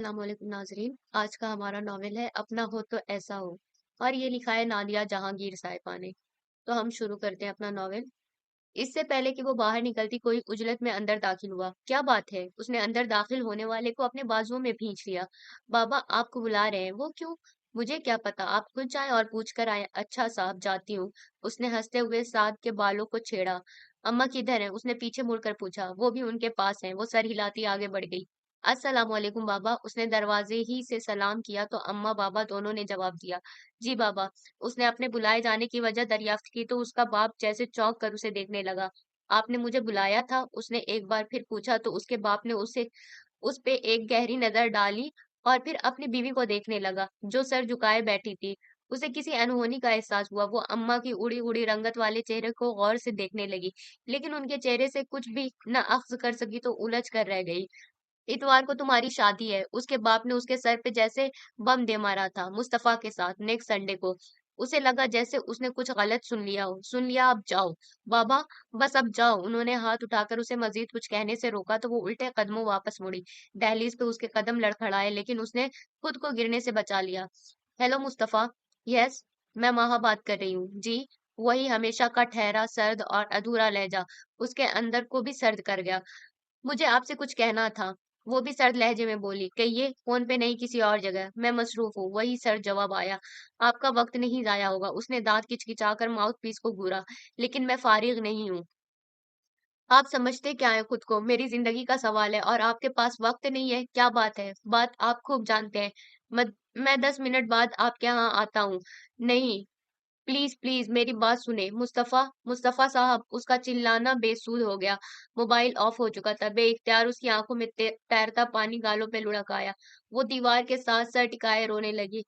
अस्सलामुअलैकुम नाज़रीन। आज का हमारा नॉवेल है अपना हो तो ऐसा हो और ये लिखा है नादिया जहांगीर साहिबा ने। तो हम शुरू करते हैं अपना नॉवेल। इससे पहले कि वो बाहर निकलती कोई उजलत में अंदर दाखिल हुआ। क्या बात है? उसने अंदर दाखिल होने वाले को अपने बाजुओं में भींच लिया। बाबा आपको बुला रहे हैं। वो क्यों? मुझे क्या पता, आप खुद जाएं और पूछ कर आए। अच्छा साहब जाती हूँ। उसने हंसते हुए साद के बालों को छेड़ा। अम्मा किधर है? उसने पीछे मुड़कर पूछा। वो भी उनके पास है। वो सर हिलाती आगे बढ़ गई। अस्सलाम वालेकुम बाबा। उसने दरवाजे ही से सलाम किया तो अम्मा बाबा दोनों ने जवाब दिया। जी बाबा। उसने अपने बुलाए जाने की वजह दरियाफ्त की तो उसका बाप जैसे चौंक कर उसे देखने लगा। आपने मुझे बुलाया था? उसने एक बार फिर पूछा तो उसके बाप ने उस पे एक गहरी नजर डाली और फिर अपनी बीवी को देखने लगा, जो सर झुकाए बैठी थी। उसे किसी अनहोनी का एहसास हुआ। वो अम्मा की उड़ी उड़ी रंगत वाले चेहरे को गौर से देखने लगी, लेकिन उनके चेहरे से कुछ भी न अख्ज कर सकी तो उलझ कर रह गई। इतवार को तुम्हारी शादी है। उसके बाप ने उसके सर पे जैसे बम दे मारा था, मुस्तफा के साथ नेक्स्ट संडे को। उसे लगा जैसे उसने कुछ गलत सुन लिया हो। सुन लिया, अब जाओ बाबा, बस अब जाओ। उन्होंने हाथ उठाकर उसे मजीद कुछ कहने से रोका तो वो उल्टे कदमों वापस मुड़ी। दहलीज पे उसके कदम लड़खड़ाए, लेकिन उसने खुद को गिरने से बचा लिया। हेलो मुस्तफा। यस, मैं माहा बात कर रही हूँ। जी। वही हमेशा का ठहरा सर्द और अधूरा लहजा उसके अंदर को भी सर्द कर गया। मुझे आपसे कुछ कहना था। वो भी सर्द लहजे में बोली। कहिए, फोन पे नहीं किसी और जगह। मैं मसरूफ हूँ। वही सर्द जवाब आया। आपका वक्त नहीं जाया होगा। उसने दांत किचकिचाकर माउथ पीस को घूरा। लेकिन मैं फारिग नहीं हूँ। आप समझते क्या है खुद को? मेरी जिंदगी का सवाल है और आपके पास वक्त नहीं है। क्या बात है? बात आप खूब जानते हैं। मैं 10 मिनट बाद आपके यहाँ आता हूँ। नहीं, प्लीज प्लीज मेरी बात सुने। मुस्तफा, मुस्तफा साहब। उसका चिल्लाना बेसुध हो गया। मोबाइल ऑफ हो चुका था। बेइख्तियार उसकी आंखों में तैरता पानी गालों पे लुढ़क आया। वो दीवार के साथ सर टिकाए रोने लगी।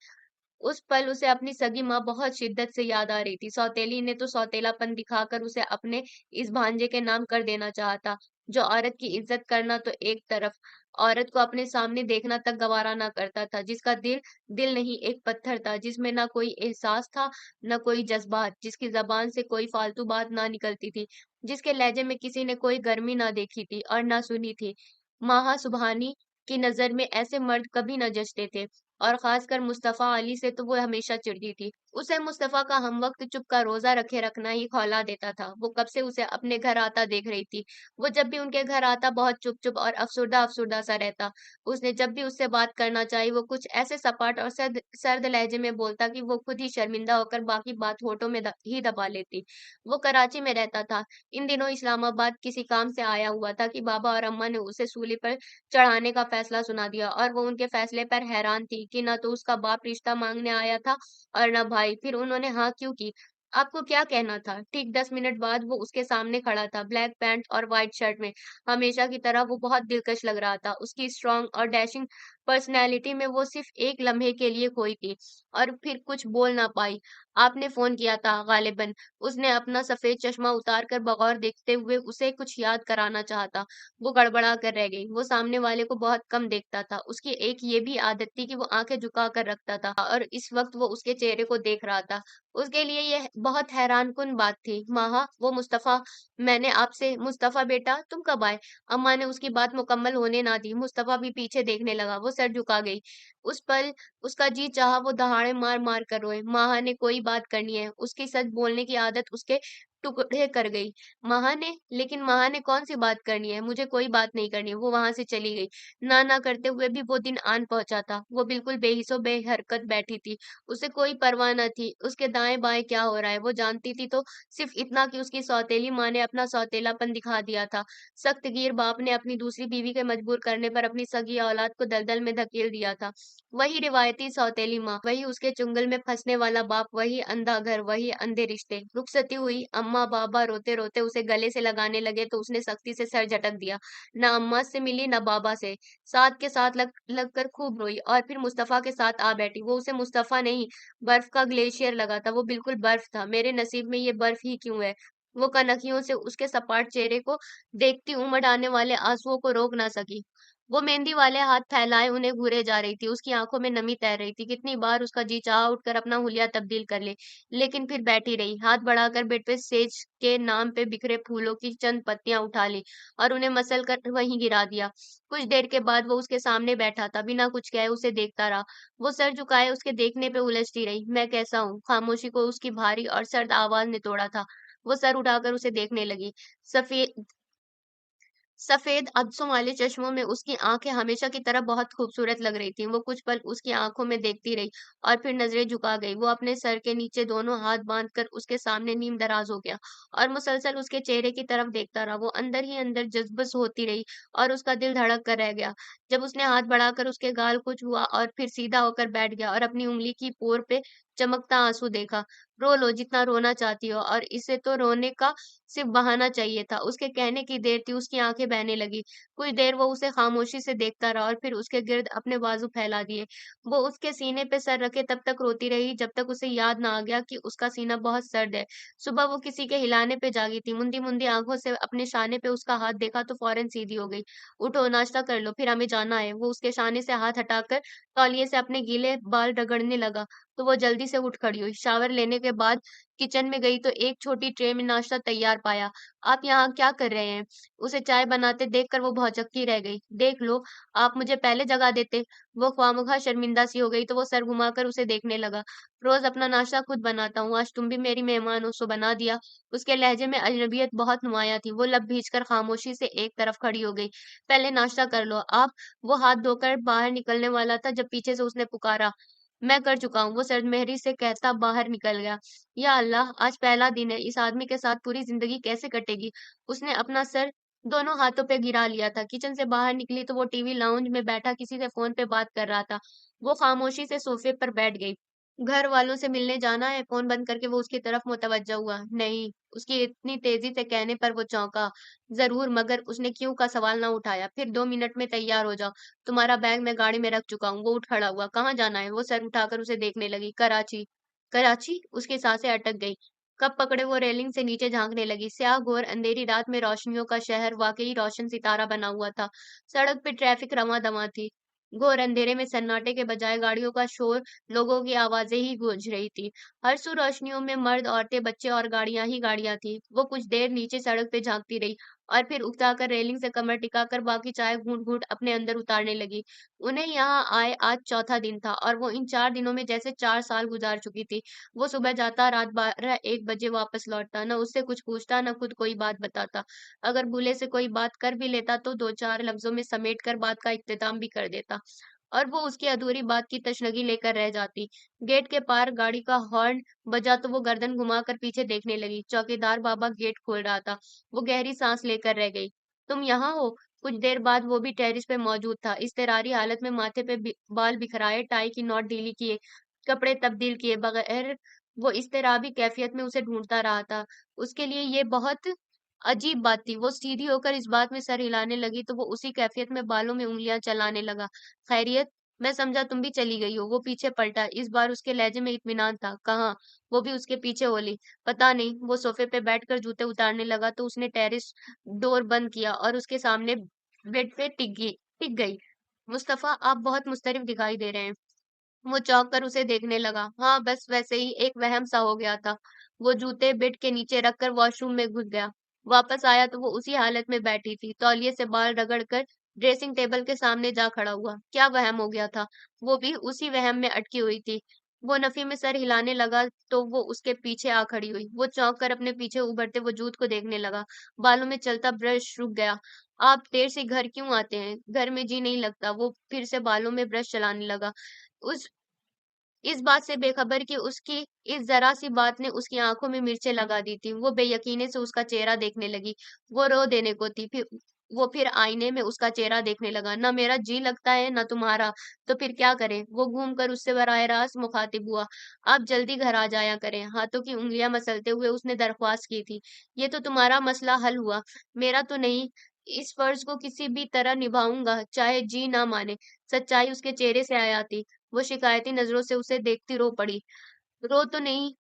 उस पल उसे अपनी सगी माँ बहुत शिद्दत से याद आ रही थी। सौतेली ने तो सौतेलापन दिखाकर उसे अपने इस भांजे के नाम कर देना चाहा था। जो औरत की इज्जत करना तो एक तरफ, औरत को अपने सामने देखना तक गवारा ना करता था। जिसका दिल दिल नहीं, एक पत्थर था, जिसमें ना कोई एहसास था, न कोई जज्बात, जिसकी जबान से कोई फालतू बात ना निकलती थी, जिसके लहजे में किसी ने कोई गर्मी ना देखी थी और ना सुनी थी। माहा सुबहानी की नजर में ऐसे मर्द कभी न जचते थे, और खासकर मुस्तफा अली से तो वो हमेशा चिढ़ती थी। उसे मुस्तफा का हमवक्त चुप का रोजा रखे रखना ही खौला देता था। वो कब से उसे अपने घर आता देख रही थी। वो जब भी उनके घर आता बहुत चुप चुप और अफसुर्दा अफसुर्दा सा रहता। उसने जब भी उससे बात करना चाही वो कुछ ऐसे सपाट और सर्द सर्द लहजे में बोलता कि वो खुद ही शर्मिंदा होकर बाकी बात होठों में ही दबा लेती। वो कराची में रहता था। इन दिनों इस्लामाबाद किसी काम से आया हुआ था कि बाबा और अम्मा ने उसे सूली पर चढ़ाने का फैसला सुना दिया, और वो उनके फैसले पर हैरान थी कि न तो उसका बाप रिश्ता मांगने आया था और न भाई। फिर उन्होंने हाँ क्यों की? आपको क्या कहना था? ठीक 10 मिनट बाद वो उसके सामने खड़ा था, ब्लैक पैंट और व्हाइट शर्ट में। हमेशा की तरह वो बहुत दिलकश लग रहा था। उसकी स्ट्रांग और डैशिंग पर्सनैलिटी में वो सिर्फ एक लम्हे के लिए खोई थी और फिर कुछ बोल ना पाई। आपने फोन किया था गालिबन। उसने अपना सफेद चश्मा उतार कर बगौर देखते हुए उसे कुछ याद कराना चाहता। वो गड़बड़ा कर रह गई। वो सामने वाले को बहुत कम देखता था। उसकी एक ये भी आदत थी कि वो आंखें झुका कर रखता था और इस वक्त वो उसके चेहरे को देख रहा था। उसके लिए यह बहुत हैरानकुन बात थी। माहा, वो मुस्तफा, मैंने आपसे। मुस्तफा बेटा, तुम कब आए? अम्मा ने उसकी बात मुकम्मल होने ना दी। मुस्तफा भी पीछे देखने लगा। वो सर झुका गई। उस पल उसका जी चाहा वो दहाड़े मार मार कर रोए। माहा ने कोई बात करनी है। उसकी सच बोलने की आदत उसके टुकड़े कर गई। माहा ने, लेकिन माहा ने कौन सी बात करनी है? मुझे कोई बात नहीं करनी है। वो वहां से चली गई। ना ना करते हुए भी वो दिन आन पहुंचा था। वो बिल्कुल बेहिसो बेहरकत बैठी थी। उसे कोई परवाह न थी उसके दाएं बाएं क्या हो रहा है। वो जानती थी तो सिर्फ इतना कि उसकी सौतेली माँ ने अपना सौतेलापन दिखा दिया था। सख्त गिर बाप ने अपनी दूसरी बीवी के मजबूर करने पर अपनी सगी औलाद को दलदल में धकेल दिया था। वही रिवायती सौतेली माँ, वही उसके चुंगल में फंसने वाला बाप, वही अंधा घर, वही अंधे रिश्ते। रुखसती हुई। अम्मा बाबा रोते रोते उसे गले से लगाने लगे तो उसने सख्ती से सर झटक दिया। न अम्मा से मिली न बाबा से। साथ के साथ लग लग कर खूब रोई और फिर मुस्तफा के साथ आ बैठी। वो उसे मुस्तफा नहीं, बर्फ का ग्लेशियर लगा था। वो बिल्कुल बर्फ था। मेरे नसीब में ये बर्फ ही क्यों है? वो कनखियों से उसके सपाट चेहरे को देखती उमड़ आने वाले आंसुओं को रोक ना सकी। वो मेहंदी वाले हाथ फैलाए उन्हें घूरे जा रही थी, उसकी आँखों में नमी तैर रही थी। कितनी बार उसका जी चाहा उठकर अपना हुलिया तब्दील कर ले, लेकिन फिर बैठी रही। हाथ बढ़ाकर बेड पे सेज के नाम पे बिखरे फूलों की चंद पत्तियाँ उठा ली और उन्हें मसल कर वहीं गिरा दिया। कुछ देर के बाद वो उसके सामने बैठा था, बिना कुछ कहे उसे देखता रहा। वो सर झुकाए उसके देखने पे उलझती रही। मैं कैसा हूँ? खामोशी को उसकी भारी और सर्द आवाज़ ने तोड़ा था। वो सर उठाकर उसे देखने लगी। सफ़ेद सफ़ेद अधसों वाले चश्मों में उसकी आँखें हमेशा की तरह बहुत खूबसूरत लग रही थीं। वो कुछ पल उसकी आँखों में देखती रही और फिर नज़रें झुका गई। वो अपने सर के नीचे दोनों हाथ बाँधकर उसके सामने नीम दराज़ हो गया और मुसलसल उसके चेहरे की तरफ देखता रहा। वो अंदर ही अंदर जज़्बस होती रही और उसका दिल धड़क कर रह गया। जब उसने हाथ बढ़ाकर उसके गाल को छुआ और फिर सीधा होकर बैठ गया और अपनी उँगली की पोर पे चमकता आँसू देखा। रो लो जितना रोना चाहती हो और इसे तो रोने का सिर्फ बहाना चाहिए था। उसके कहने की देर थी, उसकी आँखें बहने लगी। कुछ देर वो उसे खामोशी से देखता रहा और फिर उसके गिर्द अपने बाजू फैला दिए। वो उसके सीने पे सर रखे तब तक रोती रही जब तक उसे याद ना आ गया कि उसका सीना बहुत सर्द है। सुबह वो किसी के हिलाने पे जागी थी। मुंदी-मुंदी आँखों से अपने शाने पे उसका हाथ देखा तो फौरन सीधी हो गई। उठो नाश्ता कर लो, फिर हमें जाना है। वो उसके शाने से हाथ हटाकर तौलिए से अपने गीले बाल रगड़ने लगा, तो वो जल्दी से उठ खड़ी हुई। शावर लेने के बाद किचन में गई तो एक छोटी ट्रे में नाश्ता तैयार पाया। "आप यहाँ क्या कर रहे हैं?" उसे चाय बनाते देखकर वो भौचक्की रह गई। "देख लो, आप मुझे पहले जगा देते।" वो ख़्वामख़्वाह शर्मिंदा सी हो गई तो वो सर घुमाकर उसे देखने लगा। "रोज़ अपना नाश्ता खुद बनाता हूँ, आज तुम भी मेरी मेहमान हो सो बना दिया।" उसके लहज़े में अजनबियत बहुत नुमायाँ थी। वो लब भींचकर ख़ामोशी से एक तरफ खड़ी हो गई। "पहले नाश्ता कर लो आप।" वो हाथ धोकर बाहर निकलने वाला था जब पीछे से उसने पुकारा, "मैं कर चुका हूँ।" वो सरमेहरी से कहता बाहर निकल गया। या अल्लाह! आज पहला दिन है, इस आदमी के साथ पूरी ज़िंदगी कैसे कटेगी? उसने अपना सर दोनों हाथों पे गिरा लिया था। किचन से बाहर निकली तो वो टीवी लाउंज में बैठा किसी से फ़ोन पे बात कर रहा था। वो खामोशी से सोफ़े पर बैठ गई। घर वालों से मिलने जाना है? फ़ोन बंद करके वो उसकी तरफ मुतवज्जह हुआ। नहीं, उसकी इतनी तेज़ी से कहने पर वो चौंका। ज़रूर, मगर उसने क्यों का सवाल ना उठाया। फिर 2 मिनट में तैयार हो जाओ। तुम्हारा बैग मैं गाड़ी में रख चुका हूँ। वो उठ खड़ा हुआ। कहाँ जाना है? वो सर उठाकर उसे देखने लगी। कराची। कराची? उसकी साँसें अटक गईं। कब पकड़े वो रेलिंग से नीचे झाँकने लगी। स्याह घोर अंधेरी रात में रोशनियों का शहर वाक़ई रोशन सितारा बना हुआ था। सड़क पे ट्रैफ़िक रवां-दवां थी। घोर अंधेरे में सन्नाटे के बजाय गाड़ियों का शोर, लोगों की आवाज़ें ही गूंज रही थी। हर सू रोशनियों में मर्द, औरतें, बच्चे और गाड़ियाँ ही गाड़ियाँ थीं। वो कुछ देर नीचे सड़क पे झाँकती रही और फिर उकसाकर रेलिंग से कमर टिकाकर बाकी चाय घूँट-घूँट अपने अंदर उतारने लगी। उन्हें यहाँ आए आज चौथा दिन था और वो इन 4 दिनों में जैसे 4 साल गुज़ार चुकी थी। वो सुबह जाता, रात 12-1 बजे वापस लौटता, ना उससे कुछ पूछता, ना खुद कोई बात बताता। अगर भूले से कोई बात कर भी लेता तो 2-4 लफ्ज़ों में समेट कर बात का इख्तिताम भी कर देता और वो उसकी अधूरी बात की तशनगी लेकर रह जाती। गेट के पार गाड़ी का हॉर्न बजा तो वो गर्दन घुमाकर पीछे देखने लगी। चौकीदार बाबा गेट खोल रहा था। वो गहरी सांस लेकर रह गई। "तुम यहाँ हो?" कुछ देर बाद वो भी टेरेस पे मौजूद था। इज़्तिरारी हालत में माथे पे बाल बिखराए, टाई की नॉट ढीली किए, कपड़े तब्दील किए बगैर वो इज़्तिराबी कैफ़ियत में उसे ढूँढता रहा था। उसके लिए ये बहुत अजीब बात थी। वो सीधी होकर इस बात में सर हिलाने लगी तो वो उसी कैफ़ियत में बालों में उँगलियाँ चलाने लगा। "ख़ैरियत? मैं समझा तुम भी चली गई हो।" वो पीछे पलटा। इस बार उसके लहज़े में इत्मीनान था। "कहाँ?" वो भी उसके पीछे बोली। "पता नहीं।" वो सोफ़े पे बैठकर जूते उतारने लगा तो उसने टेरेस डोर बंद किया और उसके सामने बेड पे टिक गई। "मुस्तफ़ा, आप बहुत मुज़्तरिब दिखाई दे रहे हैं।" वो चौंक कर उसे देखने लगा। हाँ, बस वैसे ही एक वहम सा हो गया था। वो जूते बेड के नीचे रखकर वॉशरूम में घुस गया। वापस आया तो वो उसी हालत में बैठी थी, तौलिए से बाल रगड़कर ड्रेसिंग टेबल के सामने जा खड़ा हुआ। क्या वहम हो गया था? वो भी उसी वहम में अटकी हुई थी। वो नफ़ी में सर हिलाने लगा तो वो उसके पीछे आ खड़ी हुई। वो चौंक कर अपने पीछे उभरते वजूद को देखने लगा। बालों में चलता ब्रश रुक गया। "आप देर से घर क्यों आते हैं? घर में जी नहीं लगता।" वो फिर से बालों में ब्रश चलाने लगा। उस इस बात से बेखबर कि उसकी इस ज़रा-सी बात ने उसकी आँखों में मिर्चें लगा दी थीं। वो बेयकीनी से उसका चेहरा देखने लगी। वो रो देने को थी। वो फिर आईने में उसका चेहरा देखने लगा। "ना मेरा जी लगता है, ना तुम्हारा, तो फिर क्या करें?" वो घूमकर उससे बराह रास्त मुख़ातिब हुआ। "आप जल्दी घर आ जाया करें।" हाथों की उँगलियाँ मसलते हुए उसने दरख्वास्त की थी। "ये तो तुम्हारा मसला हल हुआ, मेरा तो नहीं। इस फ़र्ज़ को किसी भी तरह निभाऊँगा, चाहे जी ना माने।" सच्चाई उसके चेहरे से आया थी। वो शिकायती नज़रों से उसे देखती रो पड़ी। "रो तो नहीं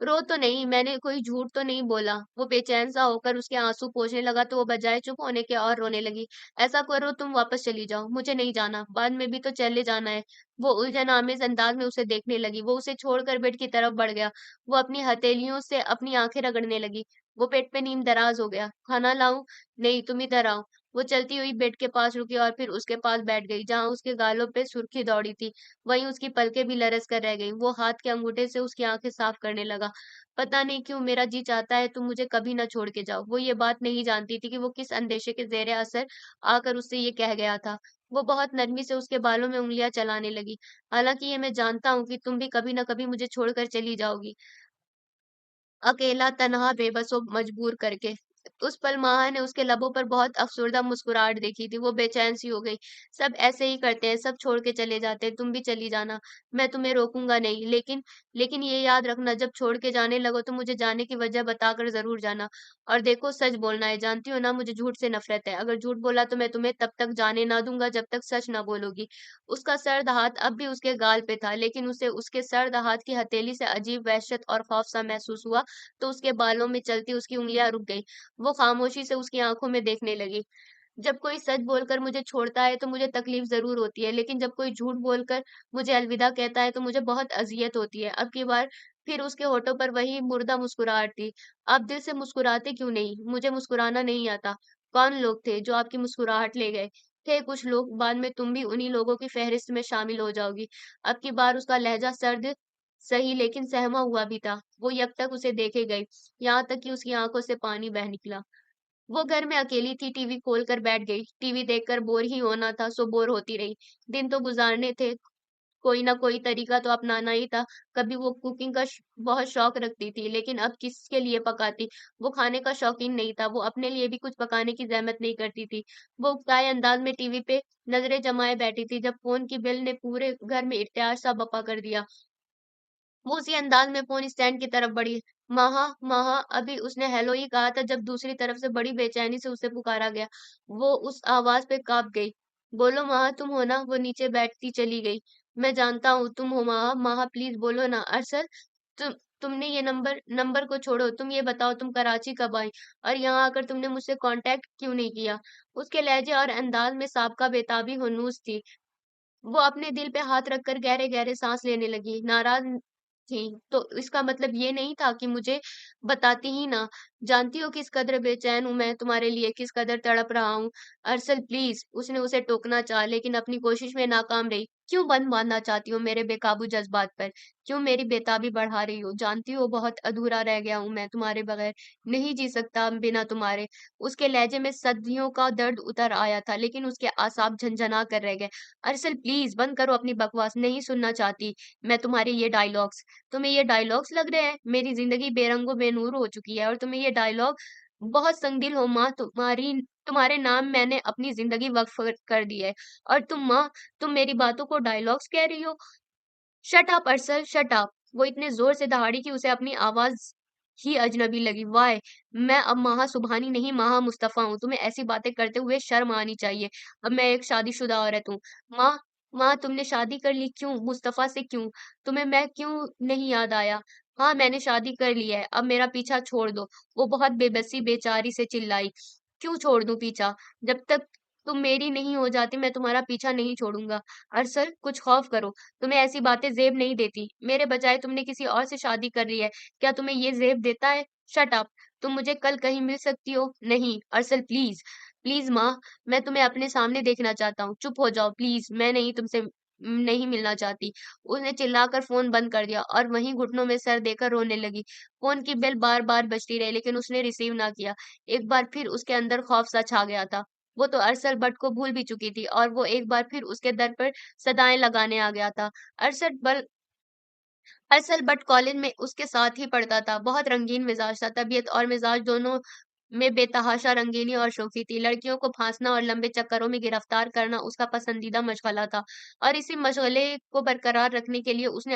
रो तो नहीं, मैंने कोई झूठ तो नहीं बोला। वो बेचैन-सा होकर उसके आँसू पोंछने लगा तो वो बजाए चुप होने के और रोने लगी। ऐसा करो तुम वापस चली जाओ, मुझे नहीं जाना, बाद में भी तो चले जाना है। वो उलझन-आमेज़ अंदाज़ में उसे देखने लगी। वो उसे छोड़कर बेड की तरफ बढ़ गया। वो अपनी हथेलियों से अपनी आँखें रगड़ने लगी। वो पेट पे नीम दराज़ हो गया। खाना लाऊँ? नहीं, तुम इधर आओ। वो चलती हुई बेड के पास रुकी और फिर उसके पास बैठ गई, जहाँ उसके गालों पे सुर्खी दौड़ी थी, वहीं उसकी पलकें भी लरस कर रह गईं। वो हाथ के अंगूठे से उसकी आँखें साफ करने लगा। पता नहीं क्यों मेरा जी चाहता है तुम मुझे कभी ना छोड़ के जाओ। वो ये बात नहीं जानती थी कि वो किस अंदेशे के ज़ेरे असर आकर उससे ये कह गया था। वो बहुत नरमी से उसके बालों में उँगलियाँ चलाने लगी। हालाँकि ये मैं जानता हूँ कि तुम भी कभी न कभी मुझे छोड़कर चली जाओगी। अकेला, तन्हा, बेबस और मजबूर करके। उस पल माँ ने उसके लबों पर बहुत अफ़सुर्दा मुस्कुराहट देखी थी, वो बेचैन-सी हो गई। सब ऐसे ही करते हैं, सब छोड़ के चले जाते हैं, तुम भी चली जाना, मैं तुम्हें रोकूँगा नहीं, लेकिन ये याद रखना जब छोड़ के जाने लगो तो मुझे जाने की वजह बताकर ज़रूर जाना। और देखो सच बोलना है, जानती हो ना मुझे झूठ से नफ़रत है, अगर झूठ बोला तो मैं तुम्हें तब तक जाने ना दूँगा जब तक सच ना बोलोगी। उसका सर्द हाथ अब भी उसके गाल पे था, लेकिन उसे उसके सर्द हाथ की हथेली से अजीब वहशत और खौफ़-सा महसूस हुआ। तो उसके बालों में चलती उसकी उँगलियाँ रुक गईं। वो खामोशी से उसकी आँखों में देखने लगी। जब कोई सच बोलकर मुझे छोड़ता है तो मुझे तकलीफ़ ज़रूर होती है, लेकिन जब कोई झूठ बोलकर मुझे अलविदा कहता है तो मुझे बहुत अज़ियत होती है। अब की बार फिर उसके होठों पर वही मुर्दा मुस्कुराहट थी। आप दिल से मुस्कुराते क्यों नहीं? मुझे मुस्कुराना नहीं आता। कौन लोग थे जो आपकी मुस्कुराहट ले गए? थे कुछ लोग, बाद में तुम भी उन्हीं लोगों की फ़हरिस्त में शामिल हो जाओगी। अब की बार उसका लहज़ा सर्द सही लेकिन सहमा हुआ भी था। वो यब तक उसे देखे गई, यहाँ तक कि उसकी आँखों से पानी बह निकला। वो घर में अकेली थी, टीवी खोलकर बैठ गई। टीवी देखकर बोर ही होना था, सो बोर होती रही। दिन तो गुज़ारने थे, कोई ना कोई तरीका तो अपनाना ही था। कभी वो कुकिंग का बहुत शौक रखती थी, लेकिन अब किसके लिए पकाती? वो खाने का शौकीन नहीं था, वो अपने लिए भी कुछ पकाने की ज़हमत नहीं करती थी। वो उकताए अंदाज़ में टीवी पे नज़रें जमाए बैठी थी, जब फ़ोन की बेल ने पूरे घर में इर्तियाश-सा बपा कर दिया। वो उसी अंदाज में फ़ोन स्टैंड की तरफ बढ़ी। "माहा, माहा" अभी उसने हेलो ही कहा था जब दूसरी तरफ से बड़ी बेचैनी से उसे पुकारा गया। वो उस आवाज़ पे काँप गई। "बोलो माहा तुम हो ना?" वो नीचे बैठती चली गई। "मैं जानता हूँ तुम हो माहा, माहा प्लीज़ बोलो ना।" "अरशद तुम तुमने ये नंबर को छोड़ो, तुम ये बताओ तुम कराची कब आई? और यहाँ आकर तुमने मुझसे कॉन्टैक्ट क्यों नहीं किया?" उसके लहज़े और अंदाज़ में साबका बेताबी हुनूस थी। वो अपने दिल पे हाथ रखकर गहरे-गहरे साँस लेने लगी। नाराज़ थी, तो इसका मतलब ये नहीं था कि मुझे बताती ही ना। जानती हो किस कदर बेचैन हूँ मैं तुम्हारे लिए, किस कदर तड़प रहा हूँ। अरसल प्लीज़, उसने उसे टोकना चाहा लेकिन अपनी कोशिश में नाकाम रही। क्यों बंद बाँधना चाहती हो मेरे बेकाबू जज़्बात पर? क्यों मेरी बेताबी बढ़ा रही हो? जानती हो बहुत अधूरा रह गया हूँ मैं तुम्हारे बगैर, नहीं जी सकता बिना तुम्हारे। उसके लहज़े में सदियों का दर्द उतर आया था, लेकिन उसके असाब झनझना कर रह गए। अरसल प्लीज़ बंद करो अपनी बकवास, नहीं सुनना चाहती मैं तुम्हारे ये डायलॉग्स। तुम्हें ये डायलॉग्स लग रहे हैं? मेरी ज़िंदगी बेरंगो बेनूर हो चुकी है और तुम्हें ये डायलॉग बहुत संगदिल हो माँ तुम्हारे नाम मैंने अपनी ज़िंदगी वक़्फ़ कर दी है और तुम माँ, तुम मेरी बातों को डायलॉग्स कह रही हो? Shut up Arsal, shut up. वो इतने ज़ोर से दहाड़ी कि उसे अपनी आवाज़ ही अजनबी लगी। व्हाय? मैं अब माहा सुबहानी नहीं, माहा मुस्तफ़ा हूँ। तुम्हें ऐसी बातें करते हुए शर्म आनी चाहिए। अब मैं एक शादीशुदा औरत हूँ। माँ माँ तुमने शादी कर ली क्यों? मुस्तफ़ा से क्यों? तुम्हें मैं क्यों नहीं याद आया? हाँ, मैंने शादी कर ली है, अब मेरा पीछा छोड़ दो। वो बहुत बेबसी बेचारी से चिल्लाई। क्यों छोड़ दूँ पीछा? जब तक तुम मेरी नहीं हो जाती, मैं तुम्हारा पीछा नहीं छोड़ूँगा। अरसल, कुछ खौफ़ करो। तुम्हें ऐसी बातें ज़ेब नहीं देती। मेरे बजाय तुमने किसी और से शादी कर ली है। क्या तुम्हें ये ज़ेब देता है? Shut up! तुम मुझे कल कहीं मिल सकती हो? नहीं, अरसल प्लीज़, प्लीज़ माँ, मैं तुम्हें अपने सामने देखना चाहता हूँ। चुप हो जाओ प्लीज़, मैं नहीं तुमसे नहीं मिलना चाहती। उसने चिल्लाकर फ़ोन बंद कर दिया और वहीं घुटनों में सर देकर रोने लगी। फ़ोन की बेल बार-बार बजती रही लेकिन उसने रिसीव ना किया। एक बार फिर उसके अंदर खौफ़ सा छा गया था। वो तो अरसल बट को भूल भी चुकी थी और वो एक बार फिर उसके दर पर सदाएँ लगाने आ गया था। अरशद बल असल बट कॉलेज में उसके साथ ही पढ़ता था। बहुत रंगीन मिज़ाज था, तबीयत और मिज़ाज दोनों में बेतहाशा रंगीनी और शोख़ी थी। लड़कियों को फांसना और लंबे चक्करों में गिरफ्तार करना उसका पसंदीदा मशग़ला था और इसी मशग़ले को बरकरार रखने के लिए उसने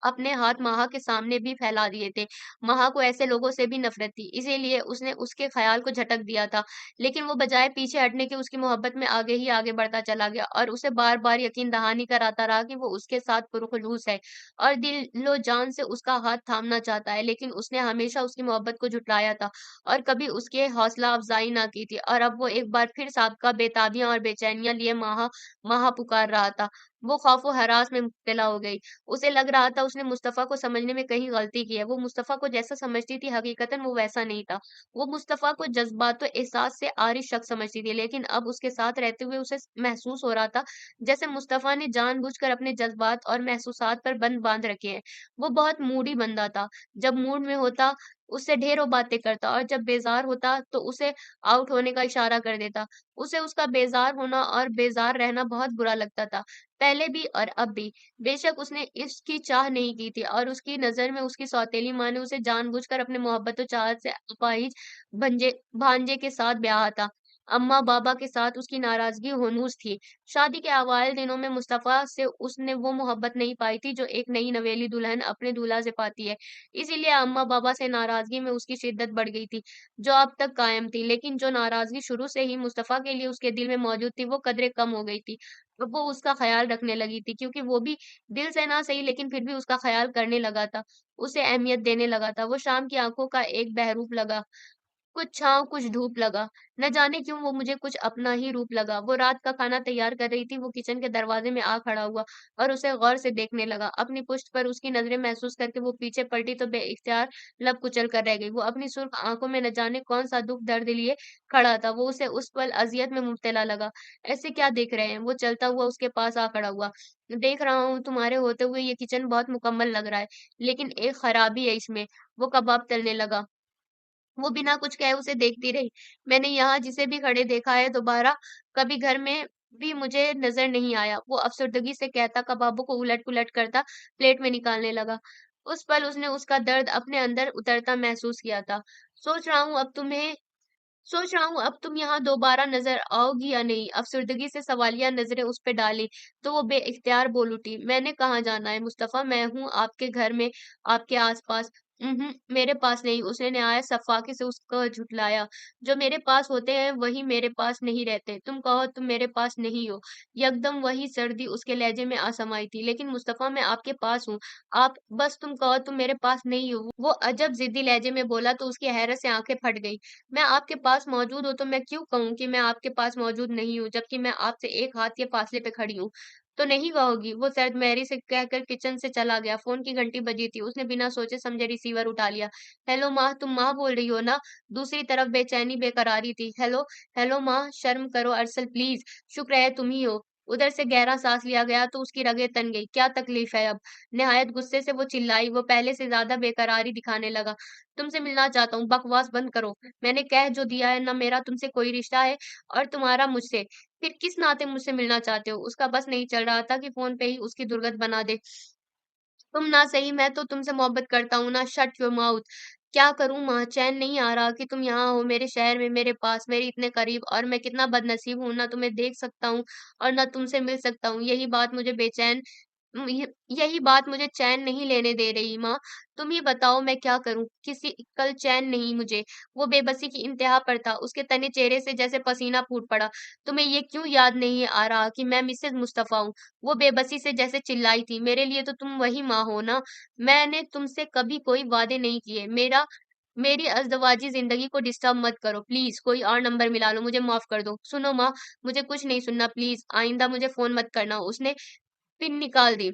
अपने हाथ महा के सामने भी फैला दिए थे। महा को ऐसे लोगों से भी नफ़रत थी, इसीलिए उसने उसके ख़्याल को झटक दिया था। लेकिन वो बजाय पीछे हटने के उसकी मोहब्बत में आगे ही आगे बढ़ता चला गया और उसे बार-बार यकीन दहानी कराता रहा कि वो उसके साथ पुरख़ुलूस है और दिल-ओ-जान से उसका हाथ थामना चाहता है। लेकिन उसने हमेशा उसकी मोहब्बत को झुठलाया था और कभी उसकी हौसला अफ़ज़ाई ना की थी और अब वो एक बार फिर साबका बेताबियाँ और बेचैनियाँ लिए महा, महा पुकार रहा था। वो खौफ़ व हरास में मुब्तला हो गई। उसे लग रहा था उसने मुस्तफ़ा को समझने में कहीं गलती की है। वो मुस्तफ़ा को जैसा समझती थी हकीकतन वो वैसा नहीं था। वो मुस्तफ़ा को जज़्बात व एहसास से आरी शख़्स समझती थी, लेकिन अब उसके साथ रहते हुए उसे महसूस हो रहा था जैसे मुस्तफ़ा ने जानबूझकर अपने जज़्बात और महसूसात पर बंद बाँध रखे हैं। वो बहुत मूडी बंदा था। जब मूड में होता, उससे ढेरों बातें करता और जब बेज़ार होता, तो उसे आउट होने का इशारा कर देता। उसे उसका बेज़ार होना और बेज़ार रहना बहुत बुरा लगता था, पहले भी और अब भी। बेशक उसने इसकी चाह नहीं की थी और उसकी नज़र में उसकी सौतेली माँ ने उसे जानबूझकर अपने मोहब्बत और चाहत से अपाहिज भांजे के साथ ब्याहा था। अम्मा-बाबा के साथ उसकी नाराज़गी हनूज़ थी। शादी के अवाइल दिनों में मुस्तफ़ा से उसने वो मोहब्बत नहीं पाई थी जो एक नई नवेली दुल्हन अपने दूल्हा से पाती है। इसीलिए अम्मा-बाबा से नाराज़गी में उसकी शिद्दत बढ़ गई थी, जो अब तक कायम थी। लेकिन जो नाराज़गी शुरू से ही मुस्तफ़ा के लिए उसके दिल में मौजूद थी, वो कदरे कम हो गई थी। अब वो उसका ख़्याल रखने लगी थी क्योंकि वो भी दिल से ना सही लेकिन फिर भी उसका ख़्याल करने लगा था, उसे अहमियत देने लगा था। वो शाम की आँखों का एक बहरूप लगा। कुछ छाँव, कुछ धूप लगा। न जाने क्यों वो मुझे कुछ अपना ही रूप लगा। वो रात का खाना तैयार कर रही थी, वो किचन के दरवाज़े में आ खड़ा हुआ और उसे गौर से देखने लगा। अपनी पुश्त पर उसकी नज़रें महसूस करके वो पीछे पलटी तो बेइख्तियार लब कुचल कर रह गई। वो अपनी सुर्ख़ आँखों में न जाने कौन-सा दुःख दर्द लिए खड़ा था। वो उसे उस पल अज़ियत में मुब्तला लगा। ऐसे क्या देख रहे हैं? वो चलता हुआ उसके पास आ खड़ा हुआ। देख रहा हूँ तुम्हारे होते हुए ये किचन बहुत मुकम्मल लग रहा है, लेकिन एक ख़राबी है इसमें। वो कबाब तलने लगा। वो बिना कुछ कहे उसे देखती रही। मैंने यहाँ जिसे भी खड़े देखा है दोबारा कभी घर में भी मुझे नज़र नहीं आया। वो अफ़सरदगी से कहता कबाबों को उलट-पुलट करता प्लेट में निकालने लगा। उस पल उसने उसका दर्द अपने अंदर उतरता महसूस किया था। सोच रहा हूँ अब तुम्हें सोच रहा हूँ अब तुम यहाँ दोबारा नज़र आओगी या नहीं? अफ़सरदगी से सवालिया नज़रें उस पे डाली, तो वो बेइख्तियार बोल उठी, मैंने कहाँ जाना है मुस्तफ़ा, मैं हूँ आपके घर में, आपके आस-पास। मेरे पास नहीं, उसने नहायत सफ़ाके से उसको झुठलाया। जो मेरे पास होते हैं, वही मेरे पास नहीं रहते। तुम कहो तुम मेरे पास नहीं हो। यकदम वही सर्दी उसके लहजे में आ समाई थी। लेकिन मुस्तफ़ा मैं आपके पास हूँ। आप बस तुम कहो तुम मेरे पास नहीं हो। वो अजब ज़िद्दी लहजे में बोला तो उसकी हैरत से आँखें फट गईं। मैं आपके पास मौजूद हूँ तो मैं क्यों कहूँ कि मैं आपके पास मौजूद नहीं हूँ, जबकि मैं आपसे एक हाथ के फासले पे खड़ी हूँ। तो नहीं कहोगी? वो सर्द महरी से कहकर किचन से चला गया। फ़ोन की घंटी बजी थी। उसने बिना सोचे समझे रिसीवर उठा लिया। हेलो माँ, तुम माँ बोल रही हो ना? दूसरी तरफ बेचैनी बेकरारी थी। हेलो, हेलो माँ, शर्म करो अरसल प्लीज़, शुक्र है तुम ही हो। उधर से गहरा साँस लिया गया तो उसकी रगें तन गईं। क्या तकलीफ़ है अब? निहायत गुस्से से वो चिल्लाई। वो पहले से ज़्यादा बेकरारी दिखाने लगा। तुमसे मिलना चाहता हूँ, बकवास बंद करो। मैंने कह जो दिया है ना मेरा तुमसे कोई रिश्ता है और तुम्हारा मुझसे। फिर किस नाते मुझसे मिलना चाहते हो? उसका बस नहीं चल रहा था कि फ़ोन पे ही उसकी दुर्गत बना दे। तुम ना सही मैं तो तुमसे मोहब्बत करता हूँ ना, शट योर माउथ। क्या करूँ माँ, चैन नहीं आ रहा कि तुम यहाँ हो मेरे शहर में, मेरे पास, मेरे इतने करीब और मैं कितना बदनसीब हूँ, ना तुम्हें देख सकता हूँ और ना तुमसे मिल सकता हूँ। यही बात मुझे चैन नहीं लेने दे रही माँ। तुम ही बताओ मैं क्या करूँ? किसी कल चैन नहीं मुझे। वो बेबसी की इंतहा पर था। उसके तने चेहरे से जैसे पसीना फूट पड़ा। तुम्हें ये क्यों याद नहीं आ रहा कि मैं मिसेज़ मुस्तफ़ा हूँ? वो बेबसी से जैसे चिल्लाई थी, मेरे लिए तो तुम वही माँ हो ना? मैंने तुमसे कभी कोई वादे नहीं किए। मेरी अज़दवाजी ज़िंदगी को डिस्टर्ब मत करो प्लीज़। कोई और नंबर मिला लो, मुझे माफ़ कर दो। सुनो माँ, मुझे कुछ नहीं सुनना प्लीज़। आइंदा मुझे फ़ोन मत करना। उसने पिन निकाल दी।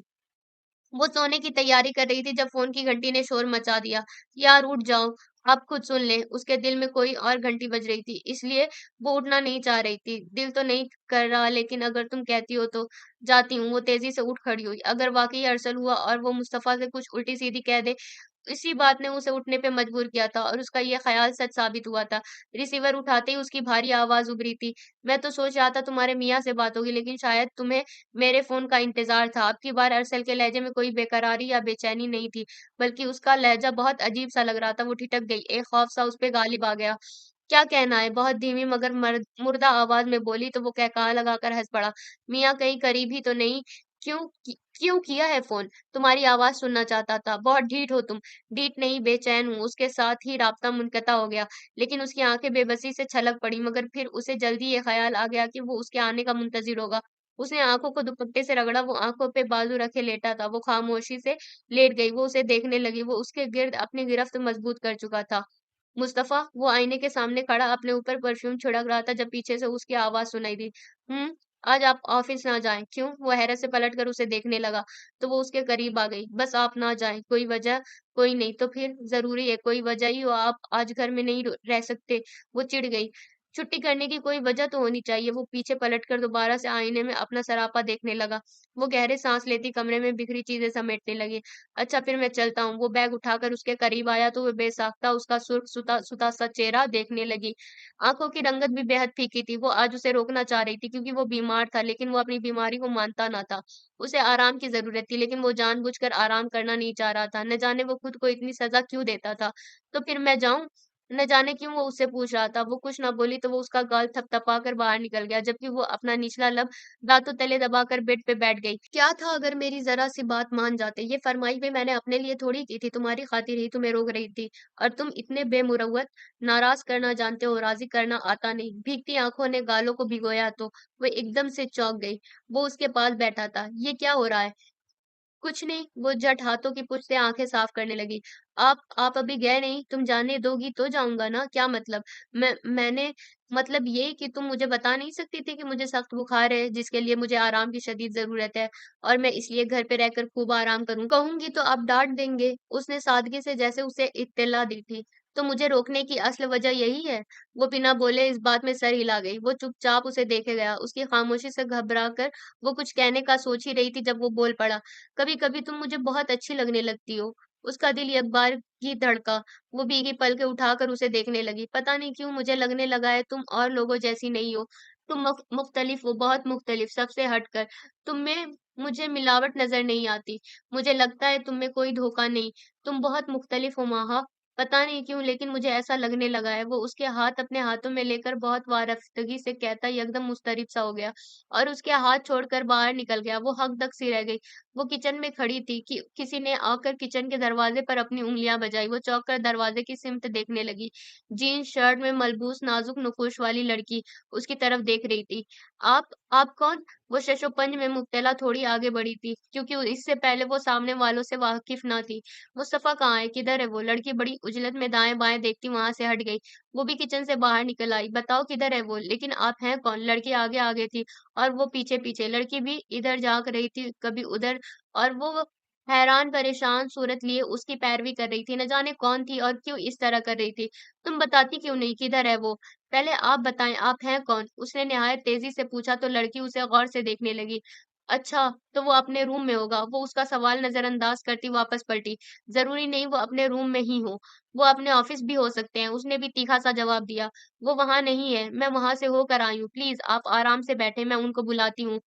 वो सोने की तैयारी कर रही थी जब फ़ोन की घंटी ने शोर मचा दिया। यार उठ जाओ, आप खुद सुन लें। उसके दिल में कोई और घंटी बज रही थी, इसलिए वो उठना नहीं चाह रही थी। दिल तो नहीं कर रहा लेकिन अगर तुम कहती हो तो जाती हूँ। वो तेज़ी से उठ खड़ी हुई। अगर वाक़ई अरसल हुआ और वो मुस्तफ़ा से कुछ उल्टी-सीधी कह दे, इसी बात ने उसे उठने पे मजबूर किया था और उसका ये ख़्याल सच साबित हुआ था। रिसीवर उठाते ही उसकी भारी आवाज़ उभरी थी। मैं तो सोच रहा था तुम्हारे मियाँ से बात होगी लेकिन शायद तुम्हें मेरे फ़ोन का इंतज़ार था। अब की बार अरसल के लहजे में कोई बेकरारी या बेचैनी नहीं थी, बल्कि उसका लहज़ा बहुत अजीब-सा लग रहा था। वो ठिठक गई, एक ख़ौफ़-सा उस पे गालिब आ गया। क्या कहना है? बहुत धीमी मगर मुर्दा आवाज़ में बोली तो वो कहकहा लगाकर हँस पड़ा। मियाँ कहीं करीब ही तो नहीं? क्यों किया है फ़ोन? तुम्हारी आवाज़ सुनना चाहता था। बहुत ढीठ हो तुम। ढीठ नहीं, बेचैन हूँ। उसके साथ ही राब्ता मुनक़ता हो गया। लेकिन उसकी आँखें बेबसी से छलक पड़ी, मगर फिर उसे जल्दी ये ख़्याल आ गया कि वो उसके आने का मुंतज़िर होगा। उसने आँखों को दुपट्टे से रगड़ा, वो आँखों पे बाजू रखे लेटा था। वो ख़ामोशी से लेट गई, वो उसे देखने लगी। वो उसके गिर्द अपनी गिरफ़्त मज़बूत कर चुका था। मुस्तफ़ा वो आईने के सामने खड़ा अपने ऊपर परफ्यूम छिड़क रहा था जब पीछे से उसकी आवाज़ सुनाई दी। हुँ, आज आप ऑफ़िस ना जाएँ। क्यों? वो हैरत से पलट कर उसे देखने लगा, तो वो उसके करीब आ गई। बस आप ना जाएँ, कोई वजह? कोई नहीं, तो फिर ज़रूरी है, कोई वजह ही हो, आप आज घर में नहीं रह सकते। वो चिढ़ गई। छुट्टी करने की कोई वजह तो होनी चाहिए। वो पीछे पलटकर दोबारा से आईने में अपना सरापा देखने लगा। वो गहरे साँस लेती कमरे में बिखरी चीज़ें समेटने लगी। अच्छा फिर मैं चलता हूँ। वो बैग उठाकर उसके करीब आया तो वो बेसाख्ता उसका सुर्ख सुता सा चेहरा देखने लगी। आँखों की रंगत भी बेहद फीकी थी। वो आज उसे रोकना चाह रही थी क्योंकि वो बीमार था, लेकिन वो अपनी बीमारी को मानता ना था। उसे आराम की ज़रूरत थी, लेकिन वो जानबूझकर आराम करना नहीं चाह रहा था। न जाने वो खुद को इतनी सज़ा क्यों देता था। तो फिर मैं जाऊँ? न जाने क्यों वो उससे पूछ रहा था। वो कुछ ना बोली तो वो उसका गाल थपथपाकर बाहर निकल गया, जबकि वो अपना निचला लब दाँतों तले दबाकर बेड पे बैठ गई। क्या था अगर मेरी ज़रा-सी बात मान जाते? ये फ़रमाइश भी मैंने अपने लिए थोड़ी की थी, तुम्हारी खातिर ही तुम्हें रोक रही थी। और तुम इतने बेमुरौवत, नाराज़ करना जानते हो, राज़ी करना आता नहीं। भीगती आँखों ने गालों को भिगोया तो वो एकदम से चौंक गई। वो उसके पास बैठा था। ये क्या हो रहा है? कुछ नहीं, वो झट हाथों की पूँछ से आँखें साफ करने लगी। आप अभी गए नहीं, तुम जाने दोगी तो जाऊँगा ना, क्या मतलब? मैंने मतलब ये कि तुम मुझे बता नहीं सकती थी कि मुझे सख्त बुखार है, जिसके लिए मुझे आराम की शदीद ज़रूरत है और मैं इसलिए घर पे रहकर खूब आराम करूँ। कहूँगी तो आप डाँट देंगे। उसने सादगी से जैसे उसे इत्तला दी थी। तो मुझे रोकने की असल वजह यही है? वो बिना बोले इस बात में सर हिला गई। वो चुपचाप उसे देखे गया। उसकी खामोशी से घबरा कर वो कुछ कहने का सोच ही रही थी जब वो बोल पड़ा। कभी-कभी तुम मुझे बहुत अच्छी लगने लगती हो। उसका दिल एक बार ही धड़का। वो भीगी पलकें उठाकर उसे देखने लगी। पता नहीं क्यों मुझे लगने लगा है तुम और लोगों जैसी नहीं हो। तुम मुख्तलिफ हो, बहुत मुख्तलिफ, सबसे हटकर। तुम में मुझे मिलावट नज़र नहीं आती। मुझे लगता है तुम में कोई धोखा नहीं। तुम बहुत मुख्तलिफ हो माहा। पता नहीं क्यों लेकिन मुझे ऐसा लगने लगा है। वो उसके हाथ अपने हाथों में लेकर बहुत वारफ्तगी से कहता एकदम मुस्तरिब सा हो गया और उसके हाथ छोड़कर बाहर निकल गया। वो हक-दक सी रह गई। वो किचन में खड़ी थी कि किसी ने आकर किचन के दरवाजे पर अपनी उंगलियां बजाई। वो चौंक कर दरवाजे की सिमत देखने लगी। जीन्स शर्ट में मलबूस नाजुक नुकुश वाली लड़की उसकी तरफ देख रही थी। आप कौन? वो शशोपंज में मुब्तला थोड़ी आगे बढ़ी थी क्योंकि इससे पहले वो सामने वालों से वाकिफ ना थी। मुस्तफा कहाँ है? किधर है वो? लड़की बड़ी उजलत में दाएं बाएं देखती वहां से हट गई। वो भी किचन से बाहर निकल आई। बताओ किधर है वो? लेकिन आप हैं कौन? लड़की आगे आगे थी और वो पीछे-पीछे। लड़की भी इधर झाँक रही थी, कभी उधर और वो हैरान परेशान सूरत लिए उसकी पैरवी कर रही थी। न जाने कौन थी और क्यों इस तरह कर रही थी। तुम बताती क्यों नहीं? किधर है वो? पहले आप बताएँ, आप हैं कौन? उसने निहायत तेज़ी से पूछा तो लड़की उसे गौर से देखने लगी। अच्छा, तो वो अपने रूम में होगा। वो उसका सवाल नज़रअंदाज करती वापस पलटी। ज़रूरी नहीं वो अपने रूम में ही हो, वो अपने ऑफ़िस भी हो सकते हैं। उसने भी तीखा-सा जवाब दिया। वो वहाँ नहीं है, मैं वहाँ से होकर आई हूँ। प्लीज़ आप आराम से बैठें, मैं उनको बुलाती हूँ।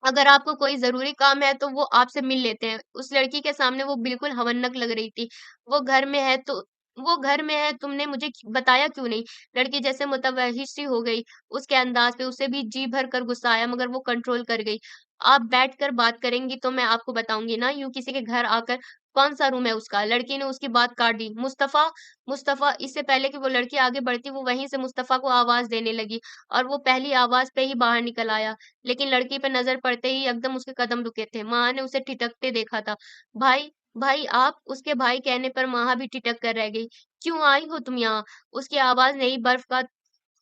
अगर आपको कोई ज़रूरी काम है तो वो आपसे मिल लेते हैं। उस लड़की के सामने वो बिल्कुल हवनक लग रही थी। वो घर में है तो वो घर में है तुमने मुझे बताया क्यों नहीं? लड़की जैसे मुतवहिश सी हो गई उसके अंदाज़ पे। उसे भी जी भर कर गुस्सा आया मगर वो कंट्रोल कर गई। आप बैठकर बात करेंगी तो मैं आपको बताऊँगी ना यूँ किसी के घर आकर। कौन-सा रूम है उसका? लड़की ने उसकी बात काट दी। मुस्तफ़ा मुस्तफ़ा इससे पहले कि वो लड़की आगे बढ़ती वो वहीं से मुस्तफ़ा को आवाज़ देने लगी और वो पहली आवाज़ पे ही बाहर निकल आया। लेकिन लड़की पे नज़र पड़ते ही एकदम उसके कदम रुके थे। माँ ने उसे ठिठकते देखा था। भाई, भाई आप? उसके भाई कहने पर माँ भी ठिठक कर रह गई। क्यों आई हो तुम यहाँ? उसकी आवाज़ नई बर्फ़ का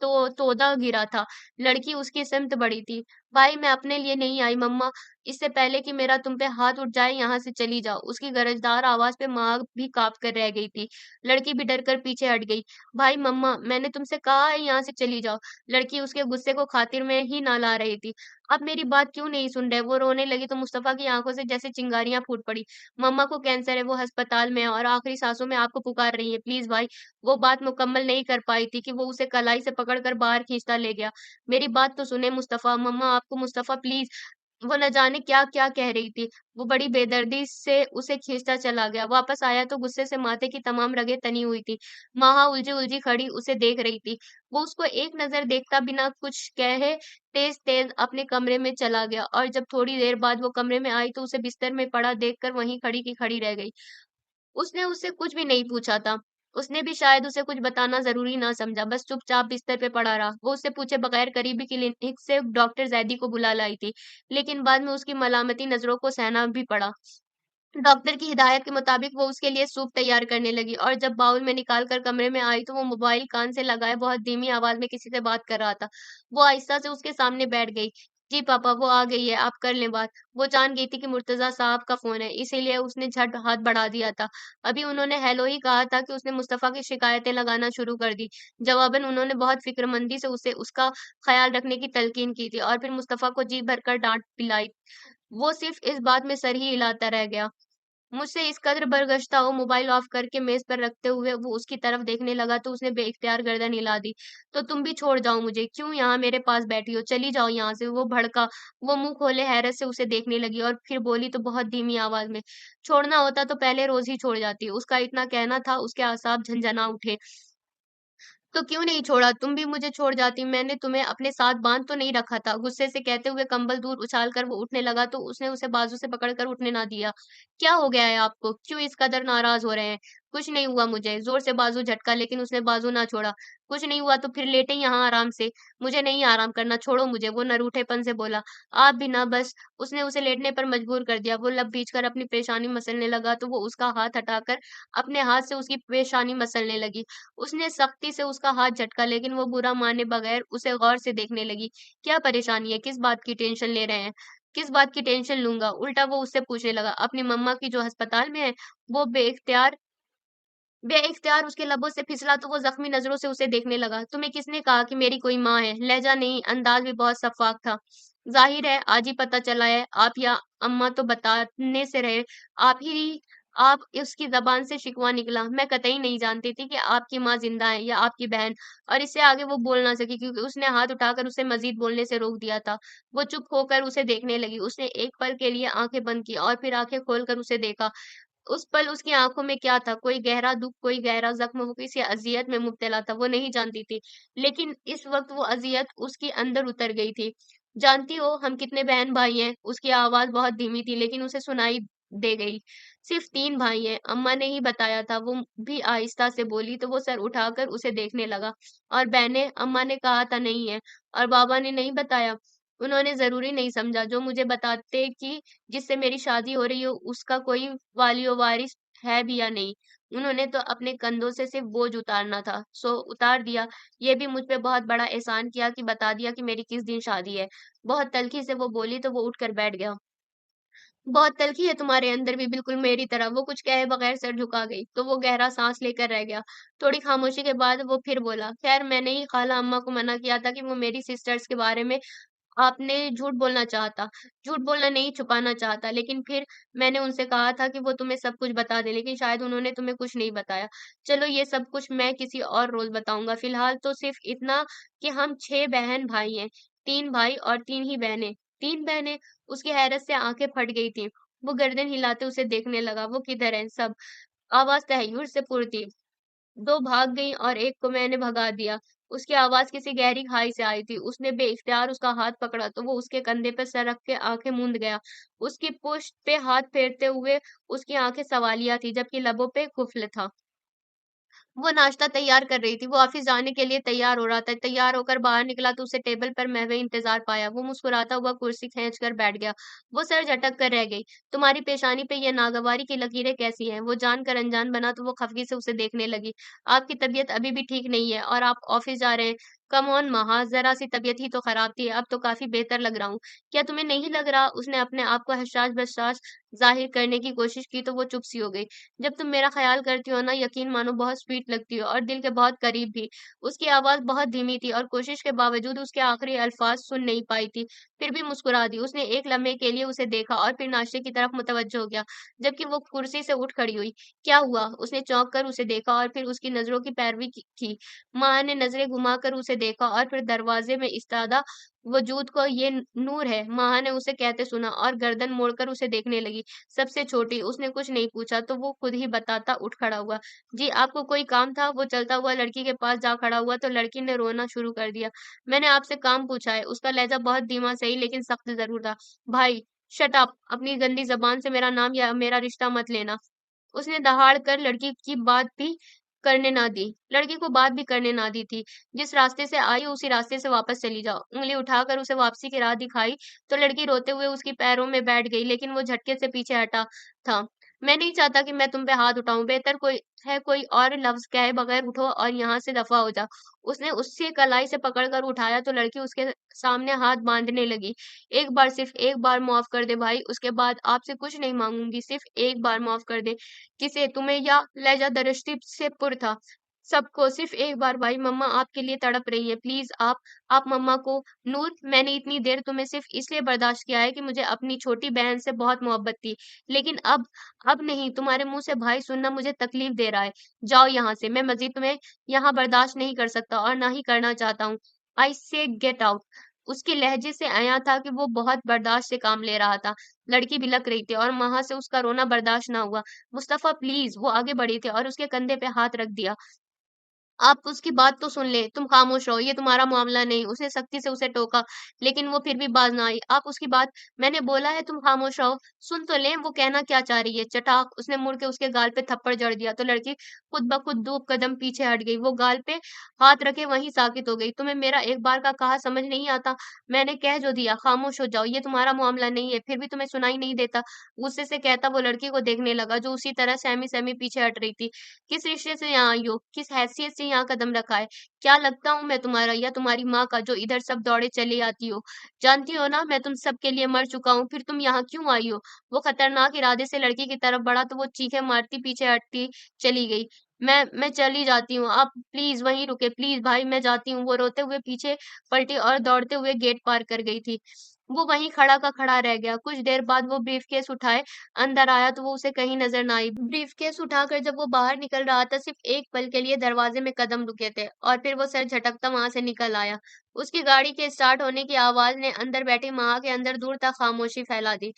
तो तोदा गिरा था। लड़की उसकी सिमत बढ़ी थी। भाई मैं अपने लिए नहीं आई मम्मा, इससे पहले कि मेरा तुम पे हाथ उठ जाए यहाँ से चली जाओ। उसकी गरजदार आवाज़ पे माँ भी काँप कर रह गई थी। लड़की भी डर कर पीछे हट गई। भाई मम्मा मैंने तुमसे कहा है यहाँ से चली जाओ। लड़की उसके गुस्से को खातिर में ही ना ला रही थी। आप मेरी बात क्यों नहीं सुन रहे? वो रोने लगी तो मुस्तफ़ा की आँखों से जैसे चिंगारियाँ फूट पड़ी। मम्मा को कैंसर है, वो अस्पताल में है और आखिरी सांसों में आपको पुकार रही है। प्लीज़ भाई। वो बात मुकम्मल नहीं कर पाई थी कि वो उसे कलाई से पकड़कर बाहर खींचता ले गया। मेरी बात तो सुने मुस्तफ़ा, मम्मा आपको मुस्तफ़ा प्लीज़ वो न जाने क्या-क्या कह रही थी। वो बड़ी बेदर्दी से उसे खींचता चला गया। वापस आया तो गुस्से से माथे की तमाम रगें तनी हुई थी। माहा उलझी-उलझी खड़ी उसे देख रही थी। वो उसको एक नज़र देखता बिना कुछ कहे तेज़-तेज़ अपने कमरे में चला गया और जब थोड़ी देर बाद वो कमरे में आई तो उसे बिस्तर में पड़ा देखकर वहीं खड़ी की खड़ी रह गई। उसने उससे कुछ भी नहीं पूछा था। उसने भी शायद उसे कुछ बताना ज़रूरी ना समझा, बस चुपचाप बिस्तर पे पड़ा रहा। वो उससे पूछे बगैर करीबी क्लिनिक से डॉक्टर ज़ैदी को बुला लाई थी, लेकिन बाद में उसकी मलामती नज़रों को सहना भी पड़ा। डॉक्टर की हिदायत के मुताबिक वो उसके लिए सूप तैयार करने लगी और जब बाउल में निकाल कर कमरे में आई तो वो मोबाइल कान से लगाए बहुत धीमी आवाज़ में किसी से बात कर रहा था। वो आहिस्ता से उसके सामने बैठ गई। जी पापा, वो आ गई है, आप कर लें बात। वो जान गई थी कि मुर्तज़ा साहब का फ़ोन है, इसीलिए उसने झट हाथ बढ़ा दिया था। अभी उन्होंने हेलो ही कहा था कि उसने मुस्तफ़ा की शिकायतें लगाना शुरू कर दी। जवाबन उन्होंने बहुत फ़िक्रमंदी से उसे उसका ख़्याल रखने की तलकीन की थी और फिर मुस्तफ़ा को जी भरकर डाँट पिलाई। वो सिर्फ़ इस बात में सर ही हिलाता रह गया। मुझसे इस कद्र बरगश्ता वो मोबाइल ऑफ करके मेज़ पर रखते हुए वो उसकी तरफ देखने लगा तो उसने बेइख्तियार गर्दन हिला दी। "तो तुम भी छोड़ जाओ मुझे, क्यों यहाँ मेरे पास बैठी हो? चली जाओ यहाँ से।" वो भड़का। वो मुँह खोले हैरत से उसे देखने लगी और फिर बोली तो बहुत धीमी आवाज़ में, "छोड़ना होता तो पहले रोज़ ही छोड़ जाती।" उसका इतना कहना था, उसके अआसाब झनझना उठे। तो क्यों नहीं छोड़ा? तुम भी मुझे छोड़ जाती, मैंने तुम्हें अपने साथ बाँध तो नहीं रखा था। गुस्से से कहते हुए कंबल दूर उछाल कर वो उठने लगा तो उसने उसे बाजू से पकड़कर उठने ना दिया। क्या हो गया है आपको? क्यों इस कदर नाराज़ हो रहे हैं? कुछ नहीं हुआ मुझे। ज़ोर से बाजू झटका लेकिन उसने बाजू ना छोड़ा। कुछ नहीं हुआ तो फिर लेटें यहाँ आराम से। मुझे नहीं आराम करना, छोड़ो मुझे, वो न रूठेपन से बोला। आप भी ना बस। उसने उसे लेटने पर मजबूर कर दिया। वो लब भींचकर अपनी पेशानी मसलने लगा तो वो उसका हाथ हटाकर अपने हाथ से उसकी पेशानी मसलने लगी। उसने सख्ती से उसका हाथ झटका लेकिन वो बुरा माने बगैर उसे गौर से देखने लगी। क्या परेशानी है? किस बात की टेंशन ले रहे हैं? किस बात की टेंशन लूँगा? उल्टा वो उससे पूछने लगा। अपनी मम्मा की जो अस्पताल में है? वो बेइख्तियार उसके लबों से फिसला तो वो ज़ख्मी नज़रों से उसे देखने लगा। तुम्हें किसने कहा कि मेरी कोई माँ है? लहज़ा नहीं, अंदाज़ भी बहुत सफ़ाक था। ज़ाहिर है आज ही पता चला है, आप या अम्मा तो बताने से रहे। आप उसकी ज़बान से शिकवा निकला। मैं कतई नहीं जानती थी कि आपकी माँ ज़िंदा है या आपकी बहन और इससे आगे वो बोल ना सकी क्योंकि उसने हाथ उठाकर उसे मज़ीद बोलने से रोक दिया था। वो चुप होकर उसे देखने लगी। उसने एक पल के लिए आँखें बंद की और फिर आँखें खोलकर उसे देखा। उस पल उसकी आँखों में क्या था? कोई गहरा दुःख, कोई गहरा ज़ख्म, वो किसी अज़ियत में मुब्तला था, वो नहीं जानती थी। लेकिन इस वक़्त वो अज़ियत उसके अंदर उतर गई थी। जानती हो हम कितने बहन-भाई हैं? उसकी आवाज़ बहुत धीमी थी लेकिन उसे सुनाई दे गई। सिर्फ़ 3 भाई हैं, अम्मा ने ही बताया था, वो भी आहिस्ता से बोली तो वो सर उठाकर उसे देखने लगा। और बहनें? अम्मा ने कहा था नहीं है। और बाबा ने नहीं बताया? उन्होंने ज़रूरी नहीं समझा, जो मुझे बताते कि जिससे मेरी शादी हो रही हो उसका कोई वालियो-वारिस है भी या नहीं। उन्होंने तो अपने कंधों से सिर्फ़ बोझ उतारना था, सो उतार दिया। ये भी मुझ पे बहुत बड़ा एहसान किया कि बता दिया कि मेरी किस दिन शादी है। बहुत तल्ख़ी से वो बोली तो वो उठकर बैठ गया। बहुत तल्ख़ी है तुम्हारे अंदर भी बिल्कुल मेरी तरह। वो कुछ कहे बगैर सर झुका गई, तो वो गहरा साँस लेकर रह गया। थोड़ी ख़ामोशी के बाद वो फिर बोला, ख़ैर मैंने ही ख़ाला अम्मा को मना किया था कि वो मेरी सिस्टर्स के बारे में आपने झूठ बोलना चाहा, झूठ बोलना नहीं छुपाना चाहा, लेकिन फिर मैंने उनसे कहा था कि वो तुम्हें सब कुछ बता दें, लेकिन शायद उन्होंने तुम्हें कुछ नहीं बताया। चलो ये सब कुछ मैं किसी और रोज़ बताऊँगा, फ़िलहाल तो सिर्फ़ इतना कि हम 6 बहन-भाई हैं, 3 भाई और 3 ही बहनें। 3 बहनें? उसकी हैरत से आँखें फट गई थीं। वो गर्दन हिलाते उसे देखने लगा, वो किधर हैं सब? आवाज़ तहय्युर से पुर थी। 2 भाग गईं और 1 को मैंने भगा दिया। उसकी आवाज़ किसी गहरी खाई से आई थी। उसने बेइख्तियार उसका हाथ पकड़ा तो वो उसके कंधे पे सर रख के आँखें मूंद गया। उसकी पुश्त पे हाथ फेरते हुए उसकी आँखें सवालिया थी, जबकि लबों पे कुफ़्ल था। वो नाश्ता तैयार कर रही थी। वो ऑफ़िस जाने के लिए तैयार हो रहा था। तैयार होकर बाहर निकला तो उसे टेबल पर महवे इंतज़ार पाया। वो मुस्कुराता हुआ कुर्सी खींच कर बैठ गया। वो सर झटक कर रह गई। तुम्हारी पेशानी पे ये नागवारी की लकीरें कैसी हैं? वो जानकर अनजान बना तो वो खफ़गी से उसे देखने लगी। आपकी तबीयत अभी भी ठीक नहीं है और आप ऑफ़िस जा रहे हैं। कम ऑन महा, ज़रा-सी तबीयत ही तो ख़राब थी, अब तो काफ़ी बेहतर लग रहा हूँ। क्या तुम्हें नहीं लग रहा? उसने अपने आप को हशाश-बशाश ज़ाहिर करने की कोशिश की तो वो चुप सी हो गई। जब तुम मेरा ख़्याल करती हो ना, यकीन मानो बहुत स्वीट लगती हो और दिल के बहुत करीब भी। उसकी आवाज़ बहुत धीमी थी और कोशिश के बावजूद उसके आखिरी अल्फ़ाज़ सुन नहीं पाई थी, फिर भी मुस्कुरा दी। उसने एक लम्हे के लिए उसे देखा और फिर नाश्ते की तरफ मुतवज्जो हो गया, जबकि वो कुर्सी से उठ खड़ी हुई। क्या हुआ? उसने चौंक कर उसे देखा और फिर उसकी नज़रों की पैरवी की। माँ ने नज़रें घुमाकर उसे देखा और फिर दरवाज़े में इस्तादा वजूद को ये नूर है, माँ ने उसे कहते सुना और गर्दन मोड़कर उसे देखने लगी। सबसे छोटी, उसने कुछ नहीं पूछा तो वो खुद ही बताता उठ खड़ा हुआ। जी, आपको कोई काम था? वो चलता हुआ लड़की के पास जा खड़ा हुआ तो लड़की ने रोना शुरू कर दिया। मैंने आपसे काम पूछा है। उसका लहज़ा बहुत धीमा सही लेकिन सख्त ज़रूर था। भाई, शट अप! अपनी गंदी ज़बान से मेरा नाम या मेरा रिश्ता मत लेना। उसने दहाड़ कर लड़की की बात भी करने ना दी। लड़की को बात भी करने ना दी थी। जिस रास्ते से आई हो उसी रास्ते से वापस चली जाओ। उँगली उठाकर उसे वापसी की राह दिखाई तो लड़की रोते हुए उसके पैरों में बैठ गई लेकिन वो झटके से पीछे हटा था। मैं नहीं चाहता कि मैं तुम पे हाथ उठाऊँ। बेहतर कोई और लफ्ज़ कहे बगैर उठो और यहाँ से दफ़ा हो जाओ। उसने उससे कलाई से पकड़कर उठाया तो लड़की उसके सामने हाथ बाँधने लगी। एक बार सिर्फ़ एक बार माफ़ कर दे भाई, उसके बाद आपसे कुछ नहीं माँगूँगी, सिर्फ़ एक बार माफ़ कर दे। किसे? तुम्हें या लहज़ा दरिश्ती से पुर था? सबको, सिर्फ़ एक बार भाई, मम्मा आपके लिए तड़प रही है, प्लीज़ आप मम्मा को नूर, मैंने इतनी देर तुम्हें सिर्फ़ इसलिए बर्दाश्त किया है कि मुझे अपनी छोटी बहन से बहुत मोहब्बत थी। लेकिन अब नहीं, तुम्हारे मुँह से भाई सुनना मुझे तकलीफ़ दे रहा है। जाओ यहाँ से, मैं मज़ीद तुम्हें यहाँ बर्दाश्त नहीं कर सकता और ना ही करना चाहता हूँ। आई से गेट आउट। उसके लहज़े से अयाँ था कि वो बहुत बर्दाश्त से काम ले रहा था। लड़की बिलक रही थी और वहाँ से उसका रोना बर्दाश्त ना हुआ। मुस्तफ़ा प्लीज़, वो आगे बढ़े थे और उसके कंधे पे हाथ रख दिया। आप उसकी बात तो सुन लें, तुम खामोश रहो, ये तुम्हारा मामला नहीं। उसने सख्ती से उसे टोका, लेकिन वो फिर भी बाज ना आई। आप उसकी बात मैंने बोला है तुम खामोश रहो, सुन तो लें वो कहना क्या चाह रही है। चटाक, उसने मुड़ के उसके गाल पे थप्पड़ जड़ दिया, तो लड़की खुद ब खुद 2 कदम पीछे हट गई। वो गाल पे हाथ रखे वहीं साकित हो गई। तुम्हें मेरा एक बार का कहा समझ नहीं आता? मैंने कह जो दिया, खामोश हो जाओ, ये तुम्हारा मामला नहीं है, फिर भी तुम्हें सुनाई नहीं देता। गुस्से से कहता वो लड़की को देखने लगा, जो उसी तरह सहमी-सहमी पीछे हट रही थी। किस रिश्ते से यहाँ आई हो? किस हैसियत से यहाँ कदम रखा है? क्या लगता हूँ मैं तुम्हारा या तुम्हारी माँ का जो इधर सब दौड़े चली आती हो? जानती हो ना मैं तुम सबके लिए मर चुका हूँ, फिर तुम यहाँ क्यों आई हो? वो खतरनाक इरादे से लड़की की तरफ बढ़ा तो वो चीखें मारती पीछे हटती चली गई। मैं चली जाती हूँ, आप प्लीज़ वहीं रुके, प्लीज़ भाई मैं जाती हूँ। वो रोते हुए पीछे पलटी और दौड़ते हुए गेट पार कर गई थी। वो वहीं खड़ा का खड़ा रह गया। कुछ देर बाद वो ब्रीफ़केस उठाए अंदर आया तो वो उसे कहीं नज़र ना आई। ब्रीफ़केस उठाकर जब वो बाहर निकल रहा था, सिर्फ़ एक पल के लिए दरवाज़े में कदम रुके थे और फिर वो सर झटकता वहाँ से निकल आया। उसकी गाड़ी के स्टार्ट होने की आवाज़ ने अंदर बैठी माँ के अंदर दूर तक खामोशी फैला दी।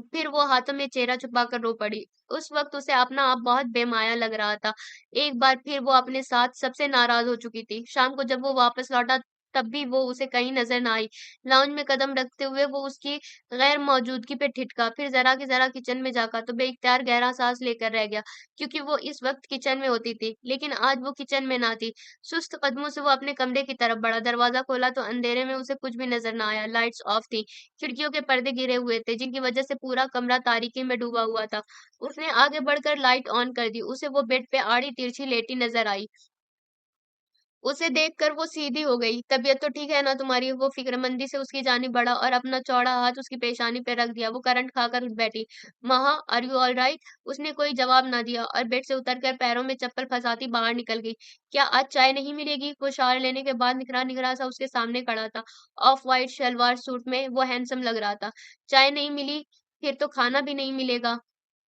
फिर वो हाथों में चेहरा छुपाकर रो पड़ी। उस वक़्त उसे अपना आप बहुत बेमाया लग रहा था। एक बार फिर वो अपने साथ सबसे नाराज़ हो चुकी थी। शाम को जब वो वापस लौटा तब भी वो उसे कहीं नज़र ना आई। लाउंज में कदम रखते हुए वो उसकी गैर मौजूदगी पे ठिठका, फिर ज़रा की ज़रा किचन में झाँका तो बेइख्तियार गहरा साँस लेकर रह गया, क्योंकि वो इस वक़्त किचन में होती थी, लेकिन आज वो किचन में ना थी। सुस्त कदमों से वो अपने कमरे की तरफ बढ़ा, दरवाज़ा खोला तो अंधेरे में उसे कुछ भी नज़र ना आया, लाइट्स ऑफ थी, खिड़कियों के पर्दे गिरे हुए थे, जिनकी वजह से पूरा कमरा तारीकी में डूबा हुआ था। उसने आगे बढ़कर लाइट ऑन कर दी, उसे वो बेड पे आड़ी-तिरछी लेटी नज़र आई। उसे देखकर वो सीधी हो गई। "तबीयत तो ठीक है ना तुम्हारी?" वो फ़िक्रमंदी से उसकी जानिब बढ़ा और अपना चौड़ा हाथ उसकी पेशानी पे रख दिया। वो करंट खाकर उठ बैठी। "महा, आर यू ऑलराइट?" उसने कोई जवाब ना दिया और बेड से उतरकर पैरों में चप्पल फंसाती बाहर निकल गई। "क्या आज चाय नहीं मिलेगी?" वो शावर लेने के बाद निखरा-निखरा सा उसके सामने खड़ा था। ऑफ व्हाइट शलवार सूट में वो हैंडसम लग रहा था। "चाय नहीं मिली, फिर तो खाना भी नहीं मिलेगा।"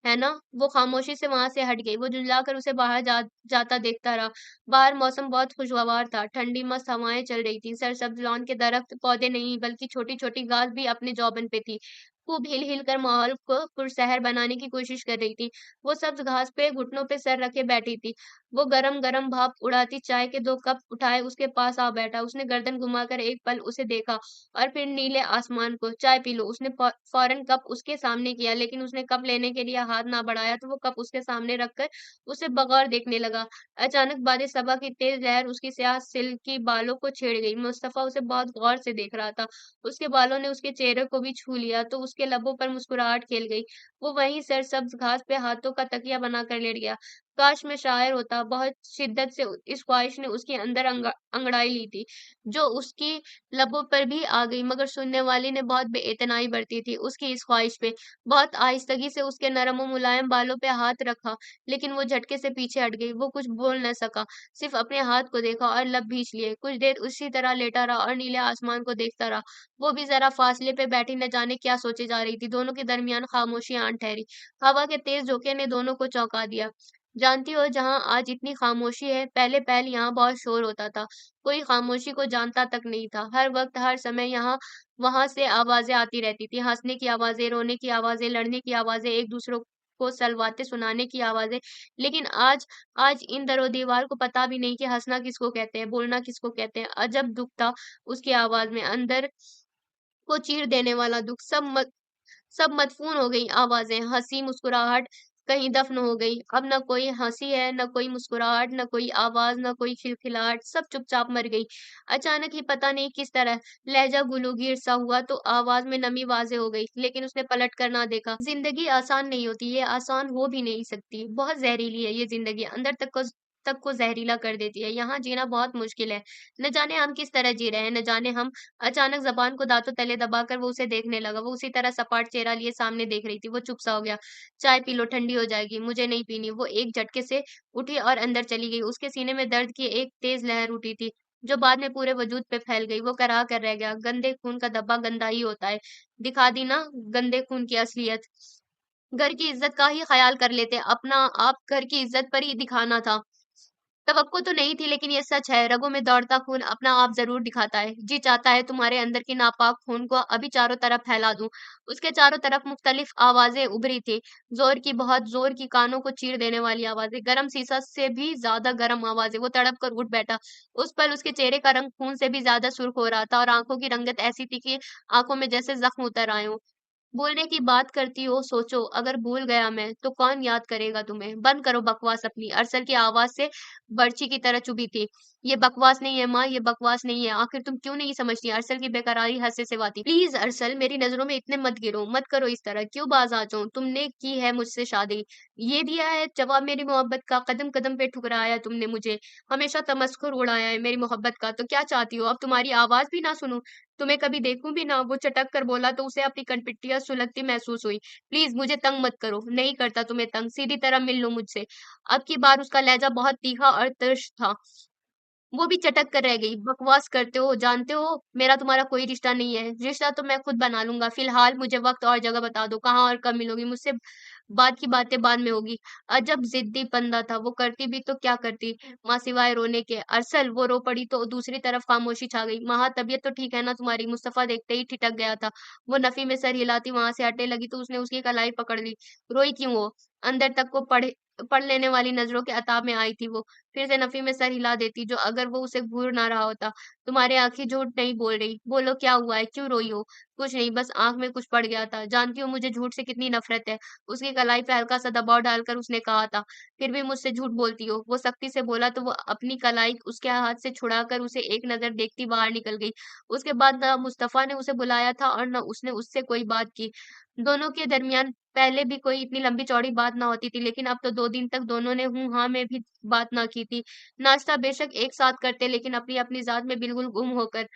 है ना? वो खामोशी से वहाँ से हट गई। वो झुँझलाकर उसे बाहर जाता देखता रहा। बाहर मौसम बहुत खुशगवार था। ठंडी मस्त हवाएँ चल रही थीं। सरसब्ज़ लॉन के दरख्त, पौधे नहीं बल्कि छोटी-छोटी घास भी अपने जौबन पे थी। खूब हिल-हिल कर माहौल को पुरसहर बनाने की कोशिश कर रही थी। वो सब्ज़ घास पे घुटनों पे सर रखे बैठी थी। वो गरम-गरम भाप उड़ाती चाय के 2 कप उठाए उसके पास आ बैठा। उसने गर्दन घुमाकर एक पल उसे देखा और फिर नीले आसमान को। "चाय पी लो।" उसने फ़ौरन कप उसके सामने किया, लेकिन उसने कप लेने के लिए हाथ ना बढ़ाया तो वो कप उसके सामने रखकर उसे बगौर देखने लगा। अचानक बारिश सबा की तेज़ लहर उसकी स्याह सिल्की बालों को छेड़ गई। मुस्तफ़ा उसे बहुत गौर से देख रहा था। उसके बालों ने उसके चेहरे को भी छू लिया तो उसके लबों पर मुस्कुराहट खेल गई। वो वहीं सरसब्ज़ घास पे हाथों का तकिया बनाकर लेट गया। काश मैं शायर होता! बहुत शिद्दत से इस ख्वाहिश ने उसके अंदर अंगड़ाई ली थी, जो उसकी लबों पर भी आ गई, मगर सुनने वाली ने बहुत बेइतनाई बरती थी उसकी इस ख्वाहिश पे। बहुत आहिस्तगी से उसके नरम और मुलायम बालों पे हाथ रखा, लेकिन वो झटके से पीछे हट गई। वो कुछ बोल न सका, सिर्फ़ अपने हाथ को देखा और लब भींच लिए। कुछ देर उसी तरह लेटा रहा और नीले आसमान को देखता रहा। वो भी ज़रा फासले पे बैठी न जाने क्या सोचे जा रही थी। दोनों के दरमियान खामोशी आन ठहरी। हवा के तेज़ झोंके ने दोनों को चौंका दिया। जानती हो जहाँ आज इतनी खामोशी है, पहले-पहल यहाँ बहुत शोर होता था। कोई खामोशी को जानता तक नहीं था। हर वक़्त, हर समय यहाँ वहाँ से आवाज़ें आती रहती थी। हँसने की आवाज़ें, रोने की आवाज़ें, लड़ने की आवाज़ें, एक-दूसरों को सलवाते सुनाने की आवाज़ें। लेकिन आज आज इन दरो-दीवार को पता भी नहीं कि हँसना किसको कहते हैं, बोलना किसको कहते हैं। जब दुःख था उसकी आवाज़ में, अंदर को चीर देने वाला दुःख, सब मदफ़ून हो गई आवाज़ें, हँसी, मुस्कुराहट कहीं दफ़्न हो गई। अब ना कोई हँसी है, ना कोई मुस्कुराहट, ना कोई आवाज़, ना कोई खिलखिलाहट, सब चुपचाप मर गई। अचानक ही पता नहीं किस तरह लहज़ा गुलूगीर सा हुआ तो आवाज़ में नमी वाज़ेह हो गई, लेकिन उसने पलट कर ना देखा। ज़िंदगी आसान नहीं होती, ये आसान हो भी नहीं सकती। बहुत ज़हरीली है ये ज़िंदगी, अंदर तक को ज़हरीला कर देती है। यहाँ जीना बहुत मुश्किल है। न जाने हम किस तरह जी रहे हैं, न जाने हम अचानक ज़बान को दाँतों तले दबाकर वो उसे देखने लगा। वो उसी तरह सपाट चेहरा लिए सामने देख रही थी। वो चुप-सा हो गया। "चाय पी लो, ठंडी हो जाएगी।" "मुझे नहीं पीनी।" वो एक झटके से उठी और अंदर चली गई। उसके सीने में दर्द की एक तेज़ लहर उठी थी, जो बाद में पूरे वजूद पे फैल गई। वो कराह कर रह गया। गंदे खून का धब्बा गंदा ही होता है। दिखा दी ना गंदे खून की असलियत। घर की इज़्ज़त का ही ख़याल कर लेते। अपना आप घर की इज़्ज़त पर ही दिखाना था। तवक्को तो नहीं थी लेकिन ये सच है, रगों में दौड़ता खून अपना आप ज़रूर दिखाता है। जी चाहता है तुम्हारे अंदर की नापाक खून को अभी चारों तरफ फैला दूँ। उसके चारों तरफ मुख्तलिफ आवाज़ें उभरी थी। ज़ोर की, बहुत ज़ोर की, कानों को चीर देने वाली आवाज़ें, गरम शीशा से भी ज़्यादा गरम आवाज़ें। वो तड़प कर उठ बैठा। उस पल उसके चेहरे का रंग खून से भी ज़्यादा सुर्ख हो रहा था और आँखों की रंगत ऐसी थी कि आँखों में जैसे ज़ख्म उतर आए हों। बोलने की बात करती हो, सोचो अगर भूल गया मैं, तो कौन याद करेगा तुम्हें? बंद करो बकवास अपनी। अरसल की आवाज़ से बर्छी की तरह चुभी थी। ये बकवास नहीं है माँ, ये बकवास नहीं है। आखिर तुम क्यों नहीं समझती? अरसल की बेकरारी हद से सिवाती। प्लीज़ अरसल मेरी नज़रों में इतने मत गिरो, मत करो इस तरह। क्यों बाज़ आ जाऊँ? तुमने की है मुझसे शादी। ये दिया है जवाब मेरी मोहब्बत का, कदम-कदम पे ठुकराया तुमने मुझे। हमेशा तमस्खुर उड़ाया है मेरी मोहब्बत का, तो क्या चाहती हो? अब तुम्हारी आवाज़ भी ना सुनूँ? तुम्हें कभी देखूँ भी ना, वो चटक कर बोला तो उसे अपनी कनपट्टियाँ सुलगती महसूस हुई। प्लीज़ मुझे तंग मत करो, नहीं करता तुम्हें तंग, सीधी तरह मिल लो मुझसे। अब की बार उसका लहज़ा बहुत तीखा और तिरछ था। वो भी चटक कर रह गई। बकवास करते हो, जानते हो मेरा तुम्हारा कोई रिश्ता नहीं है। रिश्ता तो मैं खुद बना लूँगा। फ़िलहाल मुझे वक़्त और जगह बता दो, कहाँ और कब मिलोगी? मुझसे बाद की बातें बाद में होगी। अजब ज़िद्दी बंदा था, वो करती भी तो क्या करती? माँ सिवाय रोने के। अरसल वो रो पड़ी तो दूसरी तरफ खामोशी छा गई। माँ तबीयत तो ठीक है ना तुम्हारी? मुस्तफ़ा देखते ही ठिठक गया था। वो नफ़ी में सर हिलाती वहाँ से हटने लगी तो उसने उसकी कलाई पकड़ ली। रोई क्यों वो? अंदर तक को पढ़ लेने वाली नज़रों के अताब में आई थी वो। फिर से नफ़ी में सर हिला देती जो अगर वो उसे घूर ना रहा होता। तुम्हारी आँखें झूठ नहीं बोल रही। बोलो क्या हुआ है? क्यों रोई हो? कुछ नहीं बस आँख में कुछ पड़ गया था। जानती हो मुझे झूठ से कितनी नफ़रत है। उसकी कलाई पे हल्का-सा दबाव डालकर उसने कहा था। फिर भी मुझसे झूठ बोलती हो। वो सख्ती से बोला तो वो अपनी कलाई उसके हाथ से छुड़ाकर उसे एक नज़र देखती बाहर निकल गई। उसके बाद ना मुस्तफ़ा ने उसे बुलाया था और ना उसने उससे कोई बात की। दोनों के दरमियान पहले भी कोई इतनी लंबी-चौड़ी बात ना होती थी, लेकिन अब तो 2 दिन तक दोनों ने हूँ-हाँ में भी बात ना की थी। नाश्ता बेशक एक साथ करते, लेकिन अपनी-अपनी ज़ात में बिल्कुल गुम होकर।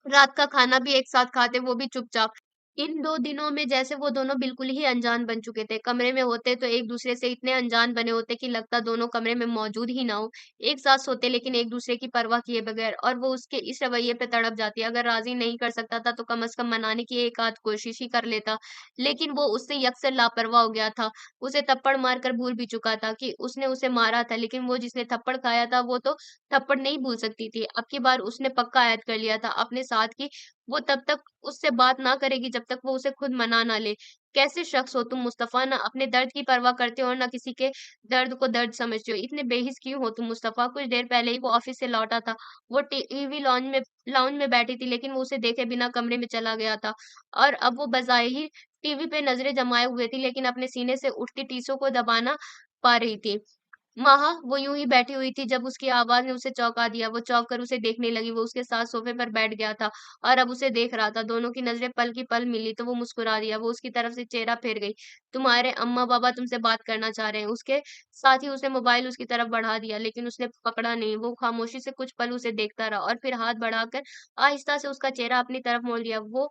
रात का खाना भी एक साथ खाते, वो भी चुपचाप। इन 2 दिनों में जैसे वो दोनों बिल्कुल ही अनजान बन चुके थे। कमरे में होते तो एक-दूसरे से इतने अनजान बने होते कि लगता दोनों कमरे में मौजूद ही ना हो। एक साथ सोते लेकिन एक-दूसरे की परवाह किए बगैर और वो उसके इस रवैये पे तड़प जाती। अगर राज़ी नहीं कर सकता था तो कम से कम मनाने की एक आध कोशिश ही कर लेता। लेकिन वो उससे यकसर लापरवाह हो गया था। उसे थप्पड़ मारकर भूल भी चुका था कि उसने उसे मारा था, लेकिन वो जिसने थप्पड़ खाया था वो तो थप्पड़ नहीं भूल सकती थी। अब की बार उसने पक्का ऐद कर लिया था अपने साथ कि वो तब तक उससे बात ना करेगी जब तक वो उसे खुद मना ना ले। कैसे शख्स हो तुम मुस्तफ़ा, ना अपने दर्द की परवाह करते हो और ना किसी के दर्द को दर्द समझते हो। इतने बेहिस क्यों हो तुम मुस्तफ़ा? कुछ देर पहले ही वो ऑफ़िस से लौटा था। वो टीवी लाउंज में बैठी थी लेकिन वो उसे देखे बिना कमरे में चला गया था और अब वो बज़ाहिर टीवी पे नज़रें जमाए हुए थी लेकिन अपने सीने से उठती टीसों को दबा ना पा रही थी। माहा वो यूँ ही बैठी हुई थी जब उसकी आवाज़ ने उसे चौंका दिया। वो चौंक कर उसे देखने लगी। वो उसके साथ सोफ़े पर बैठ गया था और अब उसे देख रहा था। दोनों की नज़रें पल की पल मिली तो वो मुस्कुरा दिया। वो उसकी तरफ से चेहरा फेर गई। तुम्हारे अम्मा-पापा तुमसे बात करना चाह रहे हैं। उसके साथ ही उसने मोबाइल उसकी तरफ बढ़ा दिया लेकिन उसने पकड़ा नहीं। वो खामोशी से कुछ पल उसे देखता रहा और फिर हाथ बढ़ाकर आहिस्ता से उसका चेहरा अपनी तरफ मोड़ लिया। वो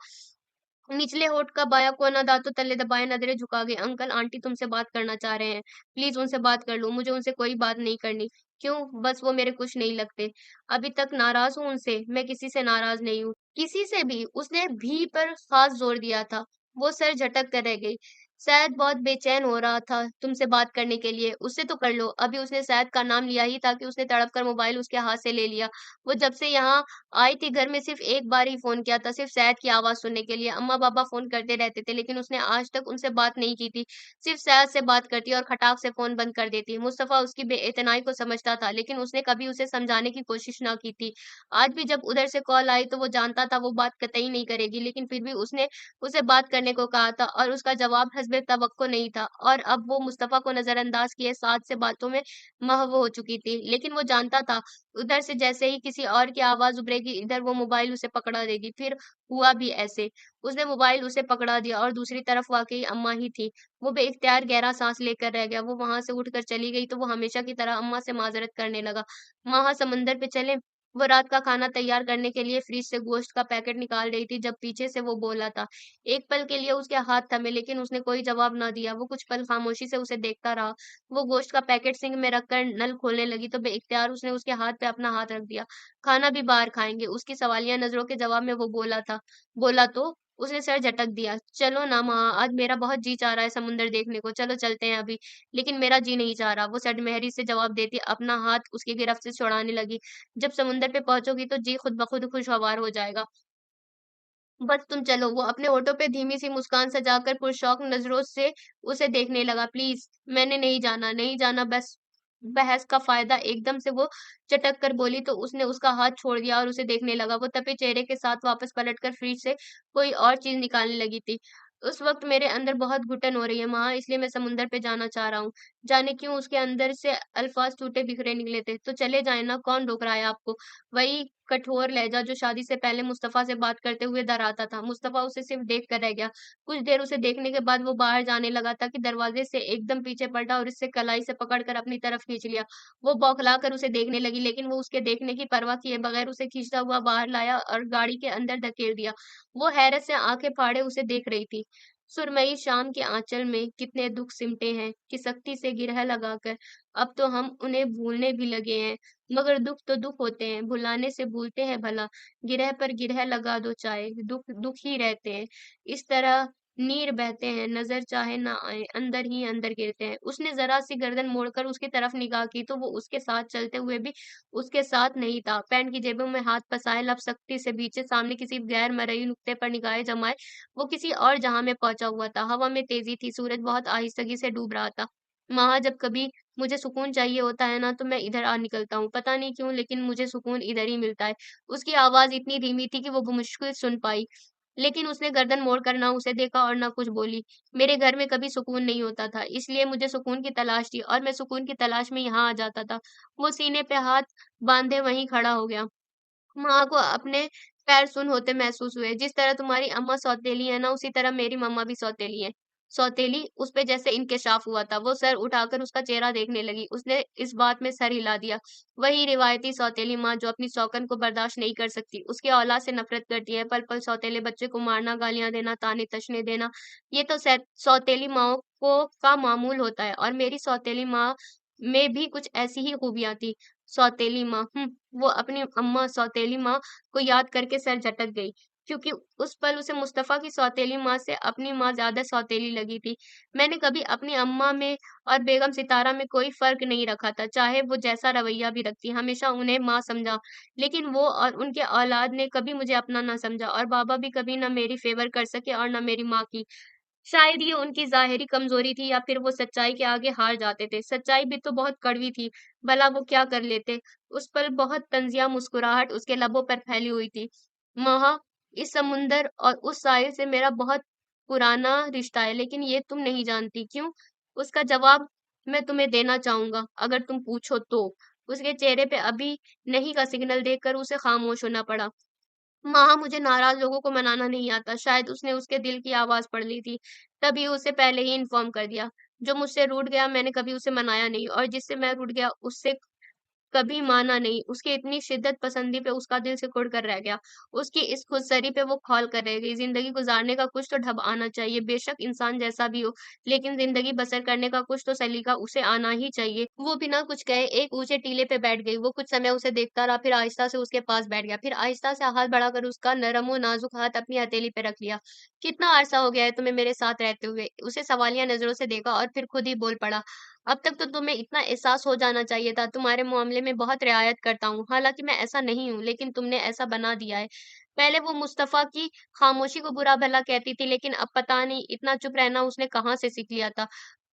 निचले होठ का बायाँ कोना दाँतों तले दबाए नज़रें झुका के, अंकल आंटी तुमसे बात करना चाह रहे हैं। प्लीज़ उनसे बात कर लो, मुझे उनसे कोई बात नहीं करनी। क्यों? बस वो मेरे कुछ नहीं लगते। अभी तक नाराज़ हूँ उनसे, मैं किसी से नाराज़ नहीं हूँ। किसी से भी, उसने भी पर ख़ास ज़ोर दिया था। वो सर झटक कर रह गई। शायद बहुत बेचैन हो रहा था तुमसे बात करने के लिए, उससे तो कर लो। अभी उसने शायद का नाम लिया ही था कि उसने तड़प कर मोबाइल उसके हाथ से ले लिया। वो जब से यहाँ आई थी घर में सिर्फ़ एक बार ही फ़ोन किया था, सिर्फ़ शायद की आवाज़ सुनने के लिए। अम्मा-पापा फ़ोन करते रहते थे, लेकिन उसने आज तक उनसे बात नहीं की थी। सिर्फ़ शायद से बात करती और खटाक से फ़ोन बंद कर देती। मुस्तफ़ा उसकी बेइतनाई को समझता था, लेकिन उसने कभी उसे समझाने की कोशिश ना की थी। आज भी जब उधर से कॉल आई तो वो जानता था वो बात कतई नहीं करेगी, लेकिन फिर भी उसने उसे बात करने को कहा था और उसका जवाब हस्बे तवक्को नहीं था और अब वो मुस्तफ़ा को नज़रअंदाज किए साथ से बातों में महव हो चुकी थी। लेकिन वो जानता था, उधर से जैसे ही किसी और की आवाज़ उभरेगी, इधर वो मोबाइल उसे पकड़ा देगी। फिर हुआ भी ऐसे। उसने मोबाइल उसे पकड़ा दिया और दूसरी तरफ वाक़ई अम्मा ही थी। वो बेइख्तियार गहरा साँस लेकर रह गया। वो वहाँ से उठकर चली गई तो वो हमेशा की तरह अम्मा से माज़रत करने लगा। "माँ, हाँ, समंदर पे चलें?" वो रात का खाना तैयार करने के लिए फ्रिज से गोश्त का पैकेट निकाल रही थी, जब पीछे से वो बोला था। एक पल के लिए उसके हाथ थमे, लेकिन उसने कोई जवाब ना दिया। वो कुछ पल खामोशी से उसे देखता रहा। वो गोश्त का पैकेट सिंक में रखकर नल खोलने लगी तो बेइख्तियार उसने उसके हाथ पे अपना हाथ रख दिया। खाना भी बाहर खाएँगे, उसकी सवालिया नज़रों के जवाब में वो बोला था। बोला तो उसने सर झटक दिया। "चलो ना माँ, आज मेरा बहुत जी चाह रहा है समुंदर देखने को, चलो चलते हैं अभी।" "लेकिन मेरा जी नहीं चाह रहा," वो सडमहरी से जवाब देती अपना हाथ उसकी गिरफ्त से छुड़ाने लगी। "जब समुंदर पे पहुँचोगी तो जी खुद ब खुद खुशगवार हो जाएगा। बस तुम चलो।" वो अपने होठों पे धीमी-सी मुस्कान सजाकर पुरशौक नज़रों से उसे देखने लगा। "प्लीज़, मैंने नहीं जाना, नहीं जाना बस।" बहस का फ़ायदा एकदम से वो चटक कर बोली तो उसने उसका हाथ छोड़ दिया और उसे देखने लगा। वो तपे चेहरे के साथ वापस पलटकर फ्रिज से कोई और चीज़ निकालने लगी थी। "उस वक़्त मेरे अंदर बहुत घुटन हो रही है माँ, इसलिए मैं समुंदर पे जाना चाह रहा हूँ।" जाने क्यों उसके अंदर से अल्फ़ाज़ टूटे-बिखरे निकले थे। "तो चले जाएँ ना, कौन रोक रहा है आपको?" वही कठोर लहज़ा जो शादी से पहले मुस्तफ़ा से बात करते हुए डराता था। मुस्तफ़ा उसे सिर्फ़ देख कर रह गया। कुछ देर उसे देखने के बाद वो बाहर जाने लगा था कि दरवाज़े से एकदम पीछे पलटा और उससे कलाई से पकड़कर अपनी तरफ खींच लिया। वो बौखला कर उसे देखने लगी, लेकिन वो उसके देखने की परवाह किए बगैर उसे खींचता हुआ बाहर लाया और गाड़ी के अंदर धकेल दिया। वो हैरत से आँखें फाड़े उसे देख रही थी। सुरमई शाम के आँचल में कितने दुःख सिमटे हैं कि सख्ती से गिरह लगाकर अब तो हम उन्हें भूलने भी लगे हैं। मगर दुःख तो दुःख होते हैं, भुलाने से भूलते हैं भला। गिरह पर गिरह लगा दो चाहे, दुःख दुःख ही रहते हैं। इस तरह नीर बहते हैं, नज़र चाहे ना आए, अंदर ही अंदर गिरते हैं। उसने ज़रा-सी गर्दन मोड़कर उसकी तरफ निगाह की तो वो उसके साथ चलते हुए भी उसके साथ नहीं था। पैंट की जेबों में हाथ फँसाए लब सख्ती से भींचे सामने किसी गैर मरई नुक्ते पर निगाहें जमाए, वो किसी और जहाँ में पहुँचा हुआ था। हवा में तेज़ी थी, सूरज बहुत आहिस्तगी से डूब रहा था। वहाँ जब कभी मुझे सुकून चाहिए होता है ना, तो मैं इधर आ निकलता हूँ। पता नहीं क्यों लेकिन मुझे सुकून इधर ही मिलता है। उसकी आवाज़ इतनी धीमी थी कि वो मुश्किल सुन पाई। लेकिन उसने गर्दन मोड़कर ना उसे देखा और ना कुछ बोली। मेरे घर में कभी सुकून नहीं होता था, इसलिए मुझे सुकून की तलाश थी और मैं सुकून की तलाश में यहाँ आ जाता था। वो सीने पे हाथ बाँधे वहीं खड़ा हो गया। माँ को अपने पैर सुन्न होते महसूस हुए। जिस तरह तुम्हारी अम्मा सौतेली है ना, उसी तरह मेरी मम्मा भी सौतेली हैं। सौतेली? उस पे जैसे इंकशाफ़ हुआ था। वो सर उठाकर उसका चेहरा देखने लगी। उसने इस बात में सर हिला दिया। वही रिवायती सौतेली माँ जो अपनी सौकन को बर्दाश्त नहीं कर सकती, उसकी औलाद से नफ़रत करती है, पल-पल सौतेले बच्चे को मारना, गालियाँ देना, ताने-तशने देना, ये तो सौतेली माँओं को का मामूल होता है और मेरी सौतेली माँ में भी कुछ ऐसी ही खूबियाँ थी। सौतेली माँ, वो अपनी अम्मा सौतेली माँ को याद करके सर झटक गई, क्योंकि उस पल उसे मुस्तफ़ा की सौतेली माँ से अपनी माँ ज़्यादा सौतेली लगी थी। मैंने कभी अपनी अम्मा में और बेगम सितारा में कोई फ़र्क नहीं रखा था, चाहे वो जैसा रवैया भी रखतीं, हमेशा उन्हें माँ समझा। लेकिन वो और उनके औलाद ने कभी मुझे अपना ना समझा और बाबा भी कभी ना मेरी फ़ेवर कर सके और ना मेरी माँ की। शायद ये उनकी ज़ाहिरी कमज़ोरी थी या फिर वो सच्चाई के आगे हार जाते थे। सच्चाई भी तो बहुत कड़वी थी, भला वो क्या कर लेते? उस पल बहुत तंज़िया मुस्कुराहट उसके लबों पर फैली हुई थी। महा, इस समुंदर और उस साहिल से मेरा बहुत पुराना रिश्ता है, लेकिन ये तुम नहीं जानती। क्यों? उसका जवाब मैं तुम्हें देना चाहूँगा, अगर तुम पूछो तो। उसके चेहरे पे अभी नहीं का सिग्नल देखकर उसे खामोश होना पड़ा। वहाँ मुझे नाराज़ लोगों को मनाना नहीं आता, शायद उसने उसके दिल की आवाज़ पढ़ ली थी, तभी उसे पहले ही इन्फ़ॉर्म कर दिया। जो मुझसे रूठ गया मैंने कभी उसे मनाया नहीं और जिससे मैं रूठ गया उससे कभी माना नहीं। उसकी इतनी शिद्दत पसंदी पे उसका दिल सिकुड़ कर रह गया। उसकी इस खुदसरी पे वो खौल कर रह गई। ज़िंदगी गुज़ारने का कुछ तो ढब आना चाहिए, बेशक इंसान जैसा भी हो, लेकिन ज़िंदगी बसर करने का कुछ तो सलीका उसे आना ही चाहिए। वो बिना कुछ कहे एक ऊँचे टीले पे बैठ गई। वो कुछ समय उसे देखता रहा, फिर आहिस्ता से उसके पास बैठ गया। फिर आहिस्ता से हाथ बढ़ाकर उसका नरम और नाज़ुक हाथ अपनी हथेली पे रख लिया। कितना अरसा हो गया है तुम्हें मेरे साथ रहते हुए? उसे सवालिया नज़रों से देखा और फिर खुद ही बोल पड़ा। अब तक तो तुम्हें इतना एहसास हो जाना चाहिए था, तुम्हारे मामले में बहुत रियायत करता हूँ। हालाँकि मैं ऐसा नहीं हूँ, लेकिन तुमने ऐसा बना दिया है। पहले वो मुस्तफ़ा की खामोशी को बुरा-भला कहती थी, लेकिन अब पता नहीं इतना चुप रहना उसने कहाँ से सीख लिया था।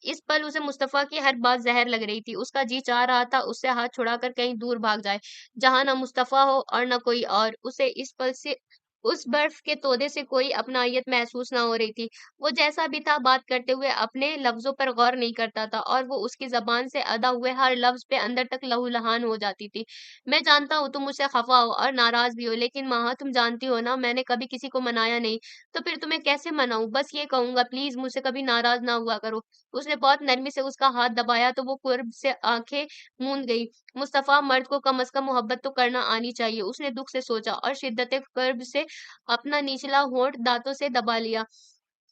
इस पल उसे मुस्तफ़ा की हर बात ज़हर लग रही थी। उसका जी चाह रहा था उससे हाथ छुड़ाकर कहीं दूर भाग जाए, जहाँ ना मुस्तफ़ा हो और ना कोई और। उसे इस पल से उस बर्फ के तोदे से कोई अपनाहियत महसूस ना हो रही थी। वो जैसा भी था बात करते हुए अपने लफ्ज़ों पर गौर नहीं करता था और वो उसकी ज़बान से अदा हुए हर लफ्ज़ पे अंदर तक लहूलुहान हो जाती थी। मैं जानता हूँ तुम मुझसे ख़फ़ा हो और नाराज़ भी हो, लेकिन माँ तुम जानती हो ना मैंने कभी किसी को मनाया नहीं, तो फिर तुम्हें कैसे मनाऊँ? बस ये कहूँगा प्लीज़ मुझसे कभी नाराज़ ना हुआ करो। उसने बहुत नरमी से उसका हाथ दबाया तो वो कुर्ब से आँखें मूंद गई। मुस्तफ़ा मर्द को कम से कम मोहब्बत तो करना आनी चाहिए, उसने दुःख से सोचा और शिद्दत-ए-कर्ब से अपना निचला होंठ दाँतों से दबा लिया।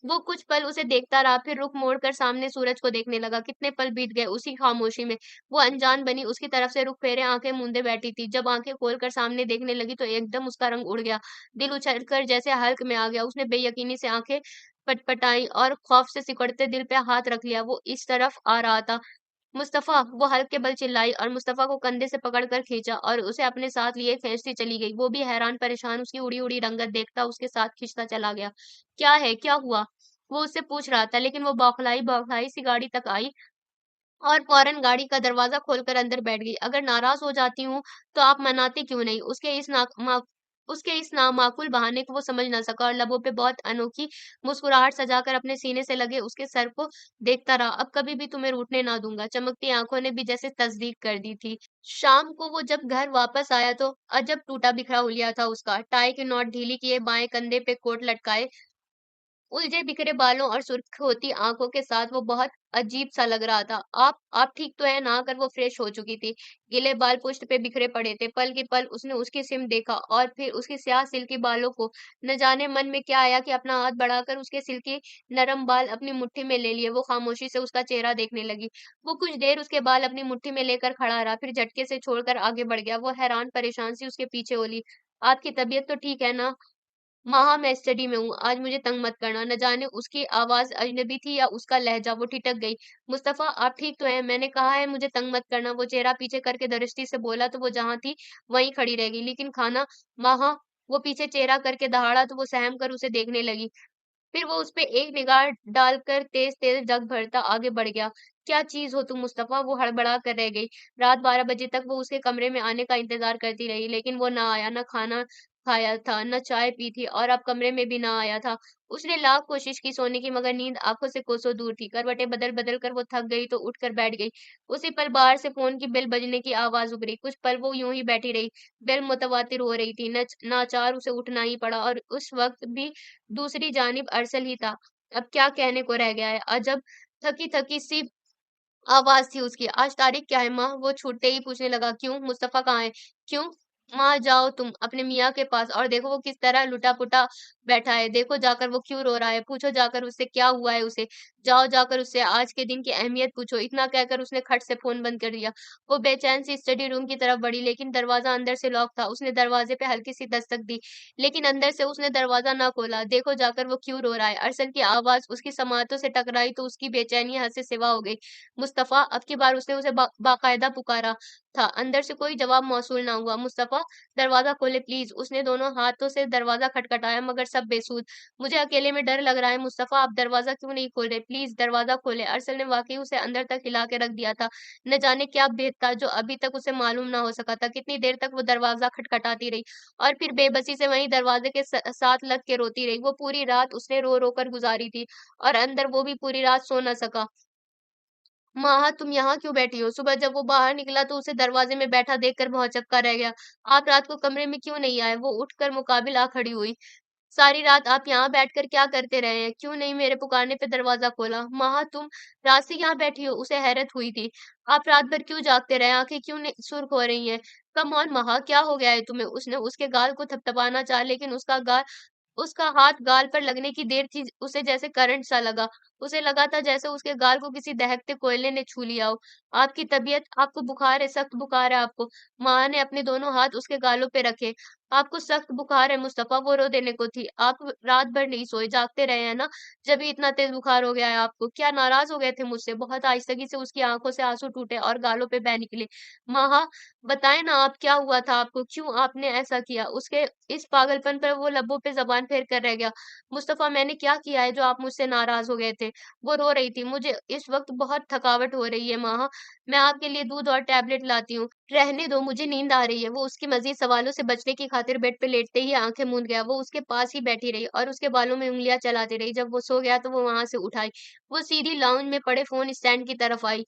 वो कुछ पल उसे देखता रहा, फिर रुख मोड़कर सामने सूरज को देखने लगा। कितने पल बीत गए उसी खामोशी में। वो अनजान बनी उसकी तरफ से रुख फेरे आँखें मूंदे बैठी थी। जब आँखें खोलकर सामने देखने लगी तो एकदम उसका रंग उड़ गया। दिल उछलकर जैसे हल्क में आ गया। उसने बेयकीनी से आँखें पटपटाई और खौफ से सिकुड़ते दिल पे हाथ रख लिया। वो इस तरफ आ रहा था। मुस्तफ़ा! वो हल्के बल चिल्लाई और मुस्तफ़ा को कंधे से पकड़कर खींचा और उसे अपने साथ लिए खींचती चली गई। वो भी हैरान परेशान उसकी उड़ी-उड़ी रंगत देखता उसके साथ खींचता चला गया। क्या है? क्या हुआ? वो उससे पूछ रहा था, लेकिन वो बौखलाई-बौखलाई सी गाड़ी तक आई और फ़ौरन गाड़ी का दरवाज़ा खोलकर अंदर बैठ गई। अगर नाराज़ हो जाती हूँ, तो आप मनाते क्यों नहीं? उसके इस नामाकूल बहाने को वो समझ ना सका और लबों पे बहुत अनोखी मुस्कुराहट सजाकर अपने सीने से लगे उसके सर को देखता रहा। अब कभी भी तुम्हें रूठने ना दूँगा। चमकती आँखों ने भी जैसे तस्दीक कर दी थी। शाम को वो जब घर वापस आया तो अजब टूटा-बिखरा हुलिया था उसका। टाई की नॉट ढीली किए, बाएँ कंधे पे कोट लटकाए, उलझे बिखरे बालों और सुर्ख होती आँखों के साथ वो बहुत अजीब-सा लग रहा था। आप ठीक तो हैं ना? कर वो फ्रेश हो चुकी थी। गीले बाल पुश्त पे बिखरे पड़े थे। पल की पल उसने उसकी सिम देखा और फिर उसके स्याह सिल्की बालों को न जाने मन में क्या आया कि अपना हाथ बढ़ाकर उसके सिल्की नरम बाल अपनी मुट्ठी में ले लिए। वो खामोशी से उसका चेहरा देखने लगी। वो कुछ देर उसके बाल अपनी मुट्ठी में लेकर खड़ा रहा, फिर झटके से छोड़कर आगे बढ़ गया। वो हैरान परेशान सी उसके पीछे बोली, "आपकी तबीयत तो ठीक है ना?" "हाँ, मैं स्टडी में हूँ, आज मुझे तंग मत करना।" न जाने उसकी आवाज़ अजनबी थी या उसका लहज़ा, वो ठिठक गई। "मुस्तफ़ा, आप ठीक तो हैं? मैंने कहा है मुझे तंग मत करना।" वो चेहरा पीछे करके दृष्टि से बोला तो वो जहाँ थी, वहीं खड़ी रह गई। "लेकिन खाना" "वहाँ" वो पीछे चेहरा करके दहाड़ा तो वो सहम कर उसे देखने लगी। फिर वो उसपे एक निगाह डालकर तेज़-तेज़ जग भरता आगे बढ़ गया। "क्या चीज़ हो तुम मुस्तफ़ा?" वो हड़बड़ा कर रह गई। रात 12 बजे तक वो उसके कमरे में आने का इंतज़ार करती रही, लेकिन वो ना आया, ना खाना खाया था, ना चाय पी थी और अब कमरे में भी ना आया था। उसने लाख कोशिश की सोने की, मगर नींद आँखों से कोसों दूर थी। करवटें बदल-बदल कर वो थक गई तो उठकर बैठ गई। उसी पल बाहर से फ़ोन की बेल बजने की आवाज़ उभरी। कुछ पल वो यूँ ही बैठी रही। बेल मुतवातिर हो रही थी। नाचार उसे उठना ही पड़ा और उस वक़्त भी दूसरी जानिब अरसल ही था। अब क्या कहने को रह गया है? अजब थकी-थकी सी आवाज़ थी उसकी। "आज तारीख़ क्या है माँ?" वो छूटते ही पूछने लगा। "क्यों? मुस्तफ़ा कहाँ है?" "क्यों?" "माँ जाओ तुम अपने मियाँ के पास और देखो वो किस तरह लुटा-पुटा बैठा है। देखो जाकर वो क्यों रो रहा है। पूछो जाकर उससे क्या हुआ है उसे। जाओ जाकर उससे आज के दिन की अहमियत पूछो।" इतना कहकर उसने खट से फ़ोन बंद कर दिया। वो बेचैन सी स्टडी रूम की तरफ बढ़ी, लेकिन दरवाज़ा अंदर से लॉक था। उसने दरवाज़े पे हल्की-सी दस्तक दी, लेकिन अंदर से उसने दरवाज़ा ना खोला। देखो जाकर वो क्यों रो रहा है। अरसल की आवाज़ उसकी समातों से टकराई तो उसकी बेचैनी हद से सिवा हो गई। मुस्तफ़ा, अब की बार उसने उसे बाकायदा पुकारा था। अंदर से कोई जवाब मौसूल ना हुआ। "मुस्तफ़ा, दरवाज़ा खोले प्लीज़।" उसने दोनों हाथों से दरवाज़ा खटखटाया, मगर सब बेसुध। "मुझे अकेले में डर लग रहा है मुस्तफ़ा, आप दरवाज़ा क्यों नहीं खोल रहे? प्लीज़ दरवाज़ा खोलें।" अरसल ने वाक़ई उसे अंदर तक हिला के रख दिया था। न जाने क्या भेद था जो अभी तक उसे मालूम ना हो सका था। कितनी देर तक वो दरवाज़ा खटखटाती रही और फिर बेबसी से वहीं दरवाज़े के साथ लग के रोती रही। वो पूरी रात उसने रो-रो कर गुज़ारी थी और अंदर वो भी पूरी रात सो न सका। "माँ, तुम यहाँ क्यों बैठी हो?" सुबह जब वो बाहर निकला तो उसे दरवाज़े में बैठा देखकर भौंचक्का रह गया। "आप रात को कमरे में क्यों नहीं आए?" वो उठकर मुकाबिल आ खड़ी हुई। "सारी रात आप यहाँ बैठकर क्या करते रहे हैं? क्यों नहीं मेरे पुकारने पे दरवाज़ा खोला?" "माँ, तुम रात से यहाँ बैठी हो?" उसे हैरत हुई थी। "आप रात भर क्यों जागते रहे? आँखें क्यों सुर्ख हो रही हैं? कम ऑन महा, क्या हो गया है तुम्हें?" उसने उसके गाल को थपथपाना चाहा, लेकिन उसका हाथ गाल पर लगने की देर थी उसे जैसे करंट सा लगा। उसे लगा था जैसे उसके गाल को किसी दहकते कोयले ने छू लिया हो। "आपकी तबीयत आपको बुखार है, सख्त बुखार है आपको।" माँ ने अपने दोनों हाथ उसके गालों पे रखे। आपको सख्त बुखार है मुस्तफ़ा, वो रो देने को थी। आप रात भर नहीं सोए, जागते रहे हैं ना, जभी इतना तेज़ बुखार हो गया है आपको। क्या नाराज़ हो गए थे मुझसे?" बहुत आहिस्तगी से उसकी आँखों से आँसू टूटे और गालों पे बह निकले। "माँ, बताएँ ना आप क्या हुआ था आपको? क्यों आपने ऐसा किया?" उसके इस पागलपन पर वो लबों पे ज़बान फेर कर रह गया। "मुस्तफ़ा मैंने क्या किया है जो आप मुझसे नाराज़ हो गए थे?" वो रो रही थी। "मुझे इस वक़्त बहुत थकावट हो रही है माँ, मैं आपके लिए दूध और टैबलेट लाती हूँ। रहने दो, मुझे नींद आ रही है।" वो उसके मज़ीद सवालों से बचने की खातिर बेड पे लेटते ही आँखें मूंद गया। वो उसके पास ही बैठी रही और उसके बालों में उँगलियाँ चलाती रही। जब वो सो गया तो वो वहाँ से उठ आई। वो सीधी लाउंज में पड़े फ़ोन स्टैंड की तरफ आई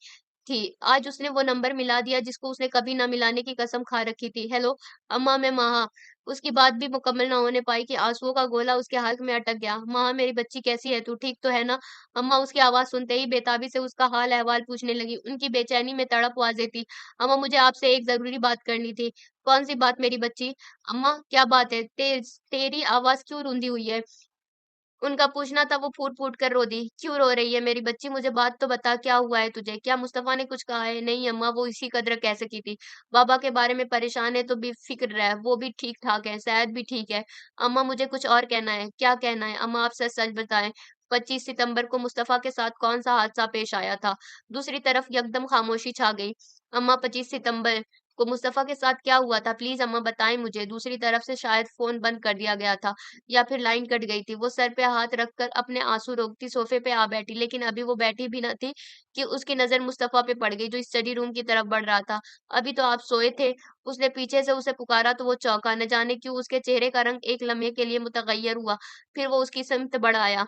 थी। आज उसने वो नंबर मिला दिया जिसको उसने कभी ना मिलाने की कसम खा रखी थी। "हेलो, अम्मा मैं माहा।" उसकी बात भी मुकम्मल ना होने पाई कि आँसुओं का गोला उसके हल्क में अटक गया। "माहा मेरी बच्ची कैसी है तू? ठीक तो है ना?" अम्मा उसकी आवाज़ सुनते ही बेताबी से उसका हाल-अहवाल पूछने लगी। उनकी बेचैनी में तड़प वाज़ेह थी। "अम्मा मुझे आपसे एक ज़रूरी बात करनी थी।" "कौन-सी बात मेरी बच्ची?" "अम्मा क्या बात है? तेरी आवाज़ क्यों रूंधी हुई है?" उनका पूछना था, वो फूट-फूट कर रो दी। "क्यों रो रही है मेरी बच्ची? मुझे बात तो बता, क्या हुआ है तुझे? क्या मुस्तफ़ा ने कुछ कहा है?" "नहीं अम्मा, वो इसी कदर कह सकी थी। बाबा के बारे में परेशान है तो बेफ़िक्र रह, वो भी ठीक-ठाक है, सेहत भी ठीक है। अम्मा मुझे कुछ और कहना है।" "क्या कहना है? अम्मा आप सच-सच बताएँ। 25 सितंबर को मुस्तफ़ा के साथ कौन-सा हादसा पेश आया था?" दूसरी तरफ यकदम खामोशी छा गई। "अम्मा 25 सितंबर को मुस्तफ़ा के साथ क्या हुआ था? प्लीज़ अम्मा बताएँ मुझे।" दूसरी तरफ से शायद फ़ोन बंद कर दिया गया था। या फिर लाइन कट गई थी। वो सर पे हाथ रखकर अपने आँसू रोकती सोफ़े पे आ बैठी, लेकिन अभी वो बैठी भी ना थी कि उसकी नज़र मुस्तफ़ा पे पड़ गई, जो स्टडी रूम की तरफ बढ़ रहा था। "अभी तो आप सोए थे?" उसने पीछे से उसे पुकारा तो वो चौंका, न जाने क्यों उसके चेहरे का रंग एक लम्हे के लिए मुतग़य्यर हुआ। फिर वो उसकी सिमत बढ़ आया।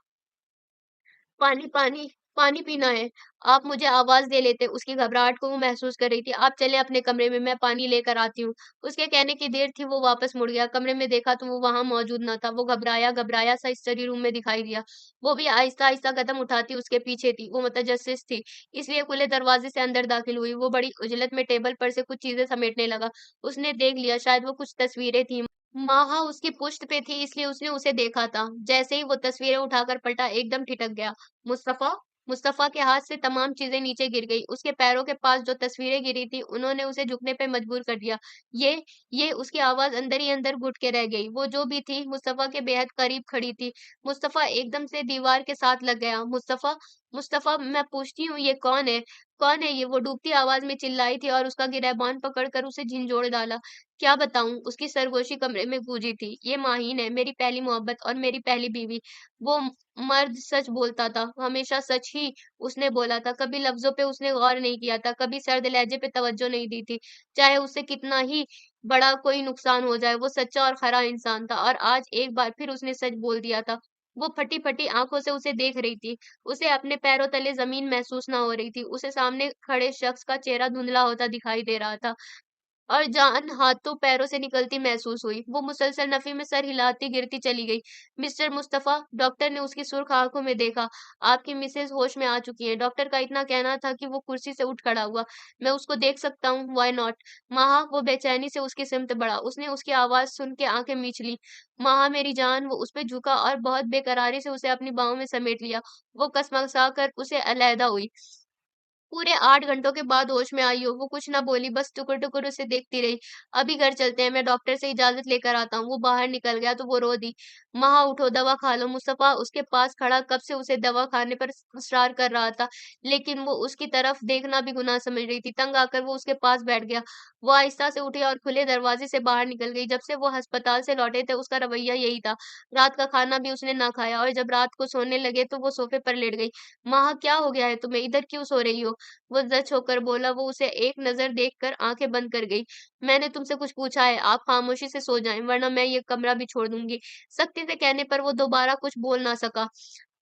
पानी, पानी, पानी पीना है। आप मुझे आवाज़ दे लेते। उसकी घबराहट को वो महसूस कर रही थी। आप चलें अपने कमरे में, मैं पानी लेकर आती हूँ। उसके कहने की देर थी, वो वापस मुड़ गया। कमरे में देखा तो वो वहाँ मौजूद ना था। वो घबराया-घबराया सा स्टडी रूम में दिखाई दिया। वो भी आहिस्ता-आहिस्ता कदम उठाती उसके पीछे थी। वो मुतजस्सिस थी, इसलिए खुले दरवाज़े से अंदर दाखिल हुई। वो बड़ी उजलत में टेबल पर से कुछ चीज़ें समेटने लगा। उसने देख लिया, शायद वो कुछ तस्वीरें थीं। माहा उसकी पुश्त पे थी इसलिए उसने उसे देखा था। जैसे ही वो तस्वीरें उठाकर पलटा एकदम ठिठक गया। मुस्तफ़ा? मुस्तफ़ा के हाथ से तमाम चीज़ें नीचे गिर गई। उसके पैरों के पास जो तस्वीरें गिरी थी उन्होंने उसे झुकने पे मजबूर कर दिया। ये ये उसकी आवाज़ अंदर ही अंदर घुट के रह गई। वो जो भी थी मुस्तफ़ा के बेहद करीब खड़ी थी। मुस्तफ़ा एकदम से दीवार के साथ लग गया। मुस्तफ़ा मुस्तफ़ा मैं पूछती हूँ ये कौन है? कौन है ये? वो डूबती आवाज़ में चिल्लाई थी और उसका गिरहबान पकड़कर उसे झिंझोड़ डाला। क्या बताऊँ? उसकी सरगोशी कमरे में गूंजी थी। ये माहीन है, मेरी पहली मोहब्बत और मेरी पहली बीवी। वो मर्द सच बोलता था, हमेशा सच ही उसने बोला था। कभी लफ्ज़ों पे उसने गौर नहीं किया था, कभी सर्द लहजे पे तवज्जो नहीं दी थी। चाहे उससे कितना ही बड़ा कोई नुकसान हो जाए, वो सच्चा और खरा इंसान था और आज एक बार फिर उसने सच बोल दिया था। वो फटी-फटी आँखों से उसे देख रही थी। उसे अपने पैरों तले ज़मीन महसूस ना हो रही थी। उसे सामने खड़े शख्स का चेहरा धुंधला होता दिखाई दे रहा था। और जान हाथों-पैरों से निकलती महसूस हुई। वो मुसलसल नफ़ी में सर हिलाती गिरती चली गई। "मिस्टर मुस्तफ़ा" डॉक्टर ने उसकी सुर्ख़ आँखों में देखा, "आपकी मिसेज़ होश में आ चुकी हैं।" डॉक्टर का इतना कहना था कि वो कुर्सी से उठ खड़ा हुआ। "मैं उसको देख सकता हूँ? Why not?" "माहा" वो बेचैनी से उसकी सिमत बढ़ा। उसने उसकी आवाज़ सुन के आँखें मीच लीं। "माहा मेरी जान" वो उस पे झुका और बहुत बेक़रारी से उसे अपनी बाहों में समेट लिया। वो कसमसा कर उसे अलहदा हुई। पूरे 8 घंटों के बाद होश में आई हो, वो कुछ ना बोली, बस टुकुर-टुकुर उसे देखती रही। "अभी घर चलते हैं, मैं डॉक्टर से इजाज़त लेकर आता हूँ।" वो बाहर निकल गया तो वो रो दी। "माँ उठो, दवा खा लो।" मुस्तफ़ा उसके पास खड़ा कब से उसे दवा खाने पर इसरार कर रहा था, लेकिन वो उसकी तरफ देखना भी गुनाह समझ रही थी। तंग आकर वो उसके पास बैठ गया। वो आहिस्ता से उठी और खुले दरवाज़े से बाहर निकल गई। जब से वो अस्पताल से लौटे थे, उसका रवैया यही था। रात का खाना भी उसने ना खाया और जब रात को सोने लगे तो वो सोफ़े पर लेट गई। "माँ क्या हो गया है तुम्हें? इधर क्यों सो रही हो?" वो ज़च होकर बोला, वो उसे एक नज़र देखकर आँखें बंद कर गई। "मैंने तुमसे कुछ पूछा है, आप खामोशी से सो जाएँ, वरना मैं ये कमरा भी छोड़ दूँगी।" सख्ती से कहने पर वो दोबारा कुछ बोल ना सका।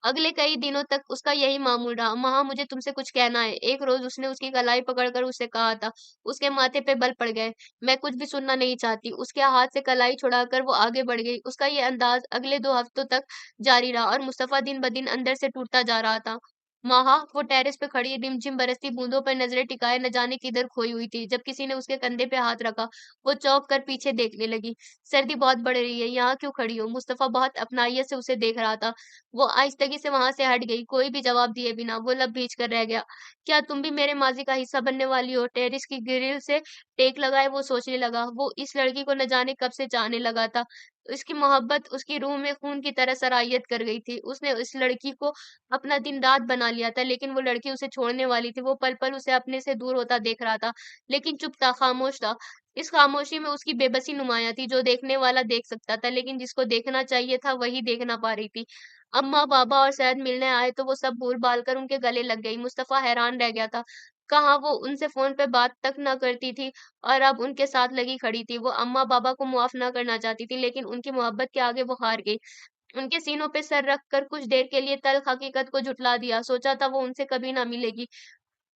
अगले कई दिनों तक उसका यही मामूल रहा। "माँ, मुझे तुमसे कुछ कहना है।" एक रोज़ उसने उसकी कलाई पकड़कर उससे कहा था। उसके माथे पे बल पड़ गए। "मैं कुछ भी सुनना नहीं चाहती।" उसके हाथ से कलाई छुड़ाकर वो आगे बढ़ गई। उसका ये अंदाज़ अगले 2 हफ्तों तक जारी रहा और मुस्तफ़ा दिन-ब-दिन अंदर से टूटता जा रहा था। वहां वो टेरेस पे खड़ी रिमझिम बरसती बूंदों पर नजरें टिकाए न जाने किधर खोई हुई थी। जब किसी ने उसके कंधे पे हाथ रखा, वो चौंक कर पीछे देखने लगी। सर्दी बहुत बढ़ रही है, यहाँ क्यों खड़ी हो? मुस्तफा बहुत अपनाइयत से उसे देख रहा था। वो आहिस्तगी से वहां से हट गई, कोई भी जवाब दिए बिना। वो लब भींच कर रह गया। क्या तुम भी मेरे माजी का हिस्सा बनने वाली हो? टेरिस की ग्रिल से टेक लगाए वो सोचने लगा। वो इस लड़की को न जाने कब से चाहने लगा था। उसकी मोहब्बत उसकी रूह में खून की तरह सरायत कर गई थी। उसने इस लड़की को अपना दिन-रात बना लिया था, लेकिन वो लड़की उसे छोड़ने वाली थी। वो पल-पल उसे अपने से दूर होता देख रहा था, लेकिन चुप था, खामोश था। इस खामोशी में उसकी बेबसी नुमायाँ थी, जो देखने वाला देख सकता था, लेकिन जिसको देखना चाहिए था, वही देख ना पा रही थी। अम्मा, बाबा और सैयद मिलने आए तो वो सब भूल-भाल कर उनके गले लग गई। मुस्तफ़ा हैरान रह गया था। कहाँ वो उनसे फ़ोन पे बात तक ना करती थी और अब उनके साथ लगी खड़ी थी। वो अम्मा-बाबा को मुआफ़ ना करना चाहती थी, लेकिन उनकी मोहब्बत के आगे वो हार गई। उनके सीनों पे सर रख कर कुछ देर के लिए तल्ख़ हकीकत को झुठला दिया। सोचा था वो उनसे कभी ना मिलेगी।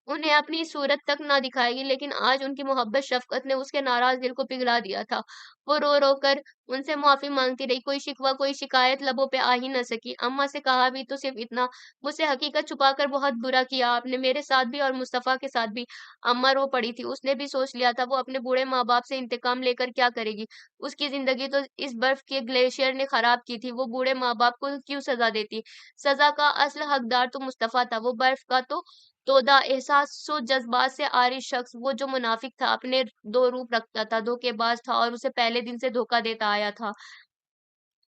उन्हें अपनी सूरत तक ना दिखाएगी, लेकिन आज उनकी मोहब्बत शफ़क़त ने उसके नाराज़ दिल को पिघला दिया था। वो रो-रो कर उनसे माफ़ी माँगती रही, कोई शिकवा, कोई शिकायत लबों पे आ ही ना सकी। अम्मा से कहा भी तो सिर्फ़ इतना, मुझसे हकीकत छुपाकर बहुत बुरा किया आपने, मेरे साथ भी और मुस्तफ़ा के साथ भी। अम्मा रो पड़ी थी, उसने भी सोच लिया था वो अपने बूढ़े माँ-बाप से इंतकाम लेकर क्या करेगी। उसकी ज़िंदगी तो इस बर्फ़ के ग्लेशियर ने ख़राब की थी, वो बूढ़े माँ-बाप को क्यों सज़ा देती। सज़ा का असल हकदार तो मुस्तफ़ा था, वो बर्फ़ का तो तोदा एहसासो जज़्बात से आरी शख़्स, वो जो मुनाफ़िक था, अपने 2 रूप रखता था, धोखेबाज़ था और उसे पहले दिन से धोखा देता आया था।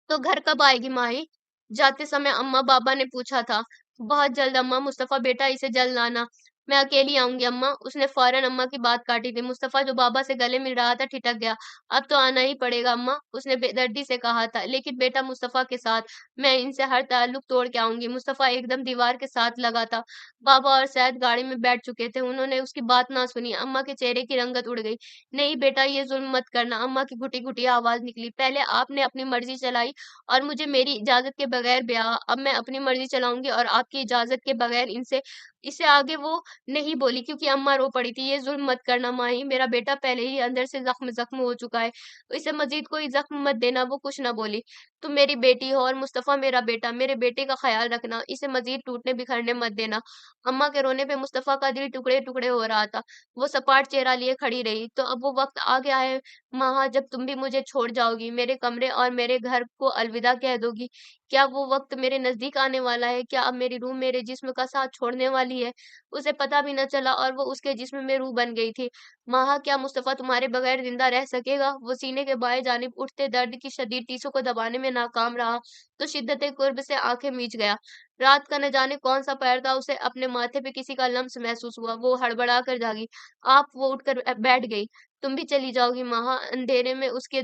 तो घर कब आएगी माही? जाते समय अम्मा-बाबा ने पूछा था। बहुत जल्द अम्मा, मुस्तफ़ा बेटा इसे जल्द लाना। मैं अकेली आऊँगी अम्मा। उसने फ़ौरन अम्मा की बात काटी थी। मुस्तफ़ा जो बाबा से गले मिल रहा था, ठिठक गया। अब तो आना ही पड़ेगा अम्मा, उसने बेदर्दी से कहा था। लेकिन बेटा मुस्तफ़ा के साथ, मैं इनसे हर ताल्लुक तोड़ के आऊँगी। मुस्तफ़ा एकदम दीवार के साथ लगा था। बाबा और सैयद गाड़ी में बैठ चुके थे। उन्होंने उसकी बात ना सुनी। अम्मा के चेहरे की रंगत उड़ गई। नहीं बेटा, ये ज़ुल्म मत करना, अम्मा की घुटी-घुटी आवाज़ निकली। पहले आपने अपनी मर्ज़ी चलाई और मुझे मेरी इजाज़त के बगैर ब्याह, अब मैं अपनी मर्ज़ी चलाऊँगी और आपकी इजाज़त के बगैर इनसे। इससे आगे वो नहीं बोली क्योंकि अम्मा रो पड़ी थी। ये ज़ुल्म मत करना माही, मेरा बेटा पहले ही अंदर से ज़ख्म-ज़ख्म हो चुका है। इसे मज़ीद कोई ज़ख्म मत देना, वो कुछ ना बोली। तुम मेरी बेटी हो और मुस्तफ़ा मेरा बेटा, मेरे बेटे का ख़्याल रखना, इसे मज़ीद टूटने-बिखरने मत देना। अम्मा के रोने पे मुस्तफ़ा का दिल टुकड़े-टुकड़े हो रहा था। वो सपाट चेहरा लिए खड़ी रही। तो अब वो वक़्त आ गया है माँ, जब तुम भी मुझे छोड़ जाओगी, मेरे कमरे और मेरे घर को अलविदा कह दोगी। क्या वो वक़्त मेरे नज़दीक आने वाला है? क्या अब मेरी रूह मेरे जिस्म का साथ छोड़ने वाली है? उसे पता भी न चला और वो उसके जिस्म में रूह बन गई थी। माँ, क्या मुस्तफ़ा तुम्हारे बगैर ज़िंदा रह सकेगा? वो सीने के बाएँ जानिब उठते दर्द की शदीद टीसों को दबाने में नाकाम रहा, तो शिद्दत-ए-क़ुर्ब से आँखें मीच गया। रात का न जाने कौन-सा पहर था, उसे अपने माथे पे किसी का लम्स महसूस हुआ। वो हड़बड़ा कर जागी। आप वो उठकर बैठ गई। तुम भी चली जाओगी माँ? अंधेरे में उसके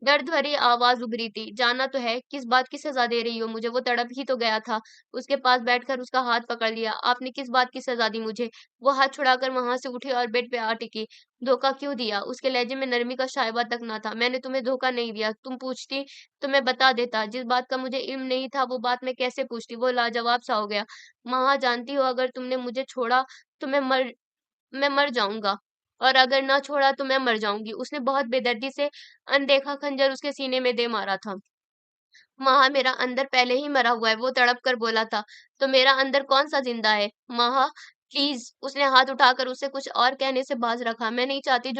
दर्द भरी आवाज़ उभरी थी। जाना तो है, किस बात की सज़ा दे रही हो मुझे? वो तड़प ही तो गया था। उसके पास बैठकर उसका हाथ पकड़ लिया। आपने किस बात की सज़ा दी मुझे? वो हाथ छुड़ाकर वहाँ से उठी और बेड पे आ टिकी। धोखा क्यों दिया? उसके लहजे में नरमी का शाइबा तक ना था। मैंने तुम्हें धोखा नहीं दिया। तुम पूछती तो मैं बता देता। जिस बात का मुझे इल्म नहीं था, वो बात मैं कैसे पूछती? वो लाजवाब सा हो गया। माँ, जानती हो अगर तुमने मुझे छोड़ा तो मैं मर जाऊँगा और अगर ना छोड़ा तो मैं मर जाऊँगी। उसने बहुत बेदर्दी से अनदेखा खंजर उसके सीने में दे मारा था। माँ, मेरा अंदर पहले ही मरा हुआ है, वो तड़प कर बोला था। तो मेरा अंदर कौन-सा ज़िंदा है? माँ, प्लीज़, उसने हाथ उठाकर उसे कुछ और कहने से बाज़ रखा। मैं नहीं चाहती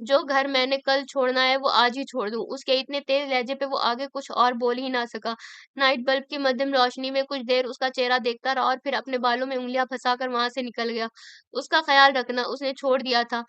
जो घर मैंने कल छोड़ना है, वो आज ही छोड़ दूँ। उसके इतने तेज़ लहज़े पे वो आगे कुछ और बोल ही ना सका। नाइट बल्ब की मद्धम रोशनी में कुछ देर उसका चेहरा देखता रहा और फिर अपने बालों में उँगलियाँ फँसाकर वहाँ से निकल गया। उसका ख़्याल रखना, उसने छोड़ दिया था।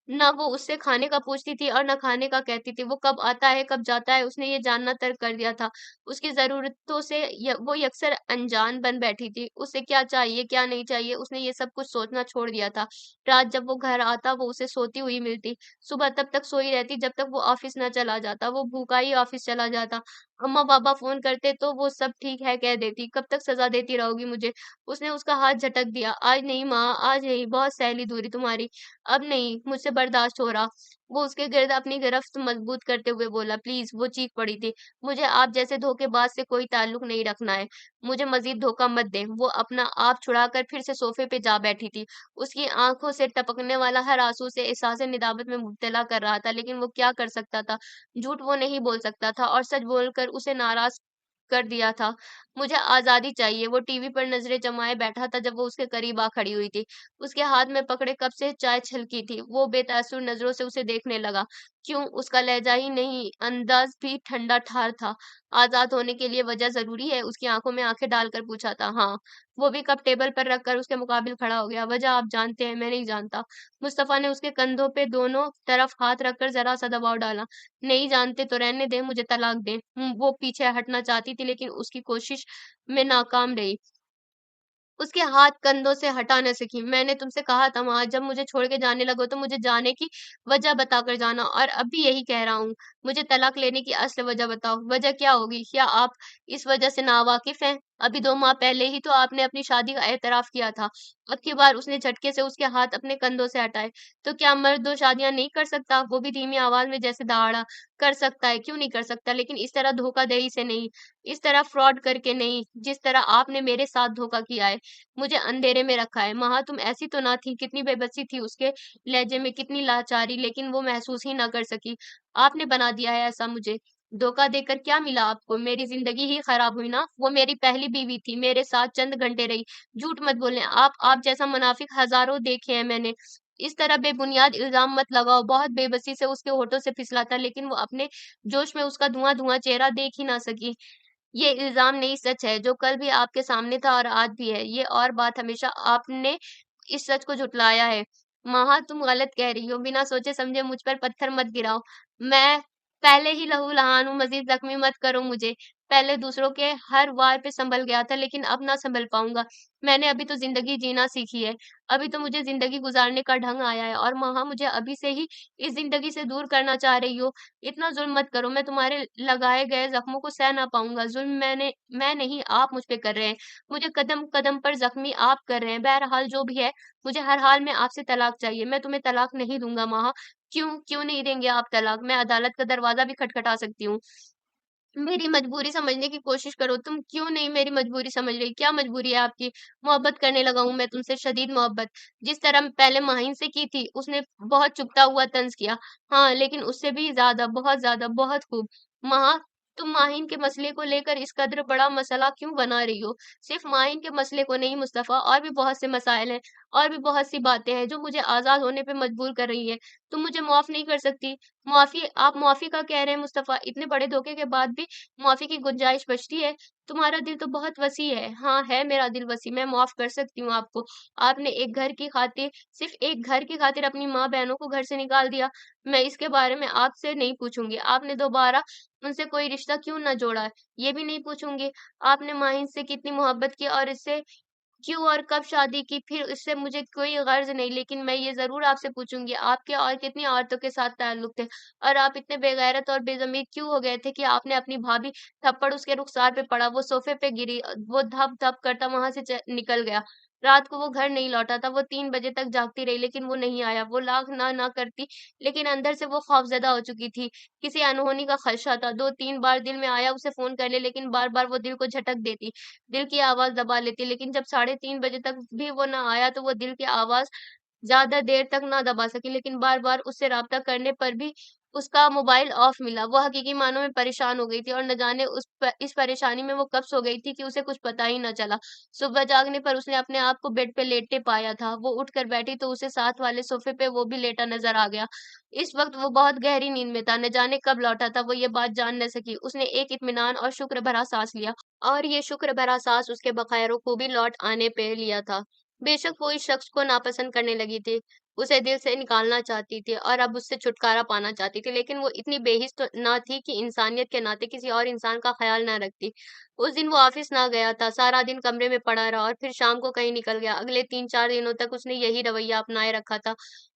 ना वो उससे खाने का पूछती थी और ना खाने का कहती थी। वो कब आता है, कब जाता है, उसने ये जानना तर्क कर दिया था। उसकी ज़रूरतों से वो यकसर अनजान बन बैठी थी। उसे क्या चाहिए, क्या नहीं चाहिए, उसने ये सब कुछ सोचना छोड़ दिया था। रात जब वो घर आता, वो उसे सोती हुई मिलती। सुबह तब तक सोई रहती, जब तक वो ऑफ़िस ना चला जाता। वो भूखा ही ऑफ़िस चला जाता। अम्मा-पापा फ़ोन करते तो वो सब ठीक है कह देती। कब तक सज़ा देती रहोगी मुझे? उसने उसका हाथ झटक दिया। आज नहीं माँ, आज नहीं, बहुत सह ली दूरी तुम्हारी। अब नहीं, मुझसे बर्दाश्त हो रहा। वो उसके गिर्द अपनी गिरफ्त मज़बूत करते हुए बोला, प्लीज़, वो चीख पड़ी थी। मुझे आप जैसे धोखेबाज से कोई ताल्लुक नहीं रखना है। मुझे मज़ीद धोखा मत दें। वो अपना आप छुड़ाकर फिर से सोफ़े पे जा बैठी थी। उसकी आँखों से टपकने वाला हर आँसू उसे एहसास निदामत में मुब्तला कर रहा था, लेकिन वो क्या कर सकता था? झूठ वो नहीं बोल सकता था और सच बोलकर उसे नाराज़ कर दिया था। मुझे आज़ादी चाहिए। वो टीवी पर नज़रें जमाए बैठा था जब वो उसके करीब आ खड़ी हुई थी। उसके हाथ में पकड़े कप से चाय छलकी थी। वो बेतासुर नज़रों से उसे देखने लगा। क्यों? उसका लहज़ा ही नहीं, अंदाज़ भी ठंडा-ठार था। आज़ाद होने के लिए वजह ज़रूरी है? उसकी आँखों में आँखें डालकर पूछा था। हाँ। वो भी कप टेबल पर रखकर उसके मुकाबिल खड़ा हो गया। वजह आप जानते हैं, मैं नहीं जानता। मुस्तफ़ा ने उसके कंधों पे दोनों तरफ हाथ रखकर ज़रा-सा दबाव डाला। नहीं जानते तो रहने दें, मुझे तलाक दें। वो पीछे हटना चाहती थी लेकिन उसकी कोशिश में नाकाम रही। उसके हाथ कंधों से हटा न सकी। मैंने तुमसे कहा था वहाँ जब मुझे छोड़ के जाने लगो तो मुझे जाने की वजह बताकर जाना और अब भी यही कह रहा हूँ। मुझे तलाक लेने की असल वजह बताओ। वजह क्या होगी? क्या आप इस वजह से नावाकिफ़ हैं? अभी 2 माह पहले ही तो आपने अपनी शादी का एतराफ़ किया था। अब की बार उसने झटके से उसके हाथ अपने कंधों से हटाए। तो क्या मर्द 2 शादियाँ नहीं कर सकता? वो भी धीमी आवाज़ में जैसे दहाड़ा। कर सकता है, क्यों नहीं कर सकता? लेकिन इस तरह धोखाधड़ी से नहीं, इस तरह फ्रॉड करके नहीं, जिस तरह आपने मेरे साथ धोखा किया है। मुझे अंधेरे में रखा है। महा तुम ऐसी तो ना थी, कितनी बेबसी थी उसके लहजे में, कितनी लाचारी, लेकिन वो महसूस ही ना कर सकी। आपने बना दिया है ऐसा मुझे। धोखा देकर क्या मिला आपको? मेरी ज़िंदगी ही खराब हुई ना? वो मेरी पहली बीवी थी, मेरे साथ चंद घंटे रही। झूठ मत बोलें, आप जैसा मुनाफ़िक हज़ारों देखे हैं मैंने। इस तरह बेबुनियाद इल्ज़ाम मत लगाओ। बहुत बेबसी से उसके होठों से फिसला था, लेकिन वो अपने जोश में उसका धुआँ-धुआँ चेहरा देख ही ना सकी। ये इल्ज़ाम नहीं सच है, जो कल भी आपके सामने था और आज भी है। ये और बात हमेशा आपने इस सच को झुठलाया है। महा तुम गलत कह रही हो, बिना सोचे-समझे मुझ पर पत्थर मत गिराओ। मैं पहले ही लहूलुहान हूँ, मज़ीद ज़ख्मी मत करो मुझे। पहले दूसरों के हर वार पे सँभल गया था, लेकिन अब ना सँभल पाऊँगा। मैंने अभी तो ज़िंदगी जीना सीखी है, अभी तो मुझे ज़िंदगी गुज़ारने का ढंग आया है और महा मुझे अभी से ही इस ज़िंदगी से दूर करना चाह रही हो। इतना ज़ुल्म मत करो, मैं तुम्हारे लगाए गए ज़ख्मों को सह ना पाऊँगा। ज़ुल्म मैं नहीं, आप मुझ पे कर रहे हैं। मुझे कदम-कदम पर ज़ख्मी आप कर रहे हैं। बहरहाल जो भी है, मुझे हर हाल में आपसे तलाक चाहिए। मैं तुम्हें तलाक नहीं दूँगा महा। क्यों? क्यों नहीं देंगे आप तलाक? मैं अदालत का दरवाज़ा भी खटखटा सकती हूँ। मेरी मजबूरी समझने की कोशिश करो। तुम क्यों नहीं मेरी मजबूरी समझ रही? क्या मजबूरी है आपकी? मोहब्बत करने लगा हूँ मैं तुमसे, शदीद मोहब्बत। जिस तरह पहले माहिन से की थी, उसने बहुत चुभता हुआ तंज़ किया। हाँ, लेकिन उससे भी ज़्यादा, बहुत ज़्यादा, बहुत खूब। महा, तुम माहिन के मसले को लेकर इस कदर बड़ा मसला क्यों बना रही हो? सिर्फ़ माहिन के मसले को नहीं मुस्तफ़ा, और भी बहुत से मसाइल हैं, और भी बहुत सी बातें हैं जो मुझे आज़ाद होने पे मजबूर कर रही हैं। तुम मुझे माफ़ नहीं कर सकती? आप मुआफ़ी का कह रहे हैं मुस्तफ़ा? इतने बड़े धोखे के बाद भी मुआफ़ी की गुंजाइश बचती है? तुम्हारा दिल तो बहुत वसी है। हाँ, है मेरा दिल वसी, मैं माफ़ कर सकती हूँ आपको। आपने एक घर की खातिर, सिर्फ़ एक घर की खातिर अपनी माँ-बहनों को घर से निकाल दिया। मैं इसके बारे में आपसे नहीं पूछूँगी। आपने दोबारा उनसे कोई रिश्ता क्यों ना जोड़ा? ये भी नहीं पूछूँगी। आपने माहिन से कितनी मोहब्बत की और इससे क्यों और कब शादी की? फिर इससे मुझे कोई गर्ज़ नहीं, लेकिन मैं ये ज़रूर आपसे पूछूँगी, आपके और कितनी औरतों के साथ ताल्लुक थे? और आप इतने बेगैरत और बेज़मीर क्यों हो गए थे कि आपने अपनी भाभी, थप्पड़ उसके रुख़सार पे पड़ा, वो सोफ़े पे गिरी, वो धप-धप करता वहाँ से निकल गया। रात को वो घर नहीं लौटा था, वो 3 बजे तक जागती रही, लेकिन वो नहीं आया। वो लाख ना करती, लेकिन अंदर से वो खौफ़ज़दा हो चुकी थी। किसी अनहोनी का ख़दशा था। 2-3 बार दिल में आया उसे फ़ोन कर ले, लेकिन बार-बार वो दिल को झटक देती। दिल की आवाज़ दबा लेती, लेकिन जब साढ़े 3 बजे तक भी वो ना आया, तो वो दिल की आवाज़ ज़्यादा देर तक ना दबा सकी, लेकिन बार-बार उससे राब्ता करने पर भी उसका मोबाइल ऑफ मिला। वो हकीकी मानों में परेशान हो गई थी और न जाने इस परेशानी में वो कब सो गई थी कि उसे कुछ पता ही ना चला। सुबह जागने पर उसने अपने आप को बेड पे लेटे पाया था। वो उठकर बैठी तो उसे साथ वाले सोफ़े पे वो भी लेटा नज़र आ गया। इस वक़्त वो बहुत गहरी नींद में था, न जाने कब लौटा था, वो ये बात जान न सकी। उसने एक इत्मीनान और शुक्र भरा साँस लिया, और ये शुक्र भरा साँस उसके बख़ैर खूबी लौट आने पे लिया था। बेशक वो इस शख्स को नापसंद करने लगी थी, उसे दिल से निकालना चाहती थी और अब उससे छुटकारा पाना चाहती थी, लेकिन वो इतनी बेहिस तो ना थी कि इंसानियत के नाते किसी और इंसान का ख़्याल ना रखती। उस दिन वो ऑफ़िस ना गया था, सारा दिन कमरे में पड़ा रहा और फिर शाम को कहीं निकल गया। अगले 3-4 दिनों तक उसने यही रवैया अपनाए रखा था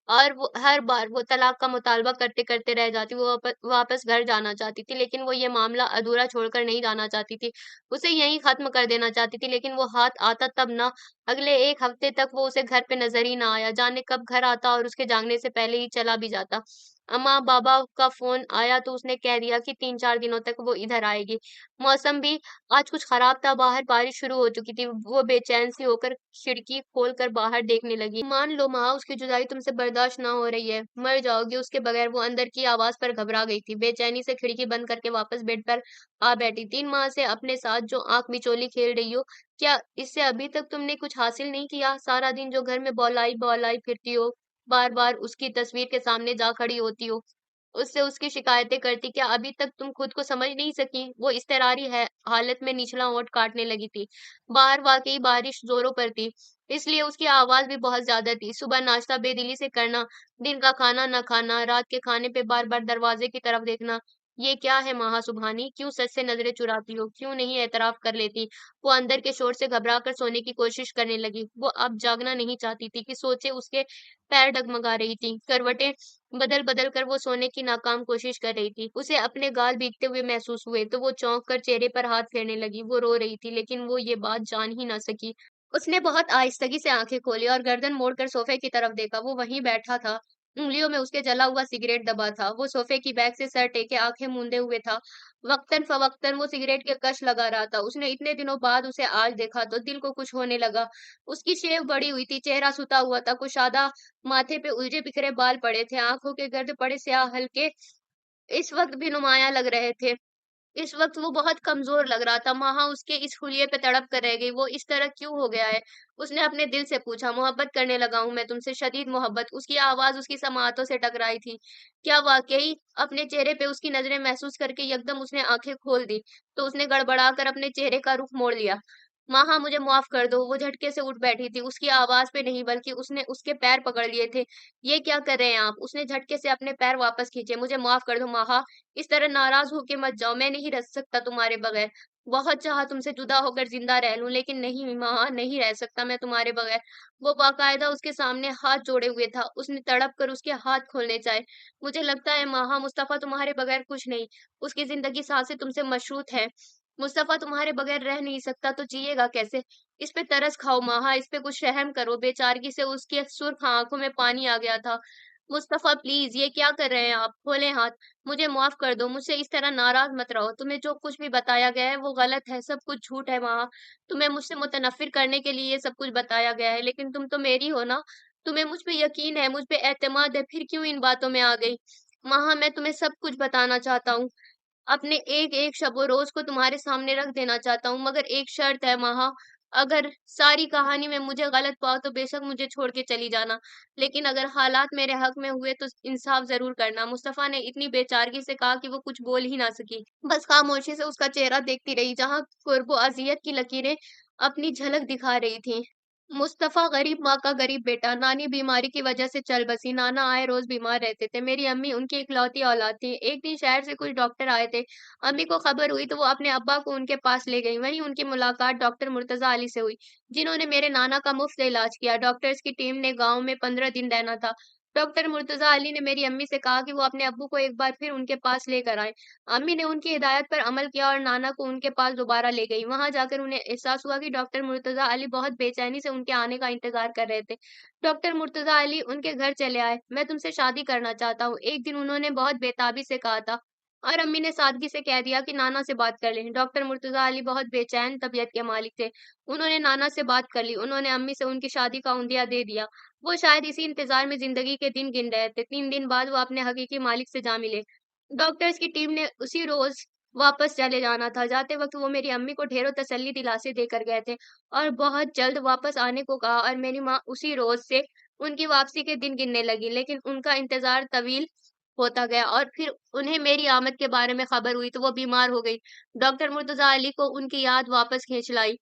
और वो हर बार वो तलाक का मुतालबा करते-करते रह जाती। वो वापस घर जाना चाहती थी, लेकिन वो ये मामला अधूरा छोड़कर नहीं जाना चाहती थी। उसे यहीं ख़त्म कर देना चाहती थी, लेकिन वो हाथ आता तब ना। अगले 1 हफ़्ते तक वो उसे घर पे नज़र ही ना आया, जाने कब घर आता और उसके जागने से पहले ही चला भी जाता। अम्मा-बाबा का फ़ोन आया तो उसने कह दिया कि 3-4 दिनों तक वो इधर आएगी। मौसम भी आज कुछ ख़राब था, बाहर बारिश शुरू हो चुकी थी। वो बेचैन सी होकर खिड़की खोलकर बाहर देखने लगी। मान लो माँ, उसकी जुदाई तुमसे बर्दाश्त ना हो रही है, मर जाओगी उसके बगैर। वो अंदर की आवाज़ पर घबरा गई थी। बेचैनी से खिड़की बंद करके वापस बेड पर आ बैठी। 3 माह से अपने साथ जो आँख मिचोली खेल रही हो, क्या इससे अभी तक तुमने कुछ हासिल नहीं किया? सारा दिन जो घर में बौलाई-बौलाई फिरती हो, बार-बार उसकी तस्वीर के सामने जा खड़ी होती हो, उससे उसकी शिकायतें करती, क्या अभी तक तुम खुद को समझ नहीं सकी? वो इज़्तिरारी है हालत में निचला होंठ काटने लगी थी। बाहर वाक़ई बारिश ज़ोरों पर थी, इसलिए उसकी आवाज़ भी बहुत ज़्यादा थी। सुबह नाश्ता बेदिली से करना, दिन का खाना ना खाना, रात के खाने पे बार-बार दरवाज़े की तरफ देखना। ये क्या है महासुभानी? क्यों सच से नज़रें चुराती हो? क्यों नहीं एतराफ़ कर लेती? वो अंदर के शोर से घबरा कर सोने की कोशिश करने लगी। वो अब जागना नहीं चाहती थी कि सोचे उसके पैर डगमगा रही थी। करवटें बदल-बदल कर वो सोने की नाकाम कोशिश कर रही थी। उसे अपने गाल भीगते हुए महसूस हुए, तो वो चौंक कर चेहरे पर हाथ फेरने लगी। वो रो रही थी, लेकिन वो ये बात जान ही ना सकी। उसने बहुत आहिस्तगी से आँखें खोली और गर्दन मोड़कर सोफ़े की तरफ देखा। वो वहीं बैठा था। उँगलियों में उसके जला हुआ सिगरेट दबा था। वो सोफ़े की बैक से सर टेके आँखें मूंदे हुए था। वक़्तन-फ़वक़्तन वो सिगरेट के कश लगा रहा था। उसने इतने दिनों बाद उसे आज देखा तो दिल को कुछ होने लगा। उसकी शेव बढ़ी हुई थी, चेहरा सूता हुआ था, कुशादा माथे पे उलझे-बिखरे बाल पड़े थे, आँखों के गर्द पड़े स्याह हल्के इस वक़्त भी नुमायाँ लग रहे थे। इस वक़्त वो बहुत कमज़ोर लग रहा था। माहा उसके इस हुलिये पे तड़प कर रह गई। वो इस तरह क्यों हो गया है? उसने अपने दिल से पूछा। मोहब्बत करने लगा हूँ मैं तुमसे, शदीद मोहब्बत। उसकी आवाज़ उसकी समाअतों से टकराई थी। क्या वाक़ई? अपने चेहरे पे उसकी नज़रें महसूस करके यकदम उसने आँखें खोल दी, तो उसने गड़बड़ाकर अपने चेहरे का रुख मोड़ लिया। माहा, मुझे माफ़ कर दो। वो झटके से उठ बैठी थी। उसकी आवाज़ पे नहीं बल्कि उसने उसके पैर पकड़ लिए थे। ये क्या कर रहे हैं आप? उसने झटके से अपने पैर वापस खींचे। मुझे माफ़ कर दो माहा। इस तरह नाराज़ होके मत जाओ, मैं नहीं रह सकता तुम्हारे बगैर। बहुत चाहा तुमसे जुदा होकर ज़िंदा रह लूँ, लेकिन नहीं माँ, नहीं रह सकता मैं तुम्हारे बगैर। वो बाकायदा उसके सामने हाथ जोड़े हुए था। उसने तड़प कर उसके हाथ खोलने चाहे। मुझे लगता है माहा, मुस्तफ़ा तुम्हारे बगैर कुछ नहीं। उसकी ज़िंदगी सांसें तुमसे मशरूत है। मुस्तफ़ा तुम्हारे बगैर रह नहीं सकता तो जिएगा कैसे? इस पे तरस खाओ माहा, इस पे कुछ रहम करो। बेचारगी से उसकी सुर्ख़ आँखों में पानी आ गया था। मुस्तफ़ा प्लीज़, ये क्या कर रहे हैं आप? खोलें हाथ। मुझे माफ़ कर दो, मुझसे इस तरह नाराज़ मत रहो। तुम्हें जो कुछ भी बताया गया है वो गलत है, सब कुछ झूठ है वहाँ। तुम्हें मुझसे मुतनफ़्फ़िर करने के लिए ये सब कुछ बताया गया है, लेकिन तुम तो मेरी हो ना? तुम्हें मुझ पे यकीन है, मुझ पे एतमाद है, फिर क्यों इन बातों में आ गई? महा, मैं तुम्हें सब कुछ बताना चाहता हूँ। अपने एक-एक शब-ओ-रोज़ को तुम्हारे सामने रख देना चाहता हूँ, मगर एक शर्त है महा, अगर सारी कहानी में मुझे गलत पाओ तो बेशक मुझे छोड़ के चली जाना, लेकिन अगर हालात मेरे हक में हुए तो इंसाफ ज़रूर करना। मुस्तफ़ा ने इतनी बेचारगी से कहा कि वो कुछ बोल ही ना सकी। बस खामोशी से उसका चेहरा देखती रही, जहाँ कुर्ब व अज़ियत की लकीरें अपनी झलक दिखा रही थीं। मुस्तफ़ा गरीब माँ का गरीब बेटा, नानी बीमारी की वजह से चल बसी, नाना आए रोज़ बीमार रहते थे। मेरी अम्मी उनकी इकलौती औलाद थी। एक दिन शहर से कुछ डॉक्टर आए थे। अम्मी को खबर हुई तो वो अपने अब्बा को उनके पास ले गईं। वहीं उनकी मुलाकात डॉक्टर मुर्तज़ा अली से हुई, जिन्होंने मेरे नाना का मुफ्त इलाज किया। डॉक्टर्स की टीम ने गाँव में 15 दिन रहना था। डॉक्टर मुर्तज़ा अली ने मेरी अम्मी से कहा कि वो अपने अब्बू को एक बार फिर उनके पास लेकर आएँ। अम्मी ने उनकी हिदायत पर अमल किया और नाना को उनके पास दोबारा ले गईं। वहाँ जाकर उन्हें एहसास हुआ कि डॉक्टर मुर्तज़ा अली बहुत बेचैनी से उनके आने का इंतज़ार कर रहे थे। डॉक्टर मुर्तज़ा अली उनके घर चले आए। मैं तुमसे शादी करना चाहता हूँ, एक दिन उन्होंने बहुत बेताबी से कहा था और अम्मी ने सादगी से कह दिया कि नाना से बात कर लें। डॉक्टर मुर्तज़ा अली बहुत बेचैन तबीयत के मालिक थे। उन्होंने नाना से बात कर ली। उन्होंने अम्मी से उनकी शादी का उंदिया दे दिया। वो शायद इसी इंतज़ार में ज़िंदगी के दिन गिन रहे थे। 3 दिन बाद वो अपने हकीकी मालिक से जा मिले। डॉक्टर्स की टीम ने उसी रोज़ वापस चले जाना था। जाते वक़्त वो मेरी अम्मी को ढेरों तसल्ली दिलासे देकर गए थे और बहुत जल्द वापस आने को कहा और मेरी माँ उसी रोज़ से उनकी वापसी के दिन गिनने लगी। लेकिन उनका इंतज़ार तवील होता गया और फिर उन्हें मेरी आमद के बारे में खबर हुई तो वो बीमार हो गई। डॉक्टर मुर्तज़ा अली को उनकी याद वापस खींच लाई।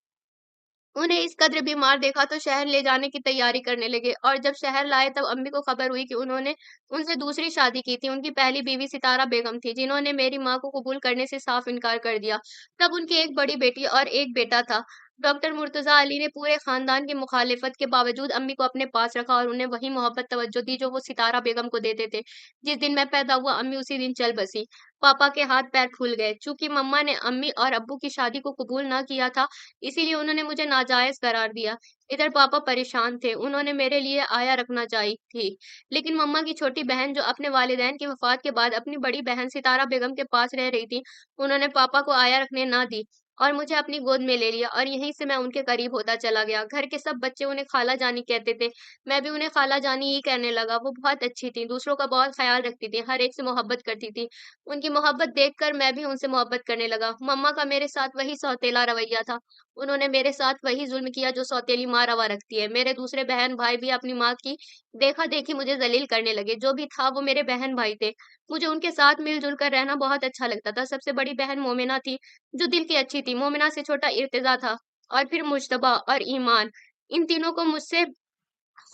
उन्हें इस कद्र बीमार देखा तो शहर ले जाने की तैयारी करने लगे और जब शहर लाए तब अम्मी को खबर हुई कि उन्होंने उनसे दूसरी शादी की थी। उनकी पहली बीवी सितारा बेगम थी, जिन्होंने मेरी माँ को कबूल करने से साफ इनकार कर दिया। तब उनकी एक बड़ी बेटी और एक बेटा था। डॉक्टर मुर्तज़ा अली ने पूरे ख़ानदान की मुखालिफत के बावजूद अम्मी को अपने पास रखा और उन्हें वही मोहब्बत तवज्जो दी जो वो सितारा बेगम को देते थे। जिस दिन मैं पैदा हुआ अम्मी उसी दिन चल बसी। पापा के हाथ-पैर फूल गए। चूँकि मम्मा ने अम्मी और अब्बू की शादी को कबूल ना किया था, इसीलिए उन्होंने मुझे नाजायज़ करार दिया। इधर पापा परेशान थे। उन्होंने मेरे लिए आया रखना चाही थी। लेकिन मम्मा की छोटी बहन जो अपने वालिदैन की वफ़ात के बाद अपनी बड़ी बहन सितारा बेगम के पास रह रही थी, उन्होंने पापा को आया रखने ना दी। और मुझे अपनी गोद में ले लिया और यहीं से मैं उनके करीब होता चला गया। घर के सब बच्चे उन्हें खाला जानी कहते थे। मैं भी उन्हें खाला जानी ही कहने लगा। वो बहुत अच्छी थीं, दूसरों का बहुत ख़्याल रखती थीं, हर एक से मोहब्बत करती थीं। उनकी मोहब्बत देखकर मैं भी उनसे मोहब्बत करने लगा। मम्मा का मेरे साथ वही सौतेला रवैया था। उन्होंने मेरे साथ वही ज़ुल्म किया जो सौतेली माँ रवा रखती है। मेरे दूसरे बहन-भाई भी अपनी माँ की देखा-देखी मुझे ज़लील करने लगे। जो भी था वो मेरे बहन-भाई थे। मुझे उनके साथ मिल-जुल कर रहना बहुत अच्छा लगता था। सबसे बड़ी बहन मोमिना थी। जो दिल की अच्छी थी, मोमिना से छोटा इर्तिज़ा था और फिर मुज्तबा और ईमान। इन तीनों को मुझसे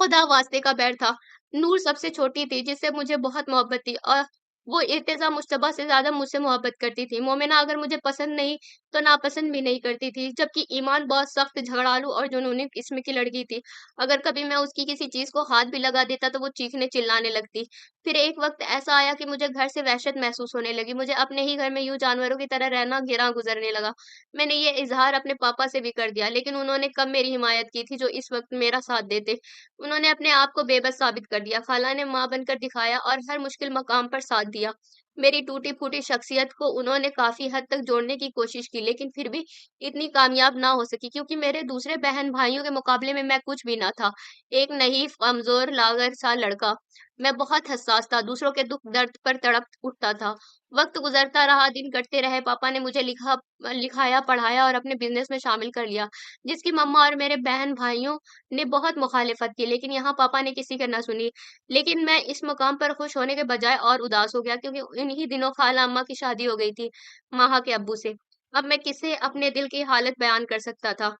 खुदा वास्ते का बैर था। नूर सबसे छोटी थी जिससे मुझे बहुत मोहब्बत थी और वो इर्तिज़ा मुज्तबा से ज़्यादा मुझसे मोहब्बत करती थी। मोमिना अगर मुझे पसंद नहीं तो नापसंद भी नहीं करती थी, जबकि ईमान बहुत सख्त झगड़ालू और जुनूनी किस्म की लड़की थी। अगर कभी मैं उसकी किसी चीज़ को हाथ भी लगा देता तो वो चीखने-चिल्लाने लगती। फिर एक वक़्त ऐसा आया कि मुझे घर से वहशत महसूस होने लगी। मुझे अपने ही घर में यूँ जानवरों की तरह रहना गिरां गुज़रने लगा। मैंने ये इज़हार अपने पापा से भी कर दिया, लेकिन उन्होंने कब मेरी हिमायत की थी जो इस वक़्त मेरा साथ देते। उन्होंने अपने आप को बेबस साबित कर दिया। खाला ने माँ बनकर दिखाया और हर मुश्किल मकाम पर साथ दिया। मेरी टूटी-फूटी शख्सियत को उन्होंने काफ़ी हद तक जोड़ने की कोशिश की, लेकिन फिर भी इतनी कामयाब ना हो सकी क्योंकि मेरे दूसरे बहन-भाइयों के मुकाबले में मैं कुछ भी ना था। एक नहीफ़, कमज़ोर, लागर-सा लड़का। मैं बहुत हसास था, दूसरों के दुःख-दर्द पर तड़प उठता था। वक़्त गुज़रता रहा, दिन कटते रहे, पापा ने मुझे लिखाया, पढ़ाया और अपने बिज़नेस में शामिल कर लिया, जिसकी मम्मा और मेरे बहन-भाइयों ने बहुत मुखालिफत की, लेकिन यहाँ पापा ने किसी की ना सुनी। लेकिन मैं इस मुकाम पर खुश होने के बजाय और उदास हो गया क्योंकि इन्हीं दिनों खाला अम्मा की शादी हो गई थी, माहा के अब्बू से। अब मैं किसे अपने दिल की हालत बयान कर सकता था।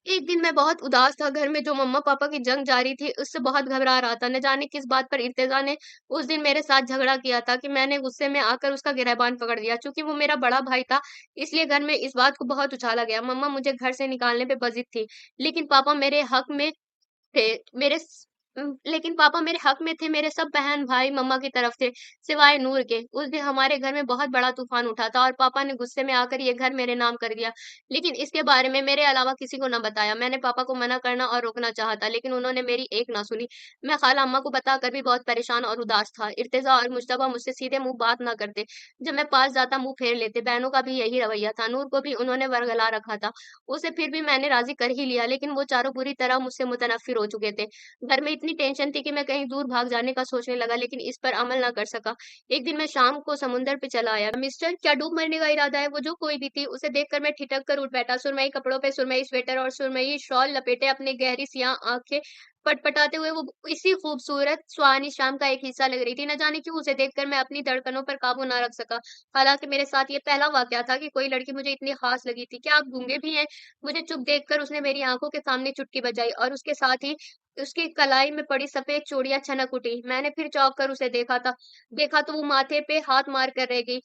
एक दिन मैं बहुत उदास था, घर में जो मम्मा-पापा की जंग जारी थी, उससे बहुत घबरा रहा था। न जाने किस बात पर इर्तिज़ा ने उस दिन मेरे साथ झगड़ा किया था कि मैंने गुस्से में आकर उसका गिरहबान पकड़ लिया। चूँकि वो मेरा बड़ा भाई था, इसलिए घर में इस बात को बहुत उछाला गया। मम्मा मुझे घर से निकालने पे बज़िद थी, लेकिन पापा मेरे हक़ में थे लेकिन पापा मेरे हक़ में थे, मेरे सब बहन-भाई मम्मा की तरफ थे, सिवाय नूर के। उस दिन हमारे घर में बहुत बड़ा तूफ़ान उठा था और पापा ने गुस्से में आकर ये घर मेरे नाम कर दिया। लेकिन इसके बारे में मेरे अलावा किसी को ना बताया। मैंने पापा को मना करना और रोकना चाहा था, लेकिन उन्होंने मेरी एक ना सुनी। मैं खाला अम्मा को बताकर भी बहुत परेशान और उदास था। इर्तिज़ा और मुज्तबा मुझसे सीधे मुँह बात ना करते। जब मैं पास जाता मुँह फेर लेते। बहनों का भी यही रवैया था। नूर को भी उन्होंने वरगला रखा था। उसे फिर भी मैंने राज़ी कर ही लिया, लेकिन वो चारों बुरी तरह मुझसे मुतनफ़िर हो चुके थे। घर में इतनी टेंशन थी कि मैं कहीं दूर भाग जाने का सोचने लगा, लेकिन इस पर अमल ना कर सका। एक दिन मैं शाम को समुंदर पे चला आया। मिस्टर क्या डूब मरने का इरादा है? वो जो कोई भी थी, उसे देखकर मैं ठिठक कर उठ बैठा। सुरमई कपड़ों पे सुरमई स्वेटर और सुरमई शॉल लपेटे अपनी गहरी सियाह आँखें पटपटाते हुए वो इसी खूबसूरत सुहानी शाम का एक हिस्सा लग रही थी। न जाने क्यों उसे देखकर मैं अपनी धड़कनों पर काबू ना रख सका। हालाँकि मेरे साथ ये पहला वाक़या था कि कोई लड़की मुझे इतनी ख़ास लगी थी। क्या आप गूंगे भी हैं? मुझे चुप देखकर उसने मेरी आँखों के सामने चुटकी बजाई और उसके साथ ही उसकी कलाई में पड़ी सफ़ेद चूड़ियाँ छनक उठी। मैंने फिर चौंक कर उसे देखा तो वो माथे पे हाथ मार कर रह गई।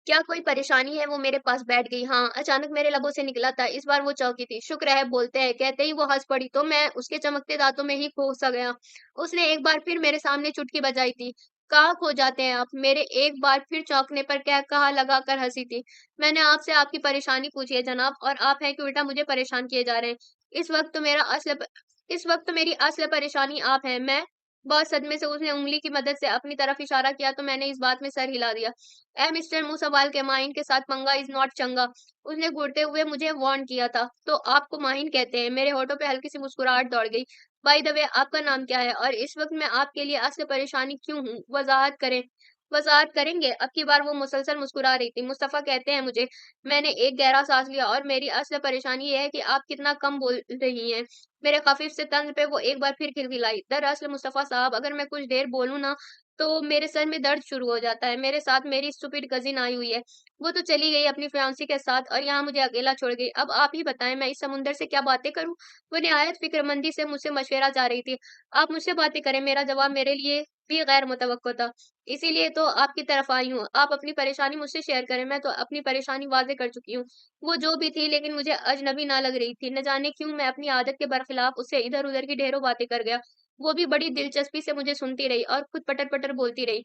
क्या कोई परेशानी है? वो मेरे पास बैठ गई। हाँ, अचानक मेरे लबों से निकला था। इस बार वो चौंकी थी। शुक्र है बोलते हैं, कहते ही वो हँस पड़ी तो मैं उसके चमकते दाँतों में ही खो सा गया। उसने एक बार फिर मेरे सामने चुटकी बजाई थी। कहाँ खो जाते हैं आप? मेरे एक बार फिर चौंकने पर कहा लगाकर हँसी थी। मैंने आपसे आपकी परेशानी पूछी है जनाब और आप हैं कि उल्टा मुझे परेशान किए जा रहे हैं। इस वक़्त तो मेरा असल प इस वक़्त तो मेरी असल परेशानी आप हैं। मैं बहुत सदमे से उसने उँगली की मदद से अपनी तरफ इशारा किया तो मैंने इस बात में सर हिला दिया। ए मिस्टर मुँह संभाल के माहिन के साथ पंगा इज़ नॉट चंगा। उसने घूरते हुए मुझे वार्न किया था। तो आपको माहिन कहते हैं। मेरे होठों पे हल्की सी मुस्कुराहट दौड़ गई। बाय द वे आपका नाम क्या है? और इस वक़्त मैं आपके लिए असल परेशानी क्यों हूँ? वज़ाहत करें। वज़ाहत करेंगे? अब की बार वो मुसलसल मुस्कुरा रही थी। मुस्तफ़ा कहते हैं मुझे। मैंने एक गहरा साँस लिया और मेरी असल परेशानी ये है कि आप कितना कम बोल रही हैं। मेरे ख़फ़ीफ़ से तंज पे वो एक बार फिर खिलखिलाई। दरअसल मुस्तफ़ा साहब अगर मैं कुछ देर बोलूँ ना तो मेरे सर में दर्द शुरू हो जाता है। मेरे साथ मेरी स्टूपिड कज़िन आई हुई है। वो तो चली गई अपनी फियांसी के साथ और यहाँ मुझे अकेला छोड़ गई। अब आप ही बताएँ मैं इस समुंदर से क्या बातें करूँ? वो निहायत फ़िक्रमंदी से मुझसे मशविरा चाह रही थी। आप मुझसे बातें करें, मेरा जवाब मेरे लिए भी गैर मुतवक्को था। इसीलिए तो आपकी तरफ आई हूँ। आप अपनी परेशानी मुझसे शेयर करें, मैं तो अपनी परेशानी वाज़ेह कर चुकी हूँ। वो जो भी थी लेकिन मुझे अजनबी ना लग रही थी। न जाने क्यों मैं अपनी आदत के बरखिलाफ उससे इधर-उधर की ढेरों बातें कर गया। वो भी बड़ी दिलचस्पी से मुझे सुनती रही और खुद पटर-पटर बोलती रही।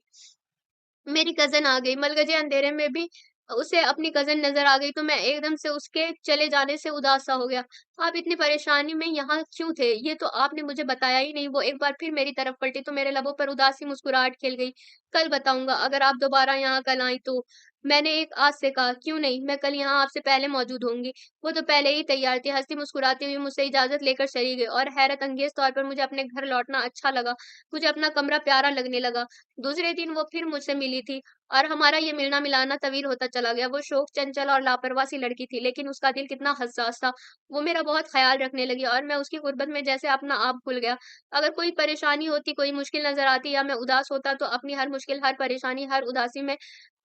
मेरी कज़िन आ गई, मलगजे अंधेरे में भी उसे अपनी कज़िन नज़र आ गई, तो मैं एकदम से उसके चले जाने से उदास सा हो गया। आप इतनी परेशानी में यहाँ क्यों थे? ये तो आपने मुझे बताया ही नहीं। वो एक बार फिर मेरी तरफ पलटी तो मेरे लबों पर उदासी मुस्कुराहट खिल गई। कल बताऊँगा, अगर आप दोबारा यहाँ कल आईं तो। मैंने एक आस से कहा, क्यों नहीं? मैं कल यहाँ आपसे पहले मौजूद होंगी। वो तो पहले ही तैयार थी, हँसती मुस्कुराती हुई मुझसे इजाज़त लेकर चली गई और हैरत अंगेज़ तौर पर मुझे अपने घर लौटना अच्छा लगा। मुझे अपना कमरा प्यारा लगने लगा। दूसरे दिन वो फिर मुझसे मिली थी और हमारा ये मिलना-मिलाना तवील होता चला गया। वो शोख, चंचल और लापरवाह सी लड़की थी, लेकिन उसका दिल कितना हसास था। वो मेरा बहुत ख़्याल रखने लगी और मैं उसकी गुर्बत में जैसे अपना आप भूल गया। अगर कोई परेशानी होती, कोई मुश्किल नज़र आती या मैं उदास होता, तो अपनी हर मुश्किल, हर परेशानी, हर उदासी में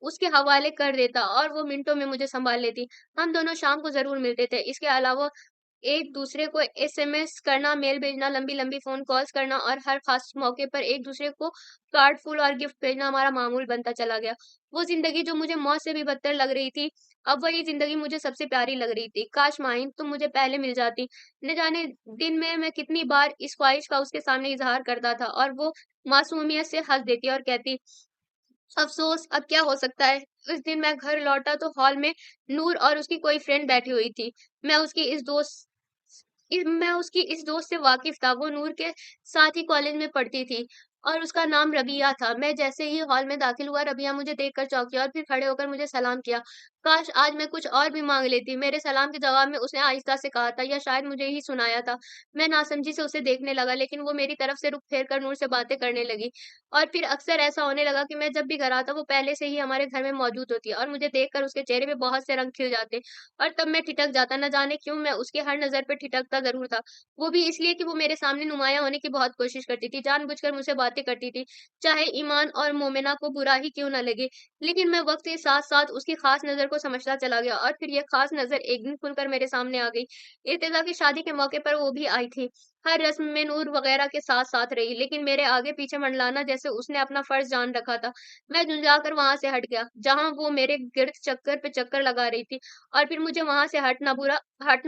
उसके हवाले कर देता और वो मिनटों में मुझे सँभाल लेती। हम दोनों शाम को ज़रूर मिलते थे। इसके अलावा एक-दूसरे को एसएमएस करना, मेल भेजना, लंबी-लंबी फ़ोन कॉल्स करना और हर ख़ास मौके पर एक-दूसरे को कार्ड, फूल और गिफ्ट भेजना हमारा मामूल बनता चला गया। वो ज़िंदगी जो मुझे मौत से भी बदतर लग रही थी, अब वही ज़िंदगी मुझे सबसे प्यारी लग रही थी। काश माहिन तुम मुझे पहले मिल जाती। न जाने दिन में मैं कितनी बार इस ख्वाहिश का उसके सामने इज़हार करता था और वो मासूमियत से हँस देती और कहती, अफ़सोस अब क्या हो सकता है। उस दिन मैं घर लौटा तो हॉल में नूर और उसकी कोई फ्रेंड बैठी हुई थी। मैं उसकी इस दोस्त मैं उसकी इस दोस्त से वाकिफ़ था, वो नूर के साथ ही कॉलेज में पढ़ती थी और उसका नाम रबिया था। मैं जैसे ही हॉल में दाखिल हुआ, रबिया मुझे देखकर चौंकी और फिर खड़े होकर मुझे सलाम किया। काश आज मैं कुछ और भी माँग लेती। मेरे सलाम के जवाब में उसने आहिस्ता से कहा था या शायद मुझे ही सुनाया था। मैं नासमझी से उसे देखने लगा, लेकिन वो मेरी तरफ से रुख फेर कर नूर से बातें करने लगी और फिर अक्सर ऐसा होने लगा कि मैं जब भी घर आता, वो पहले से ही हमारे घर में मौजूद होती और मुझे देखकर उसके चेहरे पे बहुत से रंग खिल जाते और तब मैं ठिठक जाता। न जाने क्यों मैं उसकी हर नज़र पे ठिठकता ज़रूर था। वो भी इसलिए कि वो मेरे सामने नुमायाँ होने की बहुत कोशिश करती थी, जानबूझकर मुझसे बातें करती थी, चाहे ईमान और मोमिना को बुरा ही क्यों ना लगे। लेकिन मैं वक़्त के साथ-साथ उसकी ख़ास नज़र को समझता चला गया और फिर ये ख़ास नज़र एक दिन खुलकर मेरे सामने आ गई। इर्तिज़ा की शादी के मौके पर वो भी आई थी। हर रस्म में नूर वग़ैरह के साथ-साथ रही, लेकिन मेरे आगे-पीछे मंडलाना जैसे उसने अपना फ़र्ज़ जान रखा था। मैं झुँझा कर वहाँ से हट गया, जहाँ वो मेरे गिर्द चक्कर पे चक्कर लगा रही थी और फिर मुझे वहाँ से हटना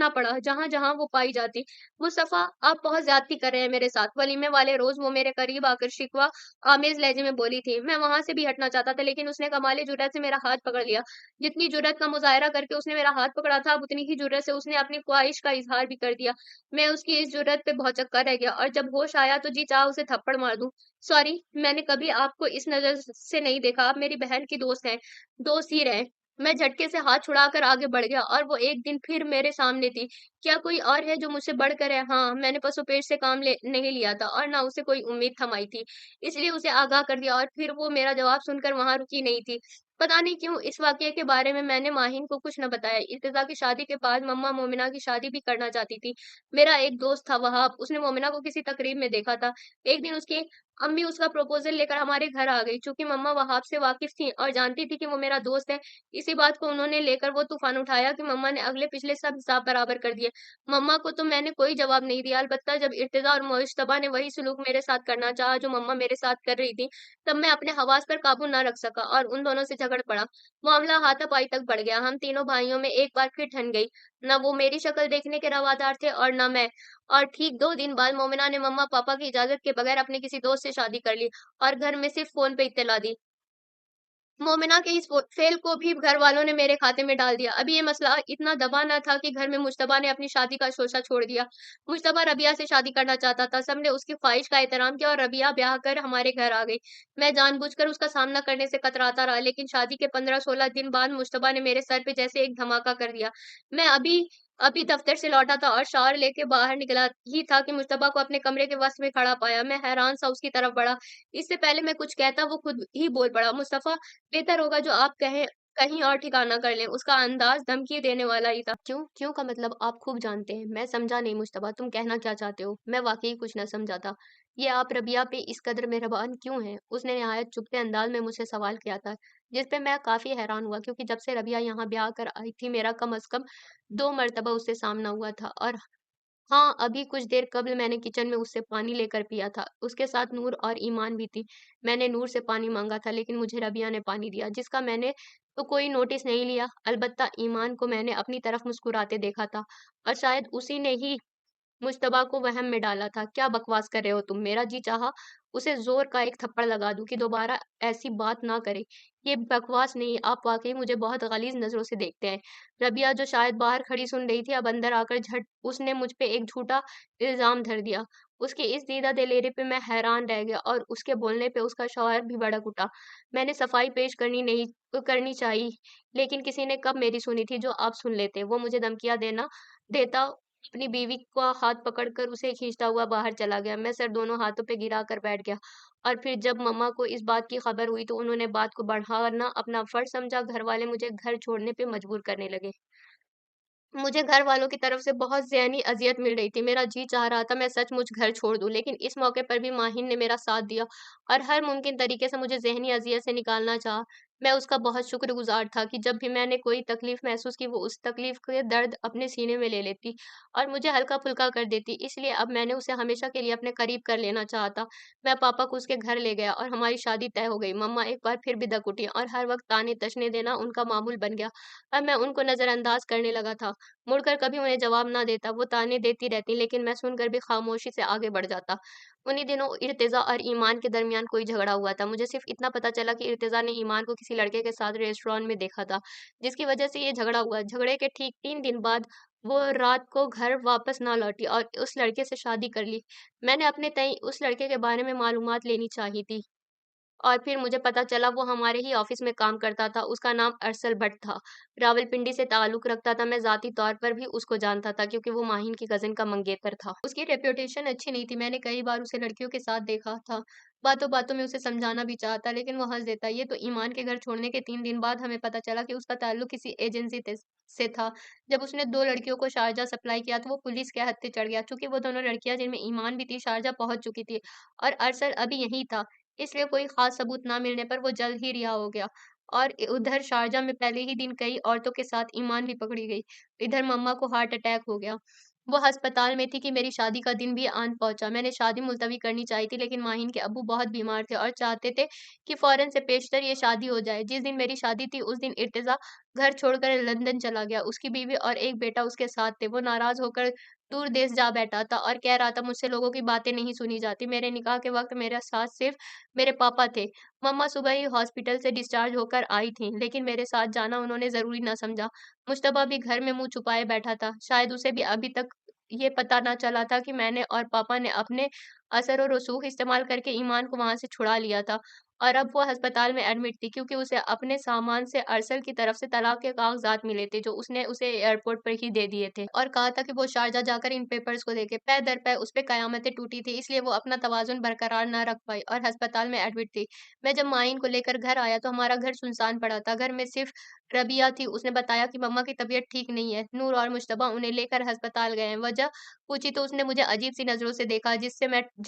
पड़ा, जहाँ-जहाँ वो पाई जाती। मुस्तफ़ा, आप बहुत ज़्यादती कर रहे हैं मेरे साथ। वलीमे वाले रोज़ वो मेरे करीब आकर शिकवा आमेज़ लहज़े में बोली थी। मैं वहाँ से भी हटना चाहता था, लेकिन उसने कमाल जुर्रत से मेरा हाथ पकड़ लिया। जितनी जुर्रत का मुज़ाहिरा करके उसने मेरा हाथ पकड़ा था, अब उतनी ही जुर्रत से उसने अपनी ख़्वाहिश का इज़हार भी कर दिया। मैं उसकी इस जुर्रत पे भौचक्का रह गया और जब होश आया तो जी चाहा उसे थप्पड़ मार दूँ। सॉरी, मैंने कभी आपको इस नज़र से नहीं देखा। आप मेरी बहन की दोस्त हैं, दोस्त ही रहें। मैं झटके से हाथ छुड़ाकर आगे बढ़ गया और वो एक दिन फिर मेरे सामने थी। क्या कोई और है जो मुझसे बढ़कर है? हाँ, मैंने पसोपेश से काम ले नहीं लिया था और ना उसे कोई उम्मीद थमाई थी। इसलिए उसे आगाह कर दिया और फिर वो मेरा जवाब सुनकर वहाँ रुकी नहीं थी। पता नहीं क्यों इस वाक़ये के बारे में मैंने माहिन को कुछ न बताया। इर्तिज़ा की शादी के बाद मम्मा मोमिना की शादी भी करना चाहती थी। मेरा एक दोस्त था वहाब, उसने मोमिना को किसी तकरीब में देखा था। एक दिन उसकी अम्मी उसका प्रपोज़ल लेकर हमारे घर आ गई। चूँकि मम्मा वहाब से वाकिफ़ थीं और जानती थी कि वो मेरा दोस्त है, इसी बात को उन्होंने लेकर वो तूफ़ान उठाया कि मम्मा ने अगले-पिछले सब हिसाब बराबर कर दिए। मम्मा को तो मैंने कोई जवाब नहीं दिया, अलबत्ता जब इर्तिज़ा और मुज्तबा ने वही सलूक मेरे साथ करना चाहा जो मम्मा मेरे साथ कर रही थी, तब मैं अपने हवास पर काबू ना रख सका और उन दोनों से झगड़ पड़ा। मामला हाथापाई तक बढ़ गया। हम तीनों भाइयों में एक बार फिर ठन गई। ना वो मेरी शक्ल देखने के रवादार थे और ना मैं। और ठीक 2 दिन बाद मोमिना ने मम्मा-पापा की इजाज़त के बगैर अपने किसी दोस्त से शादी कर ली और घर में सिर्फ़ फ़ोन पे इत्तला दी। मोमिना के इस फेल को भी घरवालों ने मेरे खाते में डाल दिया। अभी ये मसला इतना दबा न था कि घर में मुज्तबा ने अपनी शादी का शोशा छोड़ दिया। मुज्तबा रबिया से शादी करना चाहता था। सबने उसकी ख़्वाहिश का एहतराम किया और रबिया ब्याह कर हमारे घर आ गई। मैं जानबूझकर उसका सामना करने से कतराता रहा, लेकिन शादी के 15-16 दिन बाद मुज्तबा ने मेरे सर पे जैसे एक धमाका कर दिया। मैं अभी अभी दफ्तर से लौटा था और शावर लेके बाहर निकला ही था कि मुज्तबा को अपने कमरे के वसत में खड़ा पाया। मैं हैरान सा उसकी तरफ बढ़ा। इससे पहले मैं कुछ कहता, वो खुद ही बोल पड़ा, मुस्तफ़ा, बेहतर होगा जो आप कहें कहीं और ठिकाना कर लें। उसका अंदाज़ धमकी देने वाला ही था। क्यों? क्यों का मतलब आप खूब जानते हैं। मैं समझा नहीं मुज्तबा, तुम कहना क्या चाहते हो? मैं वाक़ई कुछ न समझा था। ये आप रबिया पे इस कदर मेहरबान क्यों हैं? उसने नहायत चुभते अंदाज़ में मुझसे सवाल किया था, जिस पे मैं काफ़ी हैरान हुआ क्योंकि जब से रबिया यहाँ ब्याह कर आई थी, मेरा कम अज़ कम 2 मर्तबा उससे सामना हुआ था और हाँ, अभी कुछ देर कब्ल मैंने किचन में उससे पानी लेकर पिया था। उसके साथ नूर और ईमान भी थी। मैंने नूर से पानी माँगा था, लेकिन मुझे रबिया ने पानी दिया, जिसका मैंने तो कोई नोटिस नहीं लिया। अलबत्ता ईमान को मैंने अपनी तरफ मुस्कुराते देखा था, और शायद उसी ने ही मुज्तबा को वहम में डाला था। क्या बकवास कर रहे हो तुम? मेरा जी चाहा उसे ज़ोर का एक थप्पड़ लगा दूँ कि दोबारा ऐसी बात ना करे। ये बकवास नहीं, आप वाक़ई मुझे बहुत ग़लीज़ नज़रों से देखते हैं। रबिया, जो शायद बाहर खड़ी सुन रही थी, अब अंदर आकर झट उसने मुझ पे एक झूठा इल्ज़ाम धर दिया। उसके इस दीदा दिलेरी पे मैं हैरान रह गया, और उसके बोलने पे उसका शौहर भी भड़क उठा। मैंने सफाई पेश करनी चाहिए, लेकिन किसी ने कब मेरी सुनी थी जो आप सुन लेते। वो मुझे धमकियाँ देता अपनी बीवी का हाथ पकड़कर उसे खींचता हुआ बाहर चला गया। मैं सर दोनों हाथों पे गिरा कर बैठ गया, और फिर जब मम्मा को इस बात की खबर हुई तो उन्होंने बात को बढ़ाना अपना फर्ज समझा। घर वाले मुझे घर छोड़ने पे मजबूर करने लगे। मुझे घर वालों की तरफ से बहुत ज़हनी अज़ियत मिल रही थी। मेरा जी चाह रहा था मैं सचमुच घर छोड़ दूँ, लेकिन इस मौके पर भी माहिन ने मेरा साथ दिया और हर मुमकिन तरीके से मुझे ज़हनी अज़ियत से निकालना चाहा। मैं उसका बहुत शुक्रगुज़ार था कि जब भी मैंने कोई तकलीफ़ महसूस की, वो उस तकलीफ़ के दर्द अपने सीने में ले लेती और मुझे हल्का-फुल्का कर देती। इसलिए अब मैंने उसे हमेशा के लिए अपने करीब कर लेना चाहता। मैं पापा को उसके घर ले गया और हमारी शादी तय हो गई। मम्मा एक बार फिर बिदक उठी और हर वक़्त ताने-तशने देना उनका मामूल बन गया। अब मैं उनको नज़रअंदाज़ करने लगा था। मुड़कर कभी उन्हें जवाब ना देता, वो ताने देती रहती, लेकिन मैं सुनकर भी खामोशी से आगे बढ़ जाता। उन्हीं दिनों इर्तिज़ा और ईमान के दरमियान कोई झगड़ा हुआ था। मुझे सिर्फ़ इतना पता चला कि इर्तिज़ा ने ईमान को किसी लड़के के साथ रेस्टोरेंट में देखा था, जिसकी वजह से ये झगड़ा हुआ। झगड़े के ठीक 3 दिन बाद वो रात को घर वापस ना लौटी और उस लड़के से शादी कर ली। मैंने अपने तईं उस लड़के के बारे में मालूमात लेनी चाही थी। और फिर मुझे पता चला वो हमारे ही ऑफ़िस में काम करता था, उसका नाम अरसल भट्ट था। रावलपिंडी से ताल्लुक़ रखता था, मैं ज़ाती तौर पर भी उसको जानता था क्योंकि वो माहिन की कज़िन का मंगेतर था। उसकी रेप्यूटेशन अच्छी नहीं थी, मैंने कई बार उसे लड़कियों के साथ देखा था। बातों-बातों में उसे समझाना भी चाहा था, लेकिन वो हँस देता। ये तो ईमान के घर छोड़ने के 3 दिन बाद हमें पता चला कि उसका ताल्लुक़ किसी एजेंसी से था। जब उसने 2 लड़कियों को शारजाह सप्लाई किया तो वो पुलिस के हत्थे चढ़ गया। चूँकि वो दोनों लड़कियाँ, जिनमें ईमान भी थी, शारजाह पहुँच चुकी थी और अरसल अभी यहीं था। इसलिए कोई ख़ास सबूत ना मिलने पर वो जल्द ही रिहा हो गया। और उधर शारजाह में पहले ही दिन कई औरतों के साथ ईमान भी पकड़ी गई। इधर मम्मा को हार्ट अटैक हो गया। वो अस्पताल में थी कि मेरी शादी का दिन भी आन पहुँचा। मैंने शादी मुलतवी करनी चाहिए थी, लेकिन माहिन के अब्बू बहुत बीमार थे और चाहते थे कि फ़ौरन से पेशतर ये शादी हो जाए। जिस दिन मेरी शादी थी उस दिन इर्तिज़ा घर छोड़कर लंदन चला गया। उसकी बीवी और एक बेटा उसके साथ थे। वो नाराज़ होकर दूर देश जा बैठा था और कह रहा था, मुझसे लोगों की बातें नहीं सुनी जाती। मेरे निकाह के वक़्त मेरे साथ सिर्फ़ मेरे पापा थे। मम्मा सुबह ही हॉस्पिटल से डिस्चार्ज होकर आई थीं, लेकिन मेरे साथ जाना उन्होंने ज़रूरी ना समझा। मुज्तबा भी घर में मुँह छुपाए बैठा था। शायद उसे भी अभी तक ये पता ना चला था कि मैंने और पापा ने अपने असर और रसूख इस्तेमाल करके ईमान को वहाँ से छुड़ा लिया था, और अब वो अस्पताल में एडमिट थी क्योंकि उसे अपने सामान से अरसल की तरफ से तलाक के कागज़ात मिले थे, जो उसने उसे एयरपोर्ट पर ही दे दिए थे, और कहा था कि वो शारजाह जाकर इन पेपर्स को देखे। पै दर पै उस पे कयामतें टूटी थी, इसलिए वो अपना तवाज़ुन बरकरार ना रख पाई और अस्पताल में एडमिट थी। मैं जब माइन को लेकर घर आया तो हमारा घर सुनसान पड़ा था। घर में सिर्फ़ रबिया थी। उसने बताया कि मम्मा की तबीयत ठीक नहीं है। नूर और मुज्तबा उन्हें लेकर अस्पताल गए हैं। वजह पूछी तो उसने मुझे अजीब-सी नज़रों से देखा, जिस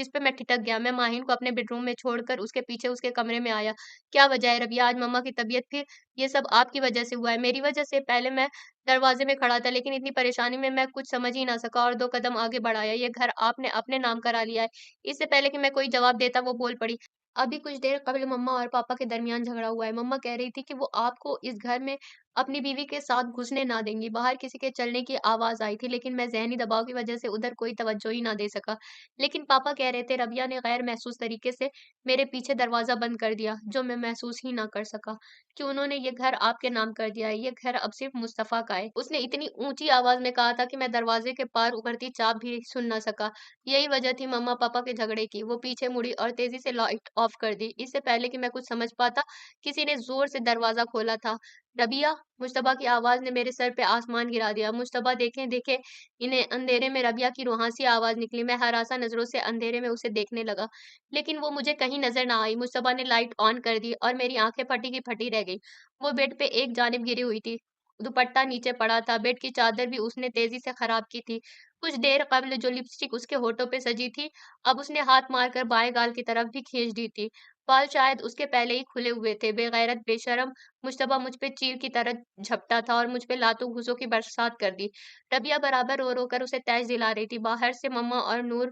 पे मैं ठिठक गया। मैं माहिन को अपने बेडरूम में छोड़कर उसके पीछे उसके कमरे में आया। क्या वजह है रबिया, आज मम्मा की तबीयत फिर? ये सब आपकी वजह से हुआ है, मेरी वजह से? पहले मैं दरवाज़े में खड़ा था, लेकिन इतनी परेशानी में मैं कुछ समझ ही ना सका और 2 कदम आगे बढ़ाया। ये घर आपने अपने नाम करा लिया है। इससे पहले कि मैं कोई जवाब देता, वो बोल पड़ी। अभी कुछ देर कब्ल मम्मा और पापा के दरमियान झगड़ा हुआ है। मम्मा कह रही थी कि वो आपको इस घर में अपनी बीवी के साथ घुसने ना देंगी। बाहर किसी के चलने की आवाज़ आई थी, लेकिन मैं ज़हनी दबाव की वजह से उधर कोई तवज्जो ही ना दे सका। लेकिन पापा कह रहे थे रबिया ने गैर महसूस तरीके से मेरे पीछे दरवाज़ा बंद कर दिया, जो मैं महसूस ही ना कर सका कि उन्होंने ये घर आपके नाम कर दिया है। ये घर अब सिर्फ़ मुस्तफ़ा का है। उसने इतनी ऊँची आवाज़ में कहा था कि मैं दरवाज़े के पार उभरती चाब भी सुन ना सका। यही वजह थी मम्मा-पापा के झगड़े की। वो पीछे मुड़ी और तेज़ी से लाइट ऑफ़ कर दी। इससे पहले कि मैं कुछ समझ पाता, किसी ने ज़ोर से दरवाज़ा खोला था। "रबिया!" मुज्तबा की आवाज़ ने मेरे सर पे आसमान गिरा दिया। मुज्तबा देखें-देखें इन्हें अंधेरे में रबिया की रुहासी आवाज़ निकली। मैं हरासा नज़रों से अंधेरे में उसे देखने लगा, लेकिन वो मुझे कहीं नज़र ना आई। मुज्तबा ने लाइट ऑन कर दी और मेरी आँखें फटी की फटी रह गईं। वो बेड पे एक जानिब गिरी हुई थी। दुपट्टा नीचे पड़ा था, बेड की चादर भी उसने तेज़ी से खराब की थी। कुछ देर कब्ल जो लिपस्टिक उसके होठों पे सजी थी, अब उसने हाथ मारकर बाएँ गाल की तरफ भी खींच दी थी। बाल शायद उसके पहले ही खुले हुए थे। बेगैरत, बेशर्म मुश्तबा मुझ पे चील की तरह झपटा था और मुझ पे लातों-घूँसों की बरसात कर दी। रबिया बराबर रो-रो कर उसे तैश दिला रही थी। बाहर से मम्मा और नूर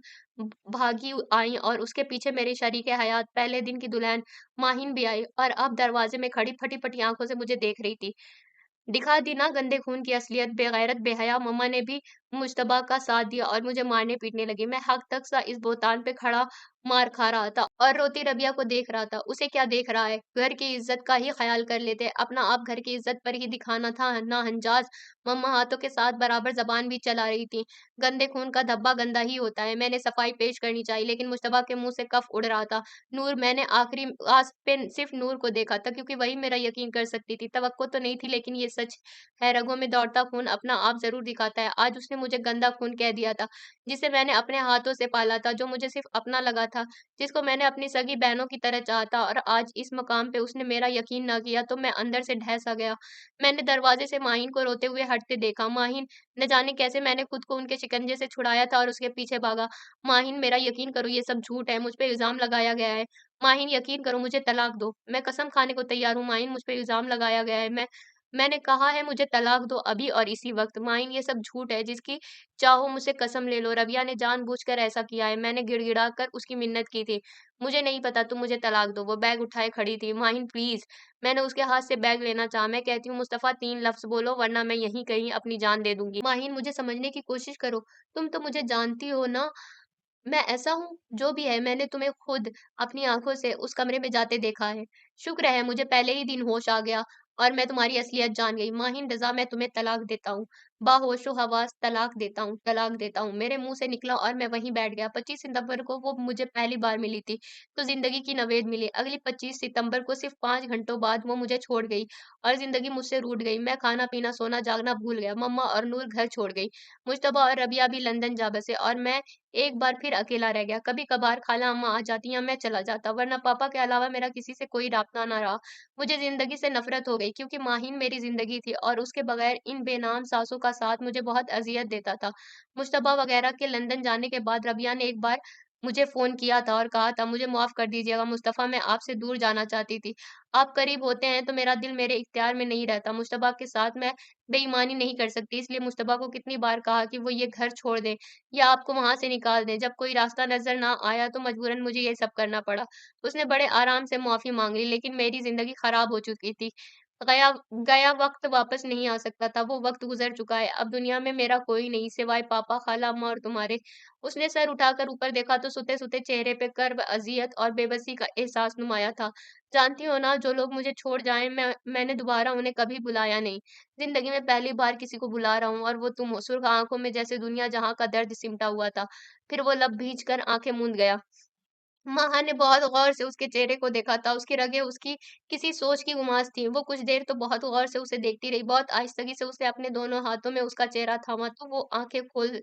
भागी आईं और उसके पीछे मेरी शरीके हयात, पहले दिन की दुल्हन माहिन भी आई और अब दरवाज़े में खड़ी फटी-फटी आँखों से मुझे देख रही थी। दिखा दी ना गंदे खून की असलियत, बेगैरत, बेहया मम्मा ने भी मुज्तबा का साथ दिया और मुझे मारने-पीटने लगी। मैं हक तक सा इस बोतान पे खड़ा मार खा रहा था और रोती रबिया को देख रहा था। उसे क्या देख रहा है? घर की इज़्ज़त का ही ख़याल कर लेते। अपना आप घर की इज़्ज़त पर ही दिखाना था ना हंजाज़। मम्मा हाथों के साथ बराबर ज़बान भी चला रही थी। गंदे खून का धब्बा गंदा ही होता है। मैंने सफाई पेश करनी चाहिए, लेकिन मुज्तबा के मुँह से कफ उड़ रहा था। नूर, मैंने आखिरी आस पे सिर्फ़ नूर को देखा था क्योंकि वही मेरा यकीन कर सकती थी। तवक्को तो नहीं थी, लेकिन ये सच है, रगों में दौड़ता खून अपना आप ज़रूर दिखाता है। आज उसने मुझे गंदा खून कह दिया था, जिसे मैंने अपने हाथों से पाला था, जो मुझे सिर्फ़ अपना लगा था, जिसको मैंने अपनी सगी बहनों की तरह चाहा था और आज इस मकाम पे उसने मेरा यकीन ना किया तो मैं अंदर से ढह-सा गया। मैंने दरवाज़े से माहिन को रोते हुए हटते देखा। माहिन, न जाने कैसे मैंने खुद को उनके शिकंजे से छुड़ाया था और उसके पीछे भागा। माहिन, मेरा यकीन करो, ये सब झूठ है, मुझ पे इल्ज़ाम लगाया गया है। माहिन, यकीन करो, मुझे तलाक दो। मैं कसम खाने को तैयार हूँ माहिन, मुझ पे इल्ज़ाम लगाया गया है। मैंने कहा है मुझे तलाक दो अभी और इसी वक़्त। माइन, ये सब झूठ है, जिसकी चाहो मुझसे कसम ले लो। रबिया ने जानबूझकर ऐसा किया है। मैंने गिड़गिड़ा कर उसकी मिन्नत की थी। मुझे नहीं पता, तुम मुझे तलाक दो। वो बैग उठाए खड़ी थी। माहिन, प्लीज़। मैंने उसके हाथ से बैग लेना चाहा। मैं कहती हूँ मुस्तफ़ा, 3 लफ़्ज़ बोलो वरना मैं यहीं कहीं अपनी जान दे दूँगी। माहिन, मुझे समझने की कोशिश करो। तुम तो मुझे जानती हो ना, मैं ऐसा हूँ, जो भी है मैंने तुम्हें खुद अपनी आँखों से उस कमरे में जाते देखा है। शुक्र है मुझे पहले ही दिन होश आ गया और मैं तुम्हारी असलियत जान गई। माहिन रज़ा, मैं तुम्हें तलाक देता हूँ। बाहोश-ओ-हवास तलाक देता हूँ, तलाक देता हूँ। मेरे मुँह से निकला और मैं वहीं बैठ गया। 25 सितंबर को वो मुझे पहली बार मिली थी, तो ज़िंदगी की नवेद मिली। अगली 25 सितंबर को सिर्फ़ 5 घंटों बाद वो मुझे छोड़ गई और ज़िंदगी मुझसे रूठ गई। मैं खाना-पीना, सोना-जागना भूल गया। मम्मा और नूर घर छोड़ गई। मुज्तबा और रबिया भी लंदन जा बसे और मैं एक बार फिर अकेला रह गया। कभी-कभार खाला अम्मा आ जाती या मैं चला जाता, वरना पापा के अलावा मेरा किसी से कोई राब्ता ना रहा। मुझे ज़िंदगी से नफ़रत हो गई क्योंकि माहीन मेरी ज़िंदगी थी और उसके बगैर इन बेनाम सासों का साथ मुझे बहुत अज़ियत देता था। मुश्तबा वग़ैरह के लंदन जाने के बाद रबिया ने एक बार मुझे फ़ोन किया था और कहा था, मुझे माफ़ कर दीजिएगा मुस्तफ़ा, मैं आपसे दूर जाना चाहती थी। आप करीब होते हैं तो मेरा दिल मेरे इख्तियार में नहीं रहता। मुश्तबा के साथ मैं बेईमानी नहीं कर सकती, इसलिए मुश्तबा को कितनी बार कहा कि वो ये घर छोड़ दें या आपको वहाँ से निकाल दें। जब कोई रास्ता नज़र ना आया तो मजबूरन मुझे ये सब करना पड़ा। उसने बड़े आराम से माफ़ी माँग ली, लेकिन मेरी ज़िंदगी ख़राब हो चुकी थी। गया गया वक़्त वापस नहीं आ सकता था, वो वक़्त गुज़र चुका है। अब दुनिया में मेरा कोई नहीं सिवाय पापा, खाला, अम्मा और तुम्हारे। उसने सर उठाकर ऊपर देखा तो सूते-सूते चेहरे पे कर्ब, अज़ियत और बेबसी का एहसास नुमाया था। जानती हो ना, जो लोग मुझे छोड़ जाएँ मैंने दोबारा उन्हें कभी बुलाया नहीं। ज़िंदगी में पहली बार किसी को बुला रहा हूँ और वो तुम हो। सुर्ख़ आँखों में जैसे दुनिया जहाँ का दर्द सिमटा हुआ था। फिर वो लब भींच कर आँखें मूंद गया। माँ ने बहुत गौर से उसके चेहरे को देखा था, उसकी रगें उसकी किसी सोच की गुमास थीं। वो कुछ देर तो बहुत गौर से उसे देखती रही, बहुत आहिस्तगी से उसने अपने दोनों हाथों में उसका चेहरा थामा, तो वो आँखें खोल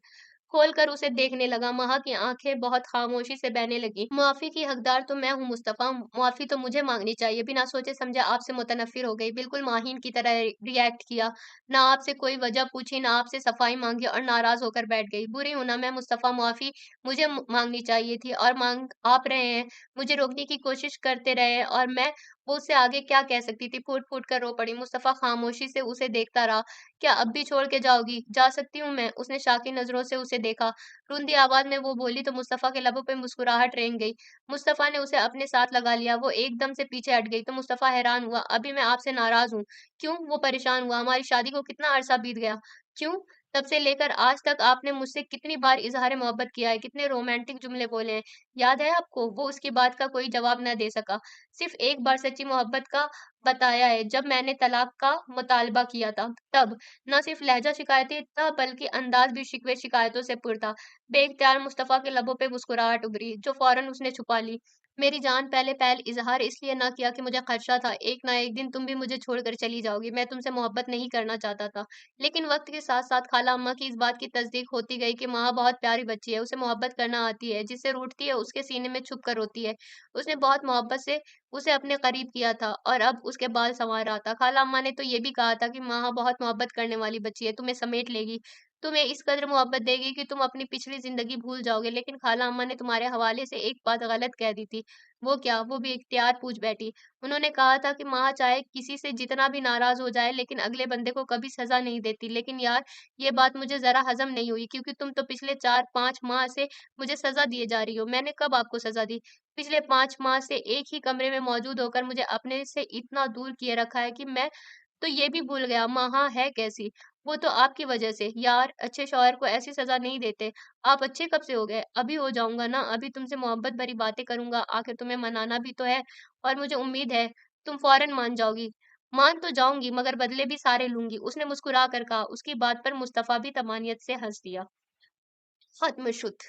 खोल कर उसे देखने लगा। महा की आँखें बहुत खामोशी से बहने लगीं। माफ़ी की हकदार तो मैं हूँ मुस्तफ़ा, माफ़ी तो मुझे माँगनी चाहिए। बिना सोचे-समझे आपसे मुतनफ़्फ़िर हो गई, बिल्कुल माहीन की तरह रिएक्ट किया। ना आपसे कोई वजह पूछी, ना आपसे सफ़ाई माँगी और नाराज़ होकर बैठ गई। बुरी हूँ ना मैं मुस्तफ़ा, माफ़ी मुझे माँगनी चाहिए थी और माँग आप रहे हैं। मुझे रोकने की कोशिश करते रहे हैं और मैं वो उससे आगे क्या कह सकती थी, फूट-फूट कर रो पड़ी। मुस्तफ़ा खामोशी से उसे देखता रहा। क्या अब भी छोड़ के जाओगी? जा सकती हूँ मैं? उसने शाकिन नज़रों से उसे देखा। रुंधी आवाज़ में वो बोली तो मुस्तफ़ा के लबों पे मुस्कुराहट रेंग गई। मुस्तफ़ा ने उसे अपने साथ लगा लिया। वो एकदम से पीछे हट गई तो मुस्तफ़ा हैरान हुआ। अभी मैं आपसे नाराज़ हूँ। क्यों? वो परेशान हुआ। हमारी शादी को कितना अरसा बीत गया। क्यों? तब से लेकर आज तक आपने मुझसे कितनी बार इज़हार मोहब्बत किया है, कितने रोमांटिक जुमले बोले हैं। याद है आपको? वो उसकी बात का कोई जवाब न दे सका। सिर्फ़ एक बार सच्ची मोहब्बत का बताया है, जब मैंने तलाक का मुतालबा किया था, तब। ना सिर्फ़ लहज़ा शिकायती था, बल्कि अंदाज़ भी शिकवे-शिकायतों से पुर था। बेइख्तियार मुस्तफ़ा के लबों पे मुस्कुराहट उभरी, जो फ़ौरन उसने छुपा ली। मेरी जान पहले पहल इज़हार इसलिए ना किया कि मुझे खदशा था, एक ना एक दिन तुम भी मुझे छोड़कर चली जाओगी। मैं तुमसे मोहब्बत नहीं करना चाहता था। लेकिन वक़्त के साथ-साथ खाला अम्मा की इस बात की तस्दीक होती गई कि महा बहुत प्यारी बच्ची है, उसे मोहब्बत करना आती है, जिससे रूठती है उसके सीने में छुप कर रोती है। उसने बहुत मोहब्बत से उसे अपने करीब किया था और अब उसके बाल संवार रहा था। खाला अम्मा ने तो ये भी कहा था कि महा बहुत मोहब्बत करने वाली बच्ची है, तुम्हें समेट लेगी, तुम्हें इस कदर मोहब्बत देगी कि तुम अपनी पिछली ज़िंदगी भूल जाओगे। लेकिन खाला अम्मा ने तुम्हारे हवाले से एक बात गलत कह दी थी। वो क्या? वो भी इख्तियार पूछ बैठी। उन्होंने कहा था कि माँ चाहे किसी से जितना भी नाराज़ हो जाए लेकिन अगले बंदे को कभी सज़ा नहीं देती। लेकिन यार ये बात मुझे ज़रा हज़म नहीं हुई क्योंकि तुम तो पिछले 4-5 माह से मुझे सज़ा दिए जा रही हो। मैंने कब आपको सज़ा दी? पिछले 5 माह से एक ही कमरे में मौजूद होकर मुझे अपने से इतना दूर किए रखा है कि मैं तो ये भी भूल गया महा है कैसी? वो तो आपकी वज़ह से। यार अच्छे शौहर को ऐसी सज़ा नहीं देते। आप अच्छे कब से हो गए? अभी हो जाऊँगा ना, अभी तुमसे मोहब्बत भरी बातें करूँगा, आखिर तुम्हें मनाना भी तो है और मुझे उम्मीद है तुम फ़ौरन मान जाओगी। मान तो जाऊँगी मगर बदले भी सारे लूँगी। उसने मुस्कुरा कर कहा। उसकी बात पर मुस्तफ़ा भी तमानियत से हँस दिया। ख़त्म शुत।